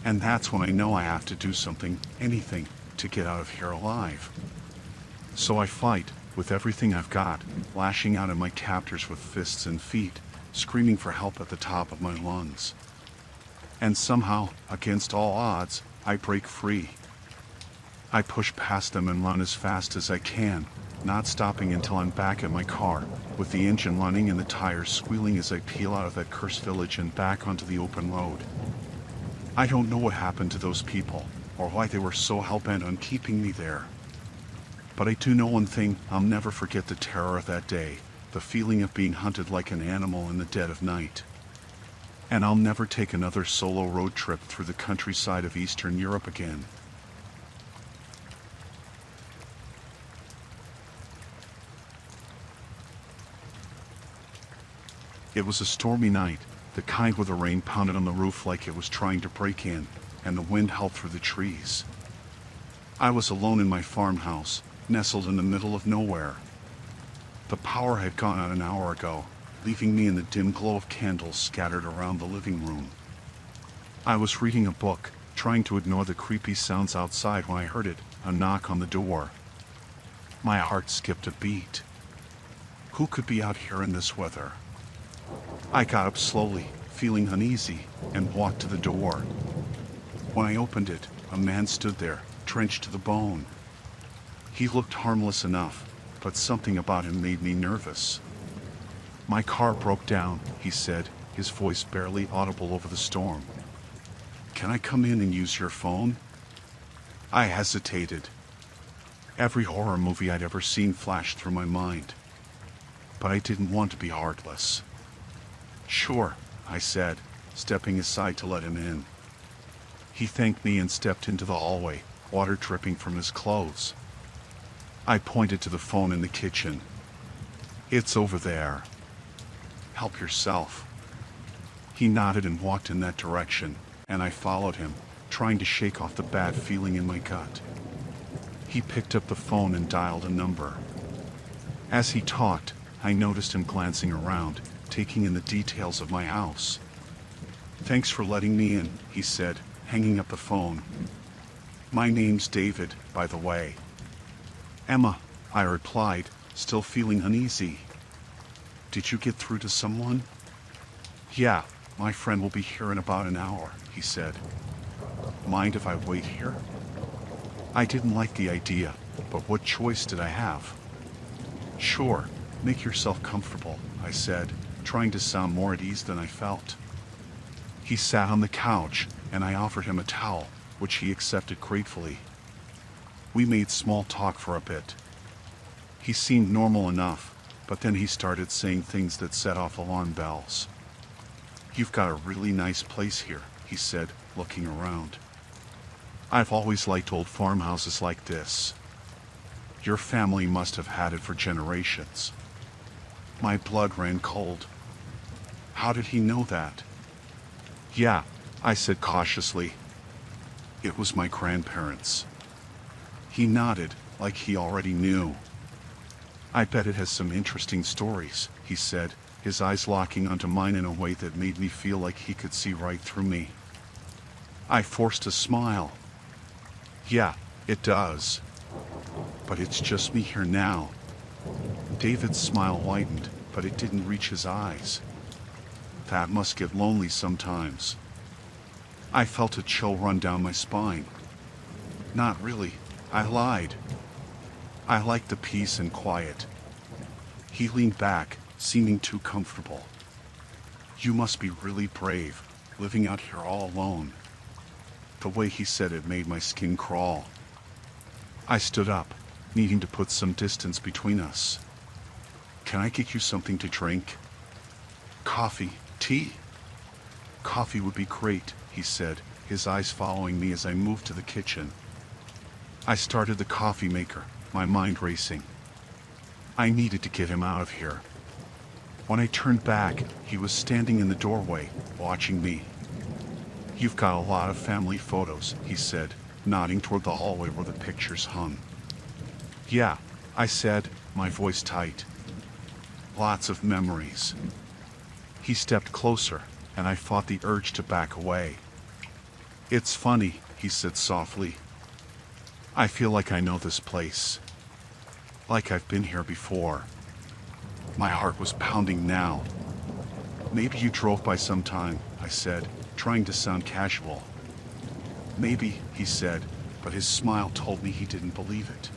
And that's when I know I have to do something, anything, to get out of here alive. So I fight, with everything I've got, lashing out at my captors with fists and feet, screaming for help at the top of my lungs. And somehow, against all odds, I break free. I push past them and run as fast as I can, not stopping until I'm back at my car, with the engine running and the tires squealing as I peel out of that cursed village and back onto the open road. I don't know what happened to those people, or why they were so hell-bent on keeping me there. But I do know one thing: I'll never forget the terror of that day, the feeling of being hunted like an animal in the dead of night. And I'll never take another solo road trip through the countryside of Eastern Europe again. It was a stormy night, the kind where the rain pounded on the roof like it was trying to break in, and the wind howled through the trees. I was alone in my farmhouse, nestled in the middle of nowhere. The power had gone out an hour ago, leaving me in the dim glow of candles scattered around the living room. I was reading a book, trying to ignore the creepy sounds outside when I heard it, a knock on the door. My heart skipped a beat. Who could be out here in this weather? I got up slowly, feeling uneasy, and walked to the door. When I opened it, a man stood there, drenched to the bone. He looked harmless enough, but something about him made me nervous. "My car broke down," he said, his voice barely audible over the storm. "Can I come in and use your phone?" I hesitated. Every horror movie I'd ever seen flashed through my mind. But I didn't want to be heartless. "Sure," I said, stepping aside to let him in. He thanked me and stepped into the hallway, water dripping from his clothes. I pointed to the phone in the kitchen. "It's over there. Help yourself." He nodded and walked in that direction, and I followed him, trying to shake off the bad feeling in my gut. He picked up the phone and dialed a number. As he talked, I noticed him glancing around, taking in the details of my house. "Thanks for letting me in," he said, hanging up the phone. "My name's David, by the way." "Emma," I replied, still feeling uneasy. "Did you get through to someone?" "Yeah, my friend will be here in about an hour," he said. "Mind if I wait here?" I didn't like the idea, but what choice did I have? "Sure, make yourself comfortable," I said, trying to sound more at ease than I felt. He sat on the couch, and I offered him a towel, which he accepted gratefully. We made small talk for a bit. He seemed normal enough, but then he started saying things that set off alarm bells. "You've got a really nice place here," he said, looking around. "I've always liked old farmhouses like this. Your family must have had it for generations." My blood ran cold. How did he know that? "Yeah," I said cautiously. "It was my grandparents." He nodded, like he already knew. "I bet it has some interesting stories," he said, his eyes locking onto mine in a way that made me feel like he could see right through me. I forced a smile. "Yeah, it does. But it's just me here now." David's smile widened, but it didn't reach his eyes. "That must get lonely sometimes." I felt a chill run down my spine. Not really. I lied. I like the peace and quiet. He leaned back, seeming too comfortable. You must be really brave, living out here all alone. The way he said it made my skin crawl. I stood up, needing to put some distance between us. Can I get you something to drink? Coffee, tea? Coffee would be great, he said, his eyes following me as I moved to the kitchen. I started the coffee maker, my mind racing. I needed to get him out of here. When I turned back, he was standing in the doorway, watching me. You've got a lot of family photos, he said, nodding toward the hallway where the pictures hung. Yeah, I said, my voice tight. Lots of memories. He stepped closer, and I fought the urge to back away. It's funny, he said softly. I feel like I know this place. Like I've been here before. My heart was pounding now. Maybe you drove by sometime, I said, trying to sound casual. Maybe, he said, but his smile told me he didn't believe it.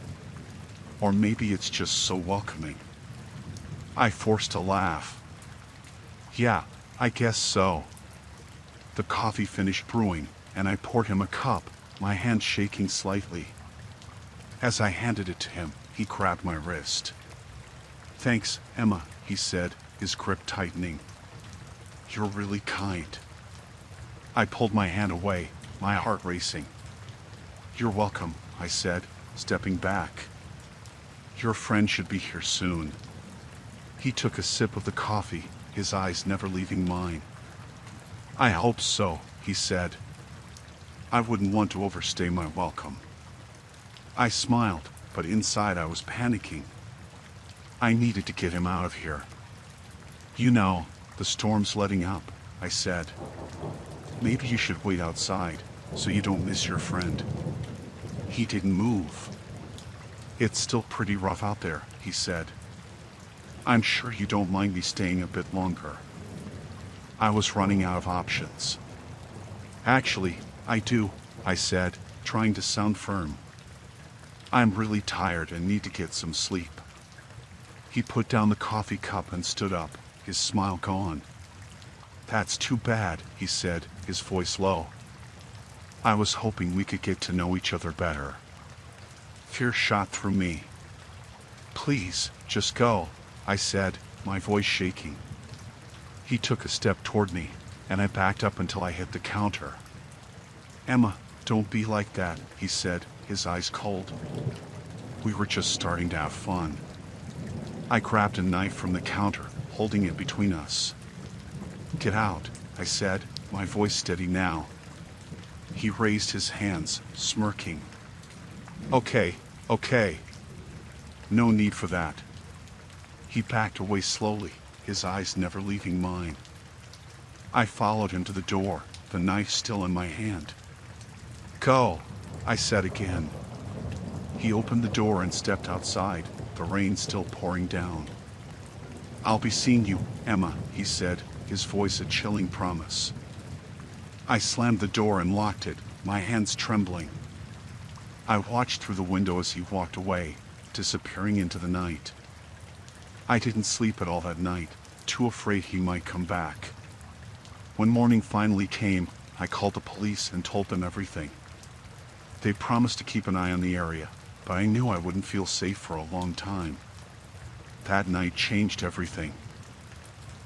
Or maybe it's just so welcoming. I forced a laugh. Yeah, I guess so. The coffee finished brewing, and I poured him a cup, my hand shaking slightly. As I handed it to him, he grabbed my wrist. Thanks, Emma, he said, his grip tightening. You're really kind. I pulled my hand away, my heart racing. You're welcome, I said, stepping back. Your friend should be here soon. He took a sip of the coffee, his eyes never leaving mine. I hope so, he said. I wouldn't want to overstay my welcome. I smiled, but inside I was panicking. I needed to get him out of here. You know, the storm's letting up, I said. Maybe you should wait outside, so you don't miss your friend. He didn't move. It's still pretty rough out there, he said. I'm sure you don't mind me staying a bit longer. I was running out of options. Actually, I do, I said, trying to sound firm. I'm really tired and need to get some sleep. He put down the coffee cup and stood up, his smile gone. That's too bad, he said, his voice low. I was hoping we could get to know each other better. Fear shot through me. Please, just go, I said, my voice shaking. He took a step toward me, and I backed up until I hit the counter. Emma, don't be like that, he said, his eyes cold. We were just starting to have fun. I grabbed a knife from the counter, holding it between us. Get out, I said, my voice steady now. He raised his hands, smirking. Okay. No need for that. He backed away slowly, his eyes never leaving mine. I followed him to the door, the knife still in my hand. Go, I said again. He opened the door and stepped outside, the rain still pouring down. I'll be seeing you, Emma, he said, his voice a chilling promise. I slammed the door and locked it, my hands trembling. I watched through the window as he walked away, disappearing into the night. I didn't sleep at all that night, too afraid he might come back. When morning finally came, I called the police and told them everything. They promised to keep an eye on the area, but I knew I wouldn't feel safe for a long time. That night changed everything.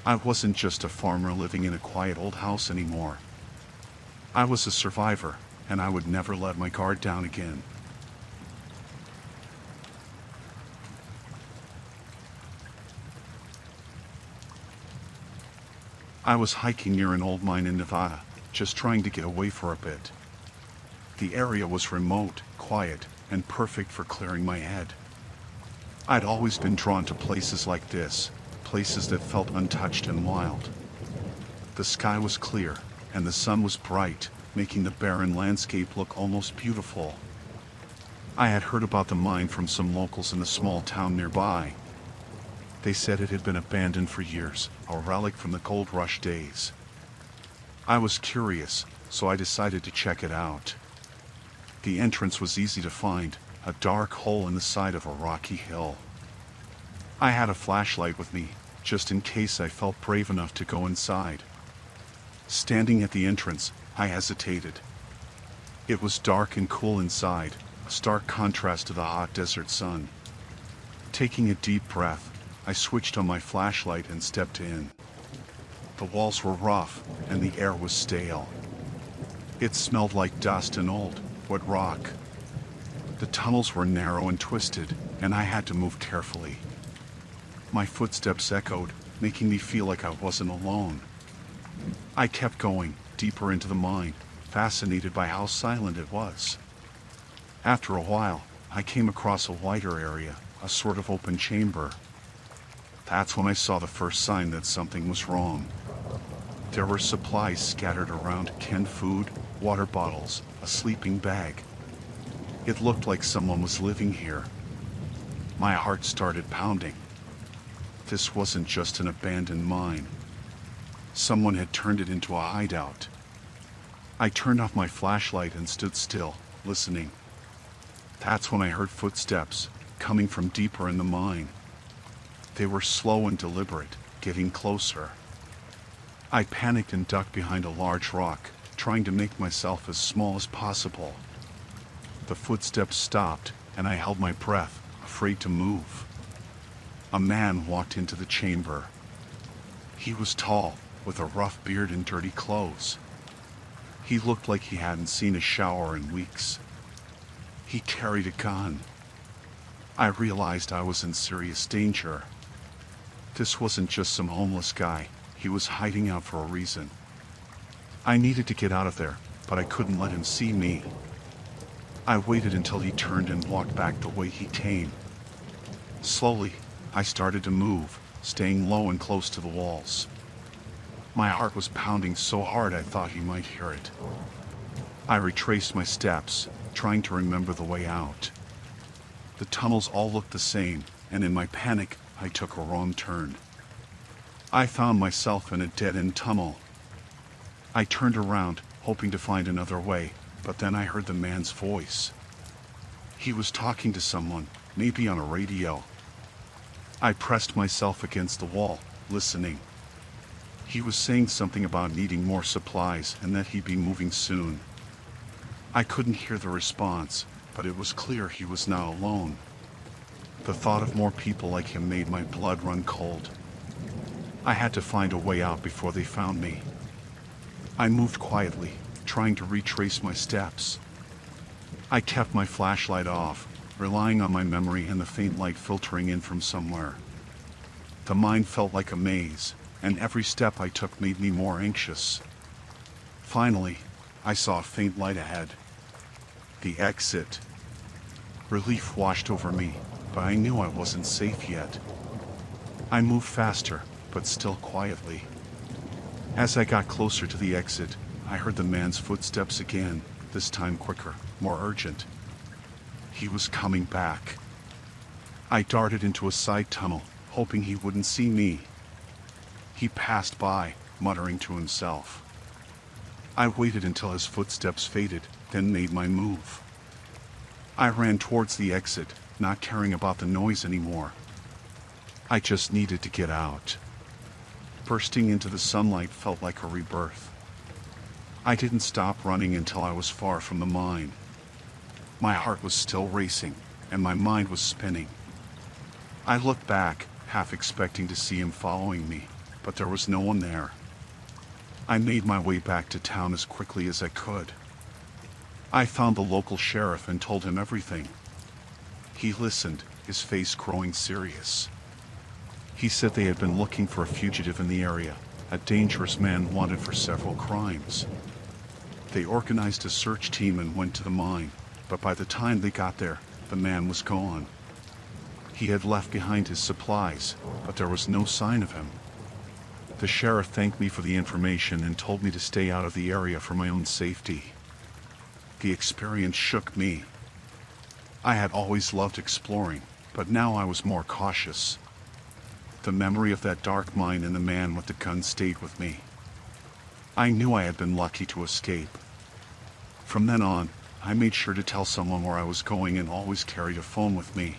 I wasn't just a farmer living in a quiet old house anymore. I was a survivor, and I would never let my guard down again. I was hiking near an old mine in Nevada, just trying to get away for a bit. The area was remote, quiet, and perfect for clearing my head. I'd always been drawn to places like this, places that felt untouched and wild. The sky was clear, and the sun was bright, making the barren landscape look almost beautiful. I had heard about the mine from some locals in a small town nearby. They said it had been abandoned for years, a relic from the gold rush days. I was curious, so I decided to check it out. The entrance was easy to find, a dark hole in the side of a rocky hill. I had a flashlight with me, just in case I felt brave enough to go inside. Standing at the entrance, I hesitated. It was dark and cool inside, a stark contrast to the hot desert sun. Taking a deep breath, I switched on my flashlight and stepped in. The walls were rough, and the air was stale. It smelled like dust and old, wet rock. The tunnels were narrow and twisted, and I had to move carefully. My footsteps echoed, making me feel like I wasn't alone. I kept going, deeper into the mine, fascinated by how silent it was. After a while, I came across a wider area, a sort of open chamber. That's when I saw the first sign that something was wrong. There were supplies scattered around, canned food, water bottles, a sleeping bag. It looked like someone was living here. My heart started pounding. This wasn't just an abandoned mine. Someone had turned it into a hideout. I turned off my flashlight and stood still, listening. That's when I heard footsteps, coming from deeper in the mine. They were slow and deliberate, getting closer. I panicked and ducked behind a large rock, trying to make myself as small as possible. The footsteps stopped, and I held my breath, afraid to move. A man walked into the chamber. He was tall, with a rough beard and dirty clothes. He looked like he hadn't seen a shower in weeks. He carried a gun. I realized I was in serious danger. This wasn't just some homeless guy. He was hiding out for a reason. I needed to get out of there, but I couldn't let him see me. I waited until he turned and walked back the way he came. Slowly, I started to move, staying low and close to the walls. My heart was pounding so hard I thought he might hear it. I retraced my steps, trying to remember the way out. The tunnels all looked the same, and in my panic, I took a wrong turn. I found myself in a dead-end tunnel. I turned around, hoping to find another way, but then I heard the man's voice. He was talking to someone, maybe on a radio. I pressed myself against the wall, listening. He was saying something about needing more supplies and that he'd be moving soon. I couldn't hear the response, but it was clear he was not alone. The thought of more people like him made my blood run cold. I had to find a way out before they found me. I moved quietly, trying to retrace my steps. I kept my flashlight off, relying on my memory and the faint light filtering in from somewhere. The mine felt like a maze, and every step I took made me more anxious. Finally, I saw a faint light ahead. The exit. Relief washed over me, but I knew I wasn't safe yet. I moved faster, but still quietly. As I got closer to the exit, I heard the man's footsteps again, this time quicker, more urgent. He was coming back. I darted into a side tunnel, hoping he wouldn't see me. He passed by, muttering to himself. I waited until his footsteps faded, then made my move. I ran towards the exit, not caring about the noise anymore. I just needed to get out. Bursting into the sunlight felt like a rebirth. I didn't stop running until I was far from the mine. My heart was still racing, and my mind was spinning. I looked back, half expecting to see him following me, but there was no one there. I made my way back to town as quickly as I could. I found the local sheriff and told him everything. He listened, his face growing serious. He said they had been looking for a fugitive in the area, a dangerous man wanted for several crimes. They organized a search team and went to the mine, but by the time they got there, the man was gone. He had left behind his supplies, but there was no sign of him. The sheriff thanked me for the information and told me to stay out of the area for my own safety. The experience shook me. I had always loved exploring, but now I was more cautious. The memory of that dark mine and the man with the gun stayed with me. I knew I had been lucky to escape. From then on, I made sure to tell someone where I was going and always carried a phone with me.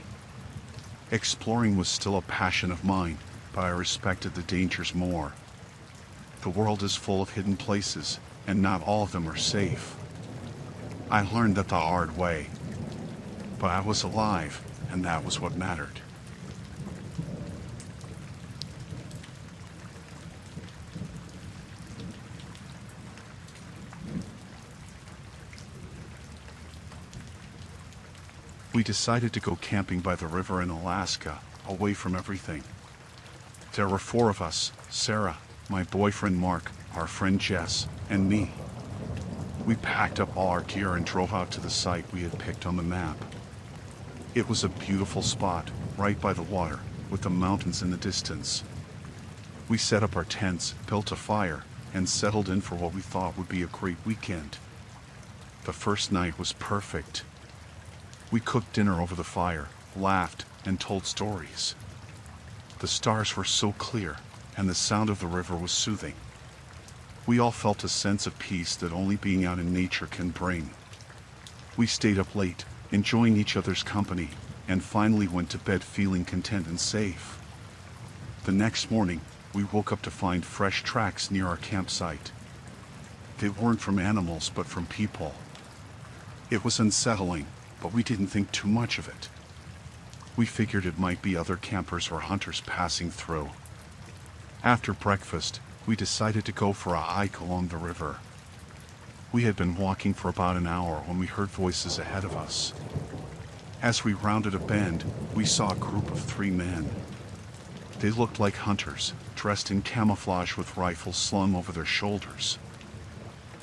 Exploring was still a passion of mine, but I respected the dangers more. The world is full of hidden places, and not all of them are safe. I learned that the hard way. But I was alive, and that was what mattered. We decided to go camping by the river in Alaska, away from everything. There were 4 of us: Sarah, my boyfriend Mark, our friend Jess, and me. We packed up all our gear and drove out to the site we had picked on the map. It was a beautiful spot, right by the water, with the mountains in the distance. We set up our tents, built a fire, and settled in for what we thought would be a great weekend. The first night was perfect. We cooked dinner over the fire, laughed, and told stories. The stars were so clear, and the sound of the river was soothing. We all felt a sense of peace that only being out in nature can bring. We stayed up late, enjoying each other's company, and finally went to bed feeling content and safe. The next morning, we woke up to find fresh tracks near our campsite. They weren't from animals, but from people. It was unsettling, but we didn't think too much of it. We figured it might be other campers or hunters passing through. After breakfast, we decided to go for a hike along the river. We had been walking for about an hour when we heard voices ahead of us. As we rounded a bend, we saw a group of 3 men. They looked like hunters, dressed in camouflage with rifles slung over their shoulders.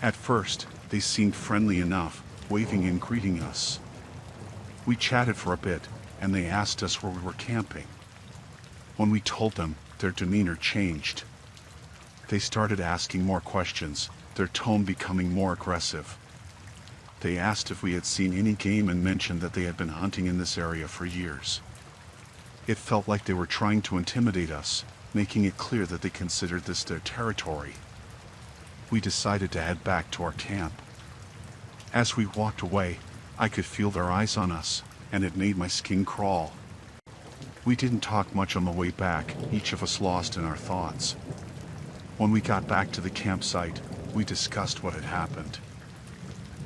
At first, they seemed friendly enough, waving and greeting us. We chatted for a bit, and they asked us where we were camping. When we told them, their demeanor changed. They started asking more questions, their tone becoming more aggressive. They asked if we had seen any game and mentioned that they had been hunting in this area for years. It felt like they were trying to intimidate us, making it clear that they considered this their territory. We decided to head back to our camp. As we walked away, I could feel their eyes on us, and it made my skin crawl. We didn't talk much on the way back, each of us lost in our thoughts. When we got back to the campsite, we discussed what had happened.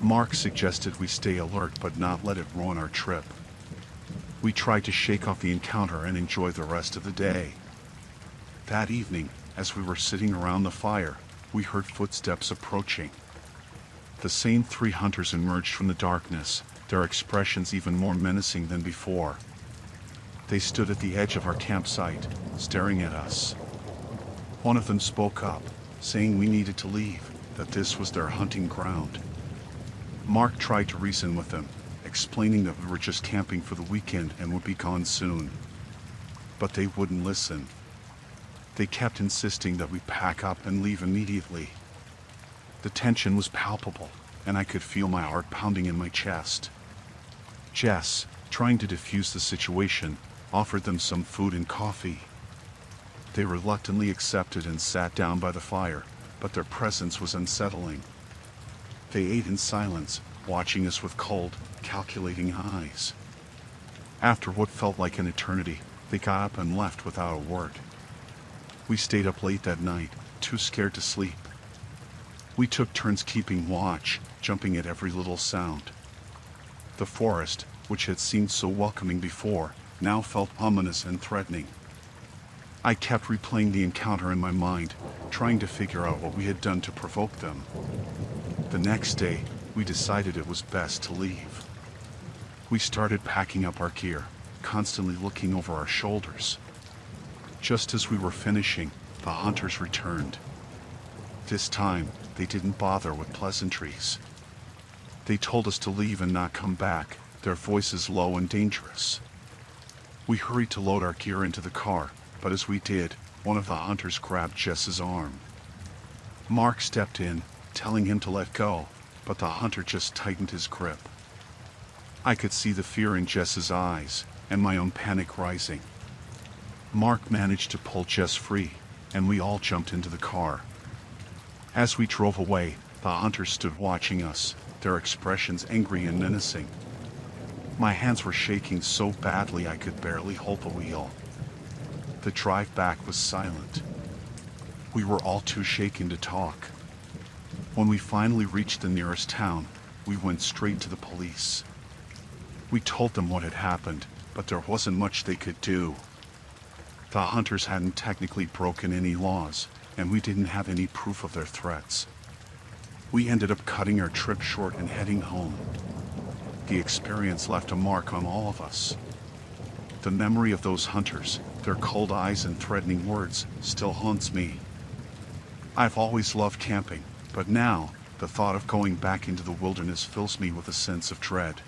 Mark suggested we stay alert but not let it ruin our trip. We tried to shake off the encounter and enjoy the rest of the day. That evening, as we were sitting around the fire, we heard footsteps approaching. The same 3 hunters emerged from the darkness, their expressions even more menacing than before. They stood at the edge of our campsite, staring at us. One of them spoke up, saying we needed to leave, that this was their hunting ground. Mark tried to reason with them, explaining that we were just camping for the weekend and would be gone soon. But they wouldn't listen. They kept insisting that we pack up and leave immediately. The tension was palpable, and I could feel my heart pounding in my chest. Jess, trying to defuse the situation, offered them some food and coffee. They reluctantly accepted and sat down by the fire, but their presence was unsettling. They ate in silence, watching us with cold, calculating eyes. After what felt like an eternity, they got up and left without a word. We stayed up late that night, too scared to sleep. We took turns keeping watch, jumping at every little sound. The forest, which had seemed so welcoming before, now felt ominous and threatening. I kept replaying the encounter in my mind, trying to figure out what we had done to provoke them. The next day, we decided it was best to leave. We started packing up our gear, constantly looking over our shoulders. Just as we were finishing, the hunters returned. This time, they didn't bother with pleasantries. They told us to leave and not come back, their voices low and dangerous. We hurried to load our gear into the car, but as we did, one of the hunters grabbed Jess's arm. Mark stepped in, telling him to let go, but the hunter just tightened his grip. I could see the fear in Jess's eyes, and my own panic rising. Mark managed to pull Jess free, and we all jumped into the car. As we drove away, the hunter stood watching us, their expressions angry and menacing. My hands were shaking so badly I could barely hold the wheel. The drive back was silent. We were all too shaken to talk. When we finally reached the nearest town, we went straight to the police. We told them what had happened, but there wasn't much they could do. The hunters hadn't technically broken any laws, and we didn't have any proof of their threats. We ended up cutting our trip short and heading home. The experience left a mark on all of us. The memory of those hunters, their cold eyes and threatening words, still haunts me. I've always loved camping, but now, the thought of going back into the wilderness fills me with a sense of dread.